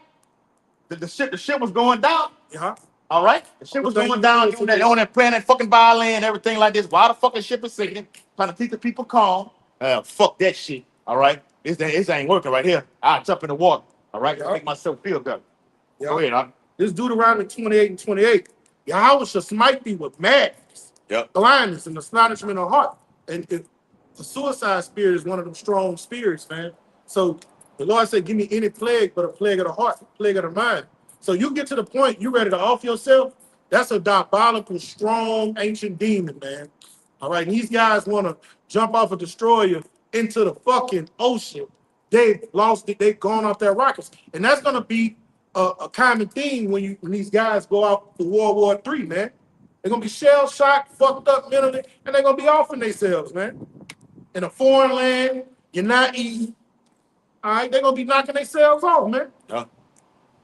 The ship was going down. Yeah. All right, the ship was going down. On that playing that fucking violin and everything like this. While the fucking ship is sinking, trying to keep the people calm. Fuck that shit. All right, this ain't working right here. I jump in the water. All right, to make myself feel better. Yeah. Go ahead, huh? This Deuteronomy 28 and 28. Yahweh shall smite thee with madness, blindness, and astonishment of heart. And the suicide spirit is one of them strong spirits, man. So the Lord said, give me any plague but a plague of the heart, a plague of the mind. So you get to the point you ready to off yourself, that's a diabolical, strong, ancient demon, man. All right, and these guys want to jump off a destroyer into the fucking ocean. They've lost it. They've gone off their rockets. And that's going to be a common theme when these guys go out for World War III, man. They're going to be shell-shocked, fucked up mentally, and they're going to be offing themselves, man. In a foreign land, you're not eating. All right, they're going to be knocking themselves off, man. Yeah.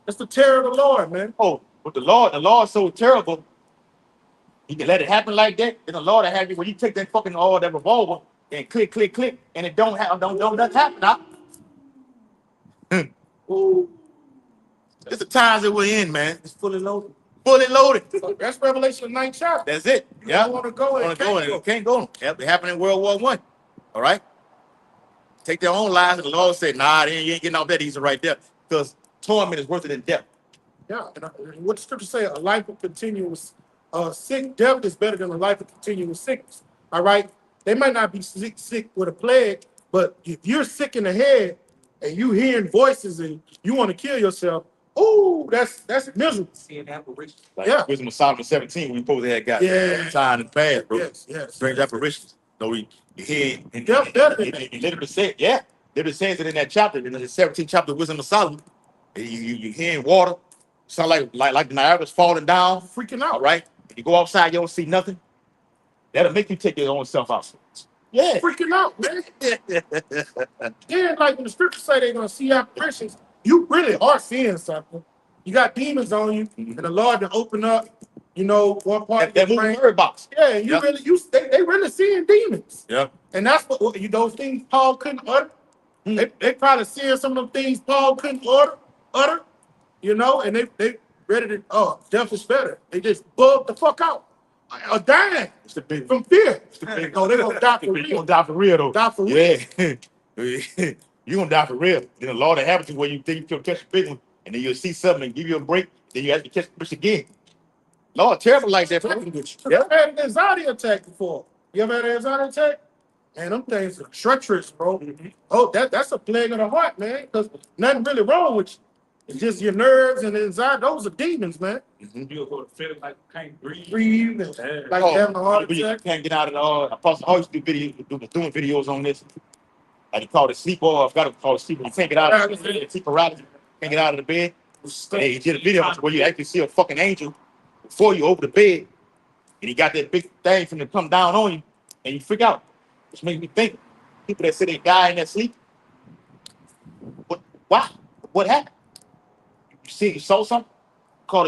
That's the terror of the Lord, man. Oh, but the Lord's so terrible. He can let it happen like that. Then the Lord will have you when you take that fucking that revolver and click, and it don't nothing happen now. It's the times that we're in, man. It's fully loaded. Fully loaded. That's Revelation 9 chapter. That's it. Yeah. You want to go and can't go. Yep, it happened in World War I. All right. Take their own lives, and the Lord said, nah, you ain't getting off that easy right there. Because torment is worse than death. Yeah. And what the scripture say, a life of continuous sick death is better than a life of continuous sickness. All right. They might not be sick with a plague, but if you're sick in the head and you hearing voices and you want to kill yourself, ooh, that's miserable. Seeing apparitions. Like Yeah. Wisdom of Solomon 17, we supposed to have got time and past, bro. Yes. Strange apparitions. So you hear and Definitely. literally said, literally says it in that chapter, in the 17th chapter of Wisdom of Solomon. You hearing water, sound like the Niagara's falling down, Freaking out. all right? And you go outside, you don't see nothing. That'll make you take your own self out. Yeah. Freaking out, man. Then, like when the scriptures say they're gonna see apparitions, you really are seeing something. You got demons on you, and the Lord to open up, one part of That your moving brain. bird box. Yeah, and they really seeing demons. Yeah. And that's what those things Paul couldn't utter. They probably seeing some of them things Paul couldn't utter, and they ready to death is better. They just bug the fuck out. Dying from fear. It's the big, No, they're gonna die for You're real. gonna die for real though. Die for real. Yeah. You're gonna die for real. Then the law that happens to where you think you'll catch a big one, and then you'll see something and give you a break, then you have to catch the fish again. Lord, terrible like that, bro. Yeah, I had an anxiety attack before. You ever had an anxiety attack? Man, them things are treacherous, bro. Oh, that's a plague of the heart, man. Because nothing really wrong with you. It's just your nerves and anxiety. Those are demons, man. You'll go to feel like you can't breathe. Breathe and like having a heart You attack. can't get out of the Apostle always doing videos on this. Like he called it sleep or I forgot to call it sleep. You can't get out of the bed, sleep paralysis. Can't get out of the bed. And he did a video where you actually see a fucking angel before you over the bed, and he got that big thing from to come down on you, and you freak out. Which makes me think people that say they die in their sleep. Why? What happened? You saw something?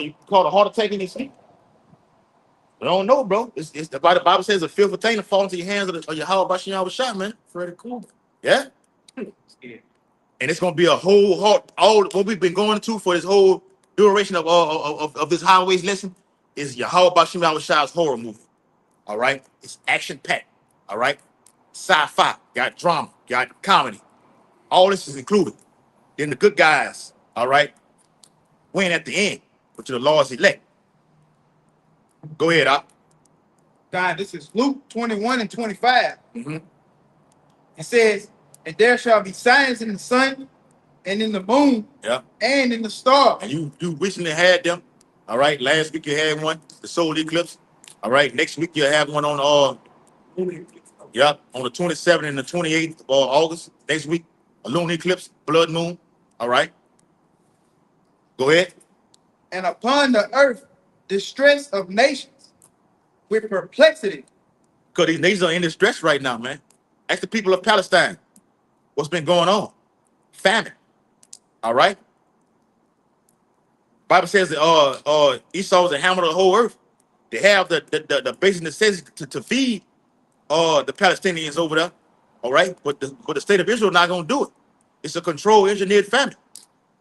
You called a heart attack in your sleep? I don't know, bro. It's the Bible says a fearful thing to fall into your hands of your how about you shot, man. Freddy Krueger. Yeah? And it's gonna be a whole heart. All what we've been going to for this whole duration of this highways lesson is Yahweh Bashim Shah's horror movie. All right, it's action packed. All right, sci-fi, got drama, got comedy. All this is included. Then the good guys, all right, win at the end, but to the Lord's elect. Go ahead, Op. God, this is Luke 21 and 25. Mm-hmm. It says, and there shall be signs in the sun and in the moon Yeah. and in the stars. And you recently had them. All right. Last week you had one, the solar eclipse. All right. Next week you'll have one on on the 27th and the 28th of August. Next week, a lunar eclipse, blood moon. All right. Go ahead. And upon the earth, distress of nations with perplexity. Because these nations are in distress right now, man. Ask the people of Palestine what's been going on. Famine. All right. Bible says that Esau is the hammer of the whole earth. They have the basic necessity to feed the Palestinians over there. All right. But the state of Israel not gonna do it. It's a controlled engineered famine.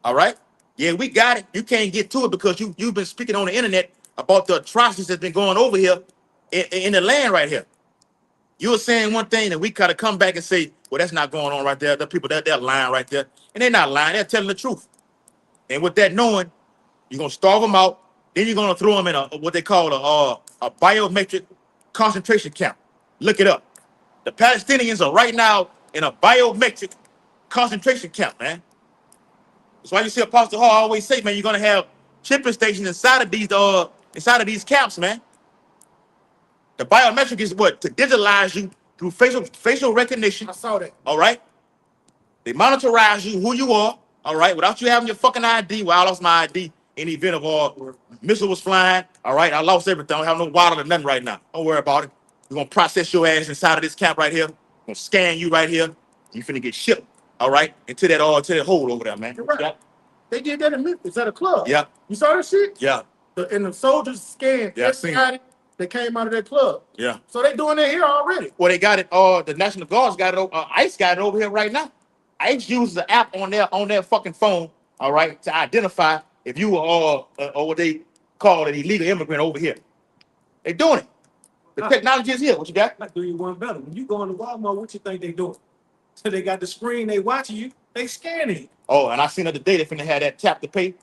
All right. Yeah, we got it. You can't get to it because you've been speaking on the internet about the atrocities that's been going over here in the land right here. You were saying one thing, and we gotta come back and say, well, that's not going on right there. The people they're lying right there. And they're not lying, they're telling the truth. And with that knowing, you're gonna starve them out, then you're gonna throw them in what they call a biometric concentration camp. Look it up. The Palestinians are right now in a biometric concentration camp, man. That's why you see Apostle Hall always say, man, you're gonna have shipping stations inside of these camps, man. The biometric is what? To digitalize you through facial recognition. I saw that. All right. They monitorize you, who you are, all right, without you having your fucking ID. Well, I lost my ID in the event of missile was flying. All right, I lost everything. I don't have no wallet or nothing right now. Don't worry about it. We're gonna process your ass inside of this camp right here. We're gonna scan you right here. You finna get shipped, all right, into that hole over there, man. You're right. Yeah. They did that in Memphis at a club. Yeah. You saw that shit? Yeah. And the soldiers scanned Yeah, I seen it. everybody that came out of that club. Yeah. So they doing it here already. Well, they got it. The National Guard's got it. ICE got it over here right now. ICE uses the app on their fucking phone, all right, to identify if you are or what they call an illegal immigrant over here. They doing it. The technology is here. What you got? I do you one better. When you go into Walmart, what you think they doing? So they got the screen, they watching you, they scanning. Oh, and I seen the other day they finna have that tap to pay.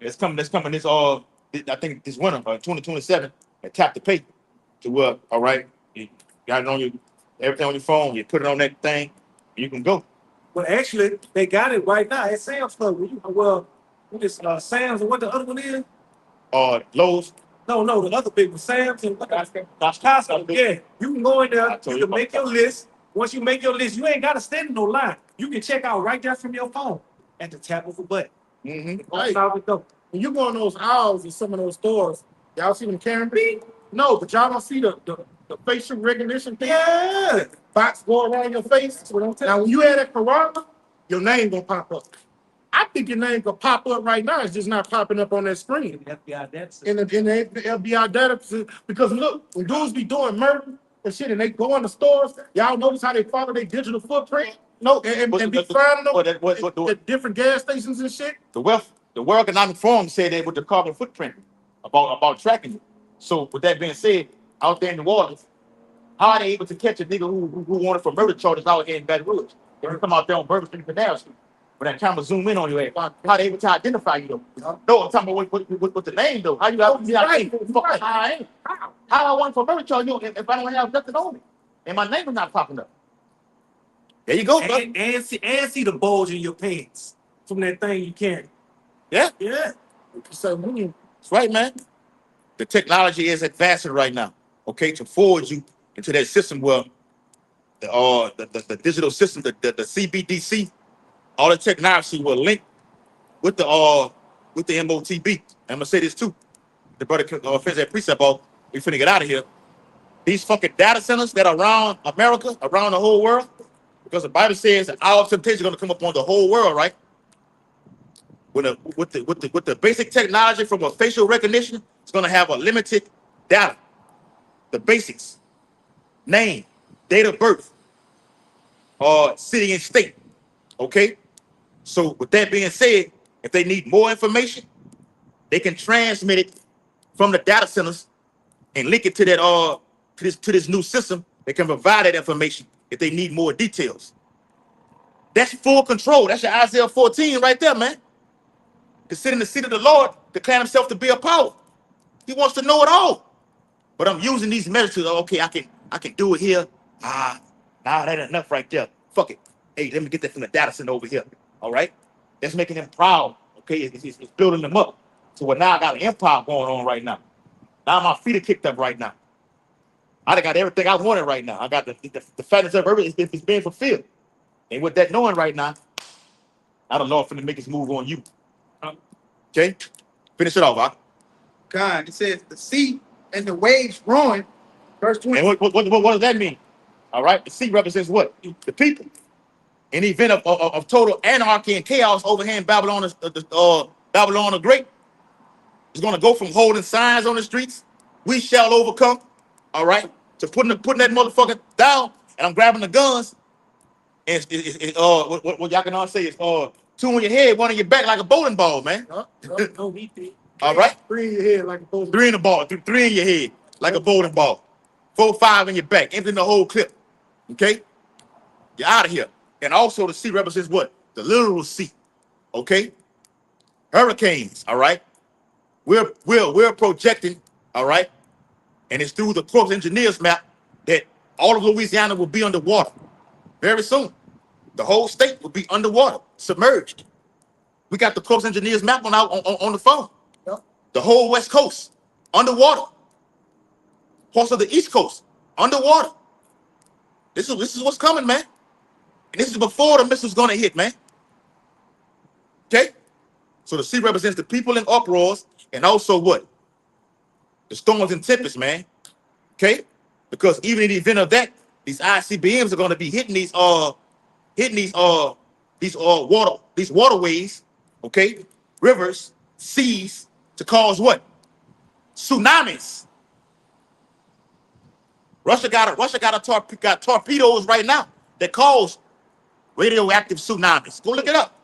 That's coming this I think this winter, 2027, that tap to pay. To work, all right. You got it on everything on your phone, you put it on that thing, you can go. Well, actually, they got it right now at Sam's Club. What is Sam's and what the other one is? Lowe's. No, the other big one, Sam's and Costco. Yeah, you can go in there, you can make your list. Once you make your list, you ain't got to stand in no line. You can check out right there from your phone at the tap of a button. Mm-hmm. Right. When you go in those aisles in some of those stores, y'all see them carrying beat? No, but y'all don't see the facial recognition thing. Yeah. Box go around your face. Now, when you had that corona, your name gonna pop up. I think your name gonna pop up right now. It's just not popping up on that screen. FBI data. In the FBI data, because look, when dudes be doing murder and shit, and they go in the stores, y'all notice how they follow their digital footprint? No, and be finding them at different gas stations and shit. The World Economic Forum said that with the carbon footprint about tracking it. So with that being said, out there in the waters, how are they able to catch a nigga who wanted for murder charges out here in Baton Rouge? They come out there on Bourbon Street, Canal Street. When that camera zoom in on you, how they able to identify you though? No, I'm talking about what the name though. How you have to Right. fuck how I am? How I want for America you if I don't have nothing on me and my name is not popping up? There you go, bro. And see the bulge in your pants from that thing you carry. Yeah, Yeah. So we that's right, man. The technology is advancing right now. Okay, to forward you into that system where the digital system, the CBDC, all the technology will link with the MOTB. I'm gonna say this too. The brother finished that precept off. We finna get out of here. These fucking data centers that are around America, around the whole world, because the Bible says that our temptation is gonna come upon the whole world, right? With the basic technology from a facial recognition, it's gonna have a limited data, the basics, name, date of birth, city and state. Okay. So with that being said, if they need more information, they can transmit it from the data centers and link it to that to this new system. They can provide that information if they need more details. That's full control. That's your Isaiah 14 right there, man. To sit in the seat of the Lord, declare himself to be a power. He wants to know it all. But I'm using these measures to, okay, I can do it here. Nah, that ain't enough right there. Fuck it. Hey, let me get that from the data center over here. All right? That's making them proud. Okay, it's building them up. So now I got an empire going on right now. Now my feet are kicked up right now. I done got everything I wanted right now. I got the fatness of everything. It's being fulfilled. And with that knowing right now, I don't know if I'm finna make this move on you. Okay? Finish it off, huh? God, it says the sea and the waves roaring. Verse 20. And what does that mean? All right? The sea represents what? The people. In the event of total anarchy and chaos overhand Babylon, Babylon the Great is going to go from holding signs on the streets, we shall overcome, all right, to putting that motherfucker down, and I'm grabbing the guns, and what y'all can all say is two on your head, one on your back like a bowling ball, man. No, he did. All right? three in your head like a bowling. Three in the ball, three in your head like a bowling ball. 4, 5 in your back, emptying the whole clip. Okay? You're out of here. And also the sea represents what? The literal sea. Okay? Hurricanes, all right? We're projecting, all right? And it's through the Corps Engineers map that all of Louisiana will be underwater very soon. The whole state will be underwater, submerged. We got the Corps Engineers map on the phone. Yep. The whole West Coast, underwater. Parts of the East Coast, underwater. This is what's coming, man. And this is before the missile's gonna hit, man. Okay? So the sea represents the people in uproars and also what? The storms and tempests, man. Okay? Because even in the event of that, these ICBMs are gonna be hitting these waterways, okay? Rivers, seas, to cause what? Tsunamis. Russia got torpedoes right now that cause radioactive tsunamis. Go look it up.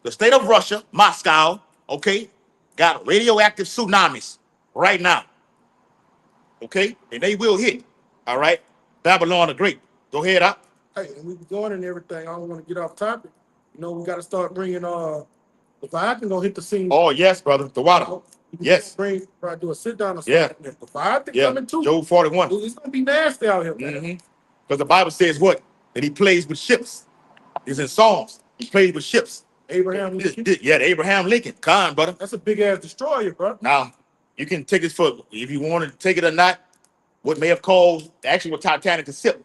The state of Russia, Moscow, okay, got radioactive tsunamis right now. Okay? And they will hit. All right? Babylon the Great. Go ahead, up. Hey, and we be going and everything. I don't want to get off topic. You know, we got to start bringing the Viking gonna hit the scene. Oh, yes, brother. The water. Yes. Probably do a sit down or something. Yeah. The Viking Yeah. coming too. Job 41. It's gonna be nasty out here, man. Mm-hmm. Because the Bible says what? That he plays with ships. It's in Psalms. He plays with ships. Abraham Lincoln. Yeah, the Abraham Lincoln. Con, brother. That's a big ass destroyer, bro. Now, you can take this for, if you want to take it or not, what may have caused the actual Titanic to sink,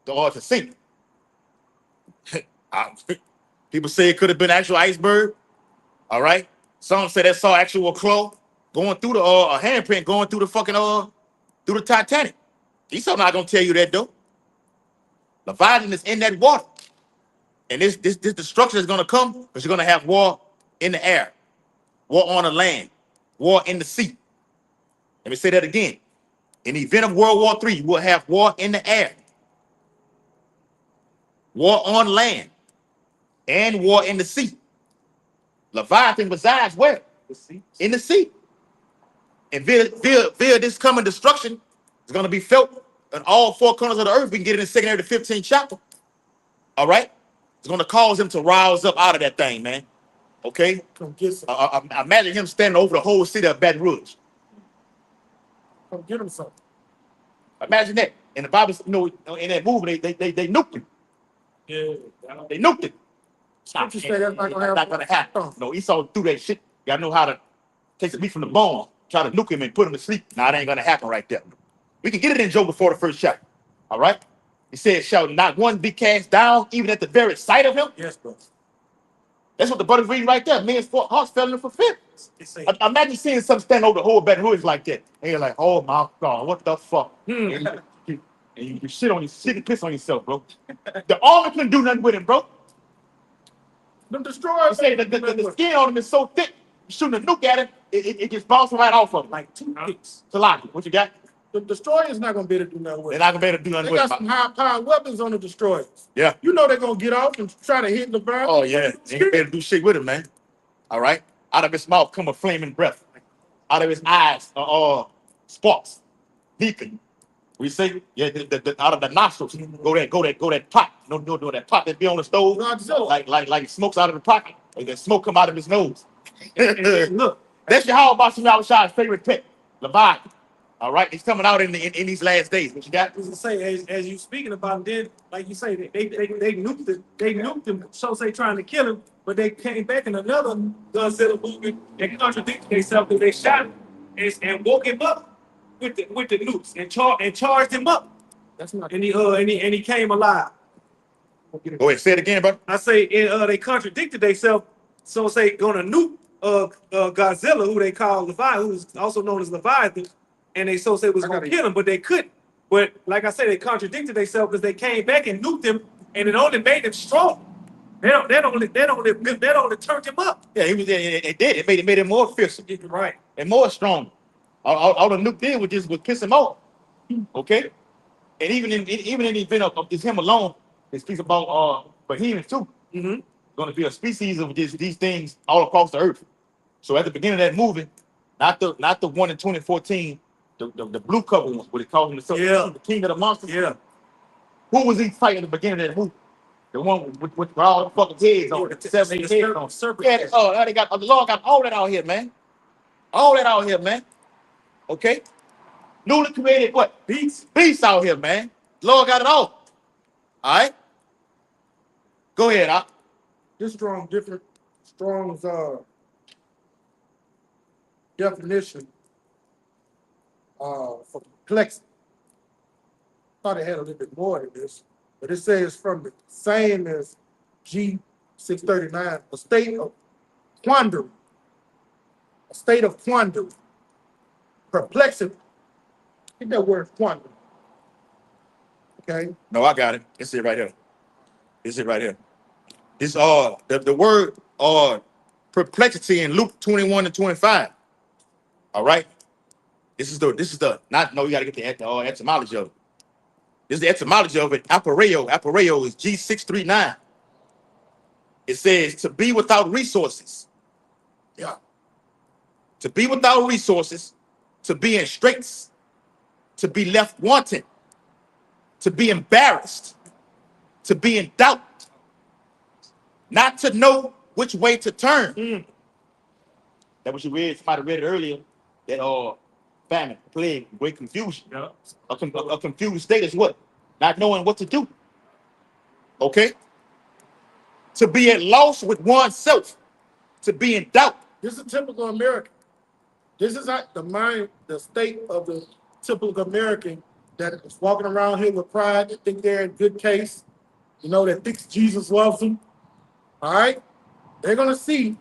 to sink. People say it could have been actual iceberg. All right. Some say they saw actual claw going through the a handprint going through the fucking through the Titanic. Esau not gonna tell you that though. Leviathan is in that water, and this destruction is gonna come because you're gonna have war in the air, war on the land, war in the sea. Let me say that again. In the event of World War III, you will have war in the air, war on land, and war in the sea. Leviathan resides where? In the sea. And via this coming destruction, it's going to be felt in all four corners of the earth. We can get it in 2 Timothy 15 chapter. All right? It's going to cause him to rouse up out of that thing, man. Okay? Come get some. Imagine him standing over the whole city of Baton Rouge. Come get him something. Imagine that. And the Bible, in that movie, they nuked him. Yeah. They nuked him. Scripture say that's not gonna Not gonna happen. happen. No, Esau threw that shit. You gotta know how to take the meat from the bone, try to nuke him and put him to sleep. Nah, it ain't gonna happen right there. We can get it in Job before the first chapter. All right? He said, shall not one be cast down, even at the very sight of him? Yes, bro. That's what the brother's reading right there. Men's hearts fell in the fulfillment. Say, Imagine seeing something stand over the whole Baton Rouge like that. And you're like, oh my God, what the fuck? And you shit and piss on yourself, bro. The army couldn't do nothing with him, bro. Them You destroyers. say the skin on him is so thick, you shooting a nuke at him, it gets bouncing right off of him. Like 2 picks. Salaki, what you got? The destroyer's not gonna be able to do nothing with They're it. not gonna be able to do They nothing got with some him. high-powered weapons on the destroyers. Yeah. You know they're gonna get off and try to hit the ground. Oh yeah, they ain't able to do shit with him, man. All right. Out of his mouth come a flaming breath. Out of his eyes sparks, beacon. We say, yeah, out of the nostrils go that pot. No, that pot that be on the stove. Godzilla. Like smokes out of the pocket. Like that smoke come out of his nose. and look, That's your how about Shah's favorite pet, Leviathan. All right, he's coming out in these last days. What you got? as I say, as you speaking about, then like you say, they nuked him. So say trying to kill him, but they came back in another Godzilla movie and contradicted themselves because they shot him and woke him up with the nukes and charged him up, That's not. and he came alive. Go ahead, say it again, bro. I say they contradicted themselves. So say gonna nuke Godzilla, who they call Leviathan, who's also known as Leviathan, and they so say was gonna kill him, but they couldn't. But like I said, they contradicted themselves because they came back and nuked him, and it only made him strong. That only turned him up. Yeah, he was there. It did. It made him more fearsome Right. and more strong. All the nuke did would piss him off. Okay, and even in the event of just him alone, it speaks about behemoths too. Mm-hmm. Going to be a species of these things all across the earth. So at the beginning of that movie, not the one in 2014, the blue cover one, what it calls himself, the king of the monsters. Yeah. Who was he fighting at the beginning of that movie? The one with all the fucking heads on it, 7 heads on. Yeah, they got the Lord got all that out here, man. All that out here, man. Okay, newly created what? Beasts out here, man. Lord got it all. All right. Go ahead, This Strong's definition for complexity. Thought it had a little bit more than this, but it says from the same as G639, a state of quandary, perplexity. Get that word quandary. Okay. No, I got it. It's it right here. It's it right here. It's the word perplexity in Luke 21 and 25. All right. This is the not no, you gotta get the etymology of it. This is the etymology of it. Aporeo. Aporeo is G639. It says to be without resources. Yeah. To be without resources, to be in straits, to be left wanting, to be embarrassed, to be in doubt, not to know which way to turn. That was you read. Somebody read it earlier. That famine, plague, great confusion. Yeah. A confused state is what? Not knowing what to do. Okay. To be at loss with oneself. To be in doubt. This is typical American. This is not the state of the typical American that is walking around here with pride, that think they're in good case, that thinks Jesus loves them. All right? They're going to see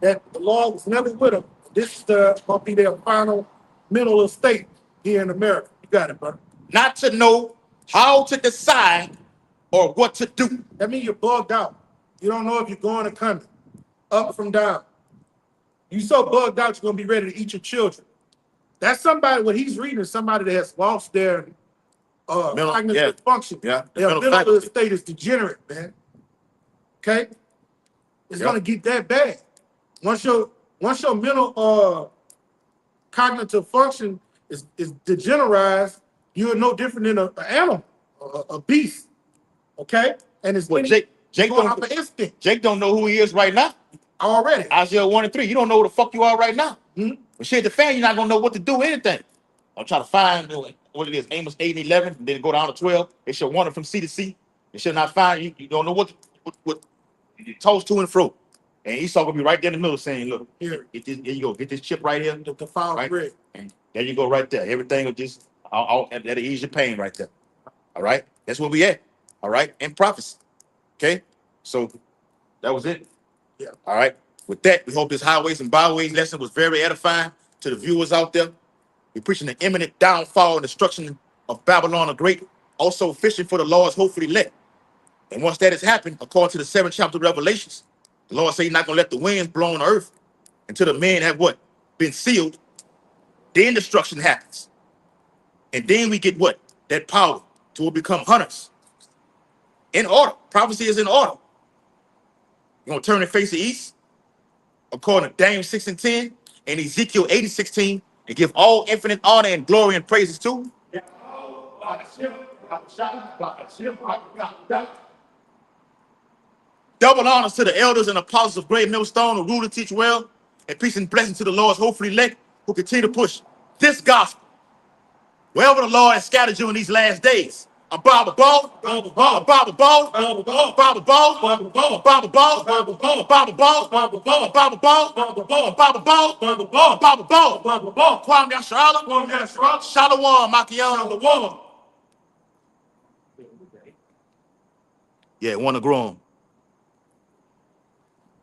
that the Lord was never with them. This is going to be their final mental estate here in America. You got it, brother. Not to know how to decide or what to do. That means you're bugged out. You don't know if you're going or coming, up from down. You so bugged out, you're going to be ready to eat your children. That's somebody, what he's reading is somebody that has lost their cognitive function. Yeah. Their mental state is degenerate, man. Okay? It's going to get that bad. Once your mental cognitive function is degenerized, you're no different than an animal, a beast. Okay? And it's Well, any- Jake going off don't an instinct Jake don't know who he is right now. already. Isaiah 1 and 3. You don't know who the fuck you are right now. Hmm? When shit the fan, you're not gonna know what to do anything. I'm trying to find what it is, Amos 8 and 11, and then go down to 12. They shall wander from sea to sea. They shall not find you. You don't know what toss to and fro. And Esau gonna be right there in the middle saying, look, Here, here you go, get this chip right here. the foul Right? bread. And there you go right there. Everything will just that'll ease your pain right there. All right. That's where we at. All right. In prophecy. Okay. So that was it. Yeah. All right. With that, we hope this highways and byways lesson was very edifying to the viewers out there. We're preaching the imminent downfall and destruction of Babylon the Great, also fishing for the Lord's hopefully elect. And once that has happened, according to the 7th chapter of Revelations, the Lord said he's not going to let the winds blow on the earth until the men have what? Been sealed. Then destruction happens. And then we get what? That power to become hunters. In order. Prophecy is in order. You're going to turn and face the east, according to Daniel 6 and 10, and Ezekiel 8 and 16, and give all infinite honor and glory and praises to. Double honors to the elders and apostles of Great Millstone who rule and teach well, and peace and blessing to the Lord's hopefully elect who continue to push this gospel wherever the Lord has scattered you in these last days. I'm Bob Ball, Bob Ball, Bob Ball, Bob Ball, Bob Ball, Bob Ball, Bob Ball, Bob Ball, Bob Ball, Bob Ball, Bob Ball, Bob Ball, Bob Ball, Bob Ball, Bob Ball, Kwame Yasharala, Kwame Yasharala, Shalom, Makiyan, Shalom. Yeah, want to grow 'em.